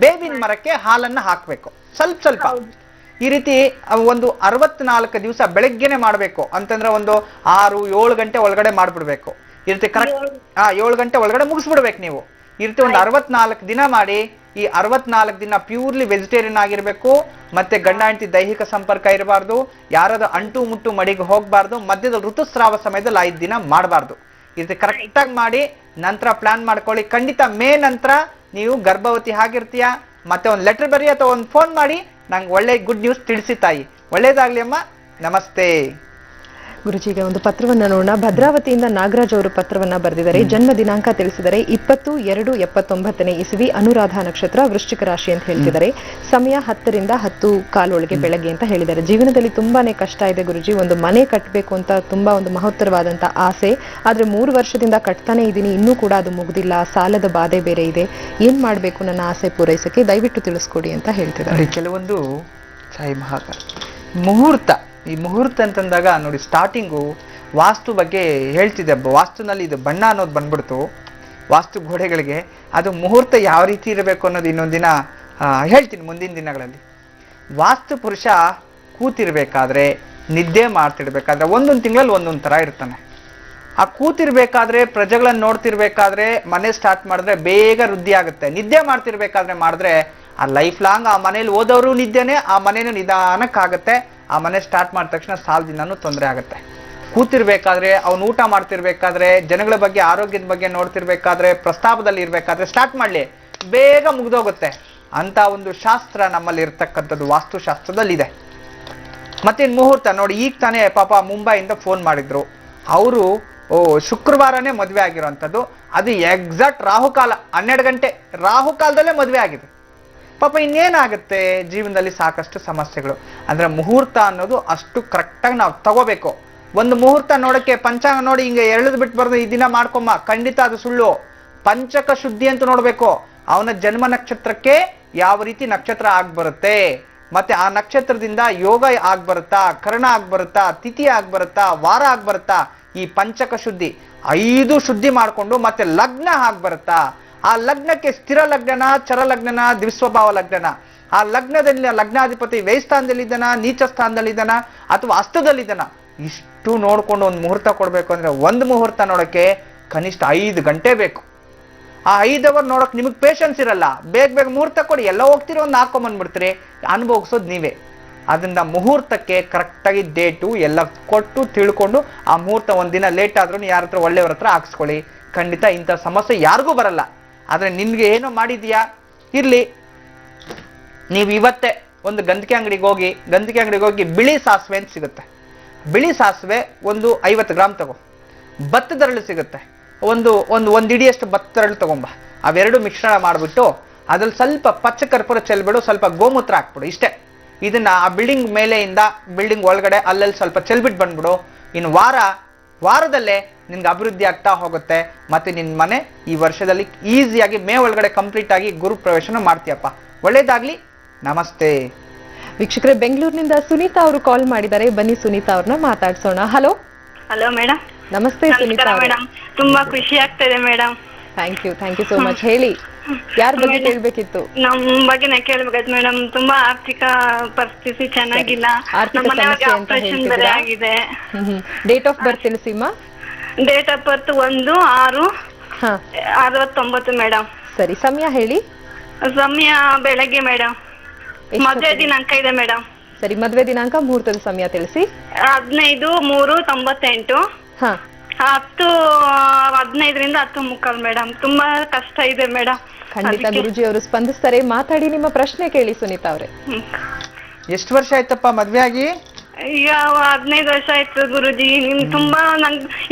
ಬೇವಿನ ಮರಕ್ಕೆ ಹಾಲನ್ನ ಹಾಕ್ಬೇಕು, ಸ್ವಲ್ಪ. ಈ ರೀತಿ ಒಂದು 64 ದಿವಸ ಬೆಳಗ್ಗೆನೆ ಮಾಡ್ಬೇಕು. ಅಂತಂದ್ರೆ ಒಂದು 6-7 ಗಂಟೆ ಒಳಗಡೆ ಮಾಡ್ಬಿಡ್ಬೇಕು. ಈ ರೀತಿ ಕರೆಕ್ಟ್ 7 ಗಂಟೆ ಒಳಗಡೆ ಮುಗಿಸ್ಬಿಡ್ಬೇಕು ನೀವು. ಈ ರೀತಿ ಒಂದು 64 ದಿನ ಮಾಡಿ. ಈ 64 ದಿನ ಪ್ಯೂರ್ಲಿ ವೆಜಿಟೇರಿಯನ್ ಆಗಿರ್ಬೇಕು. ಮತ್ತೆ ಗಂಡ ಹೆಂಡತಿ ದೈಹಿಕ ಸಂಪರ್ಕ ಇರಬಾರ್ದು, ಯಾರಾದ್ರೂ ಅಂಟು ಮುಟ್ಟು ಮಡಿಗೆ ಹೋಗ್ಬಾರ್ದು, ಮಧ್ಯದಲ್ಲಿ ಋತುಸ್ರಾವ ಸಮಯದಲ್ಲಿ 5 ದಿನ ಮಾಡಬಾರ್ದು. ಇದು ಕರೆಕ್ಟಾಗಿ ಮಾಡಿ ನಂತರ ಪ್ಲಾನ್ ಮಾಡ್ಕೊಳ್ಳಿ. ಖಂಡಿತ ಮೇ ನಂತರ ನೀವು ಗರ್ಭವತಿ ಆಗಿರ್ತೀಯ. ಮತ್ತೆ ಒಂದು ಲೆಟರ್ ಬರಿ ಅಥವಾ ಒಂದು ಫೋನ್ ಮಾಡಿ ನಂಗೆ ಒಳ್ಳೆ ಗುಡ್ ನ್ಯೂಸ್ ತಿಳಿಸಿ ತಾಯಿ. ಒಳ್ಳೇದಾಗ್ಲಿ ಅಮ್ಮ. ನಮಸ್ತೆ. ಗುರುಜಿಗೆ ಒಂದು ಪತ್ರವನ್ನ ನೋಡೋಣ. ಭದ್ರಾವತಿಯಿಂದ ನಾಗರಾಜ್ ಅವರು ಪತ್ರವನ್ನ ಬರೆದಿದ್ದಾರೆ. ಜನ್ಮ ದಿನಾಂಕ ತಿಳಿಸಿದರೆ 20/2/79 ಇಸವಿ, ಅನುರಾಧ ನಕ್ಷತ್ರ, ವೃಶ್ಚಿಕ ರಾಶಿ ಅಂತ ಹೇಳ್ತಿದ್ದಾರೆ. ಸಮಯ 10ರಿಂದ 10:15 ಬೆಳಗ್ಗೆ ಅಂತ ಹೇಳಿದ್ದಾರೆ. ಜೀವನದಲ್ಲಿ ತುಂಬಾನೇ ಕಷ್ಟ ಇದೆ ಗುರುಜಿ. ಒಂದು ಮನೆ ಕಟ್ಟಬೇಕು ಅಂತ ತುಂಬಾ ಒಂದು ಮಹತ್ತರವಾದಂತ ಆಸೆ, ಆದ್ರೆ 3 ವರ್ಷದಿಂದ ಕಟ್ತಾನೆ ಇದ್ದೀನಿ, ಇನ್ನೂ ಕೂಡ ಅದು ಮುಗ್ದಿಲ್ಲ. ಸಾಲದ ಬಾಧೆ ಬೇರೆ ಇದೆ. ಏನ್ ಮಾಡ್ಬೇಕು ನನ್ನ ಆಸೆ ಪೂರೈಸಕ್ಕೆ, ದಯವಿಟ್ಟು ತಿಳಿಸ್ಕೊಡಿ ಅಂತ ಹೇಳ್ತಿದ್ದಾರೆ. ಕೆಲವೊಂದು ಸಾಯಿ ಮಹಾಕಾಲ್ ಮುಹೂರ್ತ, ಈ ಮುಹೂರ್ತ ಅಂತಂದಾಗ ನೋಡಿ, ಸ್ಟಾರ್ಟಿಂಗು ವಾಸ್ತು ಬಗ್ಗೆ ಹೇಳ್ತಿದ್ದೆ. ವಾಸ್ತುನಲ್ಲಿ ಇದು ಬಣ್ಣ ಅನ್ನೋದು ಬಂದ್ಬಿಡ್ತು ವಾಸ್ತು ಗೋಡೆಗಳಿಗೆ. ಅದು ಮುಹೂರ್ತ ಯಾವ ರೀತಿ ಇರಬೇಕು ಅನ್ನೋದು ಇನ್ನೊಂದಿನ ಹೇಳ್ತೀನಿ ಮುಂದಿನ ದಿನಗಳಲ್ಲಿ. ವಾಸ್ತು ಪುರುಷ ಕೂತಿರ್ಬೇಕಾದ್ರೆ, ನಿದ್ದೆ ಮಾಡ್ತಿರ್ಬೇಕಾದ್ರೆ ಒಂದೊಂದು ತಿಂಗಳಲ್ಲಿ ಒಂದೊಂದು ಥರ ಇರ್ತಾನೆ. ಆ ಕೂತಿರ್ಬೇಕಾದ್ರೆ, ಪ್ರಜೆಗಳನ್ನು ನೋಡ್ತಿರ್ಬೇಕಾದ್ರೆ ಮನೆ ಸ್ಟಾರ್ಟ್ ಮಾಡಿದ್ರೆ ಬೇಗ ವೃದ್ಧಿ ಆಗುತ್ತೆ. ನಿದ್ದೆ ಮಾಡ್ತಿರ್ಬೇಕಾದ್ರೆ ಮಾಡಿದ್ರೆ ಆ ಲೈಫ್ ಲಾಂಗ್ ಆ ಮನೇಲಿ ಓದೋರು ನಿದ್ದೆನೆ, ಆ ಮನೇನು ನಿಧಾನಕ್ಕಾಗತ್ತೆ. ಆ ಮನೆ ಸ್ಟಾರ್ಟ್ ಮಾಡಿದ ತಕ್ಷಣ ಸಾಲದಿಂದನೂ ತೊಂದರೆ ಆಗುತ್ತೆ. ಕೂತಿರ್ಬೇಕಾದ್ರೆ, ಅವ್ನು ಊಟ ಮಾಡ್ತಿರ್ಬೇಕಾದ್ರೆ, ಜನಗಳ ಬಗ್ಗೆ ಆರೋಗ್ಯದ ಬಗ್ಗೆ ನೋಡ್ತಿರ್ಬೇಕಾದ್ರೆ, ಪ್ರಸ್ತಾಪದಲ್ಲಿ ಇರ್ಬೇಕಾದ್ರೆ ಸ್ಟಾರ್ಟ್ ಮಾಡಲಿ, ಬೇಗ ಮುಗ್ದೋಗುತ್ತೆ ಅಂತ ಒಂದು ಶಾಸ್ತ್ರ ನಮ್ಮಲ್ಲಿ ಇರ್ತಕ್ಕಂಥದ್ದು ವಾಸ್ತುಶಾಸ್ತ್ರದಲ್ಲಿದೆ. ಮತ್ತೆ ಮುಹೂರ್ತ ನೋಡಿ, ಈಗ ತಾನೇ ಪಾಪ ಮುಂಬೈಯಿಂದ ಫೋನ್ ಮಾಡಿದ್ರು. ಅವರು ಶುಕ್ರವಾರನೇ ಮದುವೆ ಆಗಿರೋಂಥದ್ದು. ಅದು ಎಕ್ಸಾಕ್ಟ್ ರಾಹುಕಾಲ 12 ಗಂಟೆ ರಾಹುಕಾಲದಲ್ಲೇ ಮದುವೆ ಆಗಿದೆ. ಪಾಪ ಇನ್ನೇನಾಗುತ್ತೆ, ಜೀವನದಲ್ಲಿ ಸಾಕಷ್ಟು ಸಮಸ್ಯೆಗಳು. ಅಂದ್ರೆ ಮುಹೂರ್ತ ಅನ್ನೋದು ಅಷ್ಟು ಕರೆಕ್ಟಾಗಿ ನಾವು ತಗೋಬೇಕು. ಒಂದು ಮುಹೂರ್ತ ನೋಡಕ್ಕೆ ಪಂಚಾಂಗ ನೋಡಿ ಹಿಂಗೆ ಎಳೆದು ಬಿಟ್ಟು ಬರೋದು ಈ ದಿನ ಮಾಡ್ಕೊಮ್ಮ, ಖಂಡಿತ ಅದು ಸುಳ್ಳು. ಪಂಚಕ ಶುದ್ಧಿ ಅಂತ ನೋಡ್ಬೇಕು. ಅವನ ಜನ್ಮ ನಕ್ಷತ್ರಕ್ಕೆ ಯಾವ ರೀತಿ ನಕ್ಷತ್ರ ಆಗ್ಬರುತ್ತೆ, ಮತ್ತೆ ಆ ನಕ್ಷತ್ರದಿಂದ ಯೋಗ ಆಗ್ಬರುತ್ತಾ, ಕರ್ಣ ಆಗ್ಬರುತ್ತಾ, ತಿಥಿ ಆಗ್ಬರುತ್ತಾ, ವಾರ ಆಗ್ಬರುತ್ತಾ, ಈ ಪಂಚಕ ಶುದ್ಧಿ 5 ಶುದ್ಧಿ ಮಾಡಿಕೊಂಡು ಮತ್ತೆ ಲಗ್ನ ಆಗ್ಬರುತ್ತಾ, ಆ ಲಗ್ನಕ್ಕೆ ಸ್ಥಿರ ಲಗ್ನನ, ಚರ ಲಗ್ನನ, ದ್ವಿಸ್ವಭಾವ ಲಗ್ನನ, ಆ ಲಗ್ನದಲ್ಲಿ ಲಗ್ನಾಧಿಪತಿ ವ್ಯಯ ಸ್ಥಾನದಲ್ಲಿದ್ದಾನ, ನೀಚ ಸ್ಥಾನದಲ್ಲಿದ್ದಾನ, ಅಥವಾ ಅಸ್ತದಲ್ಲಿದ್ದಾನ, ಇಷ್ಟು ನೋಡ್ಕೊಂಡು ಒಂದು ಮುಹೂರ್ತ ಕೊಡ್ಬೇಕು ಅಂದ್ರೆ ಒಂದು ಮುಹೂರ್ತ ನೋಡಕ್ಕೆ ಕನಿಷ್ಠ 5 ಗಂಟೆ ಬೇಕು. ಆ 5 ಅವರ್ ನೋಡಕ್ ನಿಮಗೆ ಪೇಷನ್ಸ್ ಇರಲ್ಲ. ಬೇಗ ಬೇಗ ಮುಹೂರ್ತ ಕೊಡಿ, ಎಲ್ಲ ಹೋಗ್ತೀರಿ, ಒಂದು ಹಾಕೊಂಬಂದ್ಬಿಡ್ತೀರಿ, ಅನುಭವಿಸೋದು ನೀವೇ. ಅದರಿಂದ ಮುಹೂರ್ತಕ್ಕೆ ಕರೆಕ್ಟಾಗಿ ಡೇಟು ಎಲ್ಲ ಕೊಟ್ಟು ತಿಳ್ಕೊಂಡು ಆ ಮುಹೂರ್ತ ಒಂದಿನ ಲೇಟ್ ಆದ್ರೂ ಯಾರ ಹತ್ರ ಒಳ್ಳೆಯವ್ರ ಹತ್ರ ಹಾಕ್ಸ್ಕೊಳ್ಳಿ. ಖಂಡಿತ ಇಂಥ ಸಮಸ್ಯೆ ಯಾರಿಗೂ ಬರಲ್ಲ. ಆದ್ರೆ ನಿನ್ಗೆ ಏನೋ ಮಾಡಿದ್ಯಾ ಇರ್ಲಿ, ನೀವು ಇವತ್ತೇ ಒಂದು ಗಂಧಿಕೆ ಅಂಗಡಿಗೆ ಹೋಗಿ ಬಿಳಿ ಸಾಸಿವೆ ಅಂತ ಸಿಗುತ್ತೆ. ಬಿಳಿ ಸಾಸಿವೆ ಒಂದು 50 ಗ್ರಾಮ್ ತಗೋ. ಭತ್ತದರಳು ಸಿಗುತ್ತೆ, ಒಂದು ಇಡಿಯಷ್ಟು ಭತ್ತದರಳು ತಗೊಂಬ. ಅವೆರಡು ಮಿಶ್ರಣ ಮಾಡಿಬಿಟ್ಟು ಅದ್ರಲ್ಲಿ ಸ್ವಲ್ಪ ಪಚ್ಚ ಕರ್ಪೂರ ಚೆಲ್ಬಿಡು, ಸ್ವಲ್ಪ ಗೋಮೂತ್ರ ಹಾಕ್ಬಿಡು. ಇಷ್ಟೇ. ಇದನ್ನ ಆ ಬಿಲ್ಡಿಂಗ್ ಮೇಲೆಯಿಂದ ಬಿಲ್ಡಿಂಗ್ ಒಳಗಡೆ ಅಲ್ಲಲ್ಲಿ ಸ್ವಲ್ಪ ಚೆಲ್ಬಿಟ್ಟು ಬಂದ್ಬಿಡು. ಇನ್ನು ವಾರದಲ್ಲೇ ನಿನ್ಗೆ ಅಭಿವೃದ್ಧಿ ಆಗ್ತಾ ಹೋಗುತ್ತೆ. ಮತ್ತೆ ನಿನ್ನ ಮನೆ ಈ ವರ್ಷದಲ್ಲಿ ಈಸಿಯಾಗಿ ಮೇ ಒಳಗಡೆ ಕಂಪ್ಲೀಟ್ ಆಗಿ ಗುರು ಪ್ರವೇಶನ ಮಾಡ್ತೀಯಪ್ಪ. ಒಳ್ಳೇದಾಗ್ಲಿ. ನಮಸ್ತೆ. ವೀಕ್ಷಕರೇ, ಬೆಂಗಳೂರಿನಿಂದ ಸುನೀತಾ ಅವರು ಕಾಲ್ ಮಾಡಿದ್ದಾರೆ. ಬನ್ನಿ ಸುನೀತಾ ಅವ್ರನ್ನ ಮಾತಾಡ್ಸೋಣ. Hello madam. ನಮಸ್ತೆ ಸುನೀತಾ ಮೇಡಮ್, ತುಂಬಾ ಖುಷಿ ಆಗ್ತಾ ಇದೆ madam. Thank you so much. ಹೇಳಿ, ಯಾರ ಬಗ್ಗೆ ಕೇಳ್ಬೇಕಿತ್ತು? ನಮ್ ಬಗ್ಗೆನೇ ಕೇಳ್ಬೇಕಾಯ್ತು ಮೇಡಮ್. ತುಂಬಾ ಆರ್ಥಿಕ ಪರಿಸ್ಥಿತಿ ಚೆನ್ನಾಗಿಲ್ಲ. ಆರ್ಥಿಕ ಸಮಸ್ಯೆ ಅಂತ ಹೇಳ್ತಿದ್ದೀರಾ? ಆಗಿದೆ. ಡೇಟ್ ಆಫ್ ಬರ್ತ್ ತಿಳಿಸಿಮ್ಮ. Date of birth 1/6/69 madam. ಸರಿ, ಸಮಯ ಹೇಳಿ. ಸಮಯ ಬೆಳಗ್ಗೆ ಮೇಡಮ್. ಮದುವೆ ದಿನಾಂಕ ಇದೆ ಮೇಡಮ್. ಸರಿ, ಮದುವೆ ದಿನಾಂಕ, ಮುಹೂರ್ತದ ಸಮಯ ತಿಳಿಸಿ. 15/3/98. 10:15ರಿಂದ 10:15 ಮೇಡಮ್. ತುಂಬಾ ಕಷ್ಟ ಇದೆ ಮೇಡಮ್. ಖಂಡಿತ ಗುರುಜಿ ಅವರು ಸ್ಪಂದಿಸ್ತಾರೆ. ಮಾತಾಡಿ, ನಿಮ್ಮ ಪ್ರಶ್ನೆ ಕೇಳಿ ಸುನೀತಾ ಅವರೇ. ಎಷ್ಟು ವರ್ಷ ಆಯ್ತಪ್ಪ ಮದ್ವೆ ಆಗಿ? ಈಗ 15 ವರ್ಷ ಆಯ್ತು ಗುರುಜಿ. ತುಂಬಾ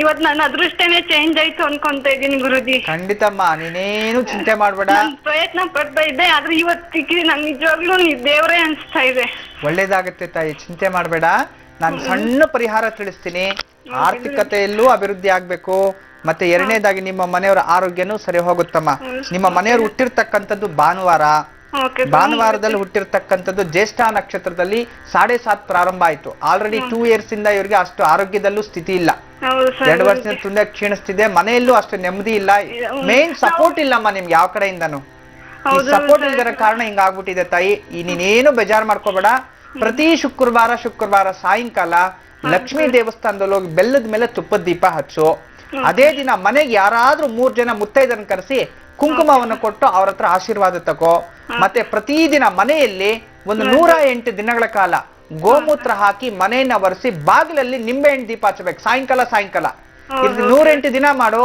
ಇವತ್ ನನ್ನ ಅದೃಷ್ಟನೇ ಚೇಂಜ್ ಆಯ್ತು ಅನ್ಕೊಂತ ಇದ್ದೀನಿ ಗುರುಜಿ. ಖಂಡಿತಮ್ಮ, ನೀನೇನು ಚಿಂತೆ ಮಾಡ್ಬೇಡ. ಪ್ರಯತ್ನ ಪಡ್ತಾ ಇದ್ದೆ, ಆದ್ರೆ ಇವತ್ತಿಗೆ ನಂಗೆ ನಿಜವಾಗ್ಲೂ ದೇವರೇ ಅನ್ಸ್ತಾ ಇದೆ. ಒಳ್ಳೇದಾಗುತ್ತೆ ತಾಯಿ, ಚಿಂತೆ ಮಾಡ್ಬೇಡ. ನಾನು ಸಣ್ಣ ಪರಿಹಾರ ತಿಳಿಸ್ತೀನಿ. ಆರ್ಥಿಕತೆಯಲ್ಲೂ ಅಭಿವೃದ್ಧಿ ಆಗ್ಬೇಕು. ಮತ್ತೆ ಎರಡನೇದಾಗಿ ನಿಮ್ಮ ಮನೆಯವರ ಆರೋಗ್ಯನೂ ಸರಿ ಹೋಗುತ್ತಮ್ಮ. ನಿಮ್ಮ ಮನೆಯವರು ಹುಟ್ಟಿರ್ತಕ್ಕಂಥದ್ದು ಭಾನುವಾರದಲ್ಲಿ ಹುಟ್ಟಿರ್ತಕ್ಕಂಥದ್ದು ಜ್ಯೇಷ್ಠ ನಕ್ಷತ್ರದಲ್ಲಿ 7:30 ಪ್ರಾರಂಭ ಆಯ್ತು. ಆಲ್ರೆಡಿ 2 ಇಯರ್ಸ್ ಇಂದ ಇವರಿಗೆ ಅಷ್ಟು ಆರೋಗ್ಯದಲ್ಲೂ ಸ್ಥಿತಿ ಇಲ್ಲ. 2 ವರ್ಷದಿಂದ ತುಂಬಾ ಕ್ಷೀಣಿಸ್ತಿದೆ. ಮನೆಯಲ್ಲೂ ಅಷ್ಟು ನೆಮ್ಮದಿ ಇಲ್ಲ. ಮೇನ್ ಸಪೋರ್ಟ್ ಇಲ್ಲಮ್ಮ ನಿಮ್ಗೆ ಯಾವ ಕಡೆಯಿಂದನು. ಈ ಸಪೋರ್ಟ್ ಇಲ್ದಿರೋ ಕಾರಣ ಹಿಂಗಾಗ್ಬಿಟ್ಟಿದೆ ತಾಯಿ. ನೀನೇನು ಬೇಜಾರು ಮಾಡ್ಕೋಬೇಡ. ಪ್ರತಿ ಶುಕ್ರವಾರ ಸಾಯಂಕಾಲ ಲಕ್ಷ್ಮೀ ದೇವಸ್ಥಾನದಲ್ಲಿ ಹೋಗಿ ಬೆಲ್ಲದ ಮೇಲೆ ತುಪ್ಪದ ದೀಪ ಹಚ್ಚು. ಅದೇ ದಿನ ಮನೆಗೆ ಯಾರಾದ್ರೂ 3 ಜನ ಮುತ್ತೈದರನ್ನ ಕರೆಸಿ ಕುಂಕುಮವನ್ನು ಕೊಟ್ಟು ಅವ್ರ ಹತ್ರ ಆಶೀರ್ವಾದ ತಗೋ. ಮತ್ತೆ ಪ್ರತಿದಿನ ಮನೆಯಲ್ಲಿ ಒಂದು 108 ದಿನಗಳ ಕಾಲ ಗೋಮೂತ್ರ ಹಾಕಿ ಮನೆಯನ್ನ ಒರೆಸಿ ಬಾಗಿಲಲ್ಲಿ ನಿಂಬೆಹಣ್ಣು ದೀಪ ಹಚ್ಚಬೇಕು. ಸಾಯಂಕಾಲ ಇದು 108 ದಿನ ಮಾಡು.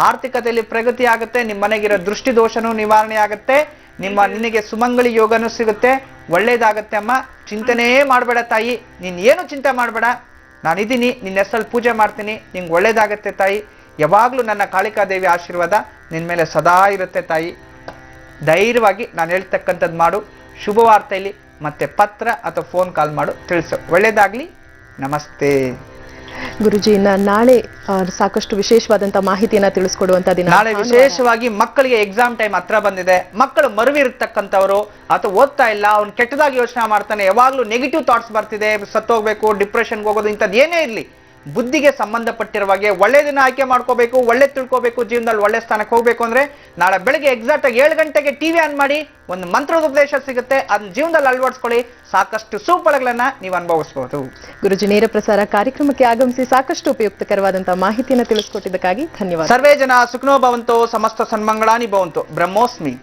ಆರ್ಥಿಕತೆಯಲ್ಲಿ ಪ್ರಗತಿ ಆಗುತ್ತೆ, ನಿಮ್ಮ ಮನೆಗಿರೋ ದೃಷ್ಟಿ ದೋಷನೂ ನಿವಾರಣೆ ಆಗುತ್ತೆ, ನಿನಗೆ ಸುಮಂಗಲಿ ಯೋಗನೂ ಸಿಗುತ್ತೆ, ಒಳ್ಳೇದಾಗತ್ತೆ ಅಮ್ಮ. ಚಿಂತನೆ ಮಾಡಬೇಡ ತಾಯಿ, ನೀನ್ ಏನು ಚಿಂತೆ ಮಾಡಬೇಡ, ನಾನಿದ್ದೀನಿ, ನಿನ್ನ ಹೆಸರಲ್ಲಿ ಪೂಜೆ ಮಾಡ್ತೀನಿ, ನಿಂಗೆ ಒಳ್ಳೇದಾಗತ್ತೆ ತಾಯಿ. ಯಾವಾಗ್ಲೂ ನನ್ನ ಕಾಳಿಕಾದೇವಿ ಆಶೀರ್ವಾದ ನಿನ್ ಮೇಲೆ ಸದಾ ಇರುತ್ತೆ ತಾಯಿ. ಧೈರ್ಯವಾಗಿ ನಾನು ಹೇಳ್ತಕ್ಕಂಥದ್ದು ಮಾಡು. ಶುಭವಾರ್ತೆಯಲ್ಲಿ ಮತ್ತೆ ಪತ್ರ ಅಥವಾ ಫೋನ್ ಕಾಲ್ ಮಾಡು, ತಿಳಿಸು. ಒಳ್ಳೇದಾಗ್ಲಿ. ನಮಸ್ತೆ ಗುರುಜಿ. ನಾಳೆ ಸಾಕಷ್ಟು ವಿಶೇಷವಾದಂತ ಮಾಹಿತಿಯನ್ನ ತಿಳಿಸ್ಕೊಡುವಂತ ದಿನ. ನಾಳೆ ವಿಶೇಷವಾಗಿ ಮಕ್ಕಳಿಗೆ ಎಕ್ಸಾಮ್ ಟೈಮ್ ಹತ್ರ ಬಂದಿದೆ. ಮಕ್ಕಳು ಮರುವಿರ್ತಕ್ಕಂಥವ್ರು ಅಥವಾ ಓದ್ತಾ ಇಲ್ಲ, ಅವ್ನು ಕೆಟ್ಟದಾಗಿ ಯೋಚನೆ ಮಾಡ್ತಾನೆ, ಯಾವಾಗ್ಲೂ ನೆಗೆಟಿವ್ ಥಾಟ್ಸ್ ಬರ್ತಿದೆ, ಸತ್ತೋಗ್ಬೇಕು, ಡಿಪ್ರೆಷನ್ಗೆ ಹೋಗೋದು, ಇಂಥದ್ದು ಏನೇ ಇರ್ಲಿ, ಬುದ್ಧಿಗೆ ಸಂಬಂಧಪಟ್ಟಿರುವಾಗೆ ಒಳ್ಳೆದನ್ನ ಆಯ್ಕೆ ಮಾಡ್ಕೋಬೇಕು, ಒಳ್ಳೆ ತಿಳ್ಕೋಬೇಕು, ಜೀವನದಲ್ಲಿ ಒಳ್ಳೆ ಸ್ಥಾನಕ್ಕೆ ಹೋಗ್ಬೇಕು ಅಂದ್ರೆ ನಾಳೆ ಬೆಳಗ್ಗೆ ಎಕ್ಸಾಕ್ಟ್ ಆಗಿ 7 ಗಂಟೆಗೆ ಟಿವಿ ಆನ್ ಮಾಡಿ, ಒಂದು ಮಂತ್ರದ ಉಪದೇಶ ಸಿಗುತ್ತೆ, ಅದನ್ನ ಜೀವನದಲ್ಲಿ ಅಳವಡಿಸ್ಕೊಳ್ಳಿ, ಸಾಕಷ್ಟು ಸುಫಲಗಳನ್ನ ನೀವು ಅನುಭವಿಸಬಹುದು. ಗುರುಜಿ, ನೇರ ಪ್ರಸಾರ ಕಾರ್ಯಕ್ರಮಕ್ಕೆ ಆಗಮಿಸಿ ಸಾಕಷ್ಟು ಉಪಯುಕ್ತಕರವಾದಂತಹ ಮಾಹಿತಿಯನ್ನು ತಿಳಿಸ್ಕೊಟ್ಟಿದ್ದಕ್ಕಾಗಿ ಧನ್ಯವಾದ. ಸರ್ವೇ ಜನ ಸುಖನೋ ಭವಂತೋ, ಸಮಸ್ತ ಸನ್ಮಂಗಳಾನಿ ಭವಂತು. ಬ್ರಹ್ಮೋಸ್ಮಿ.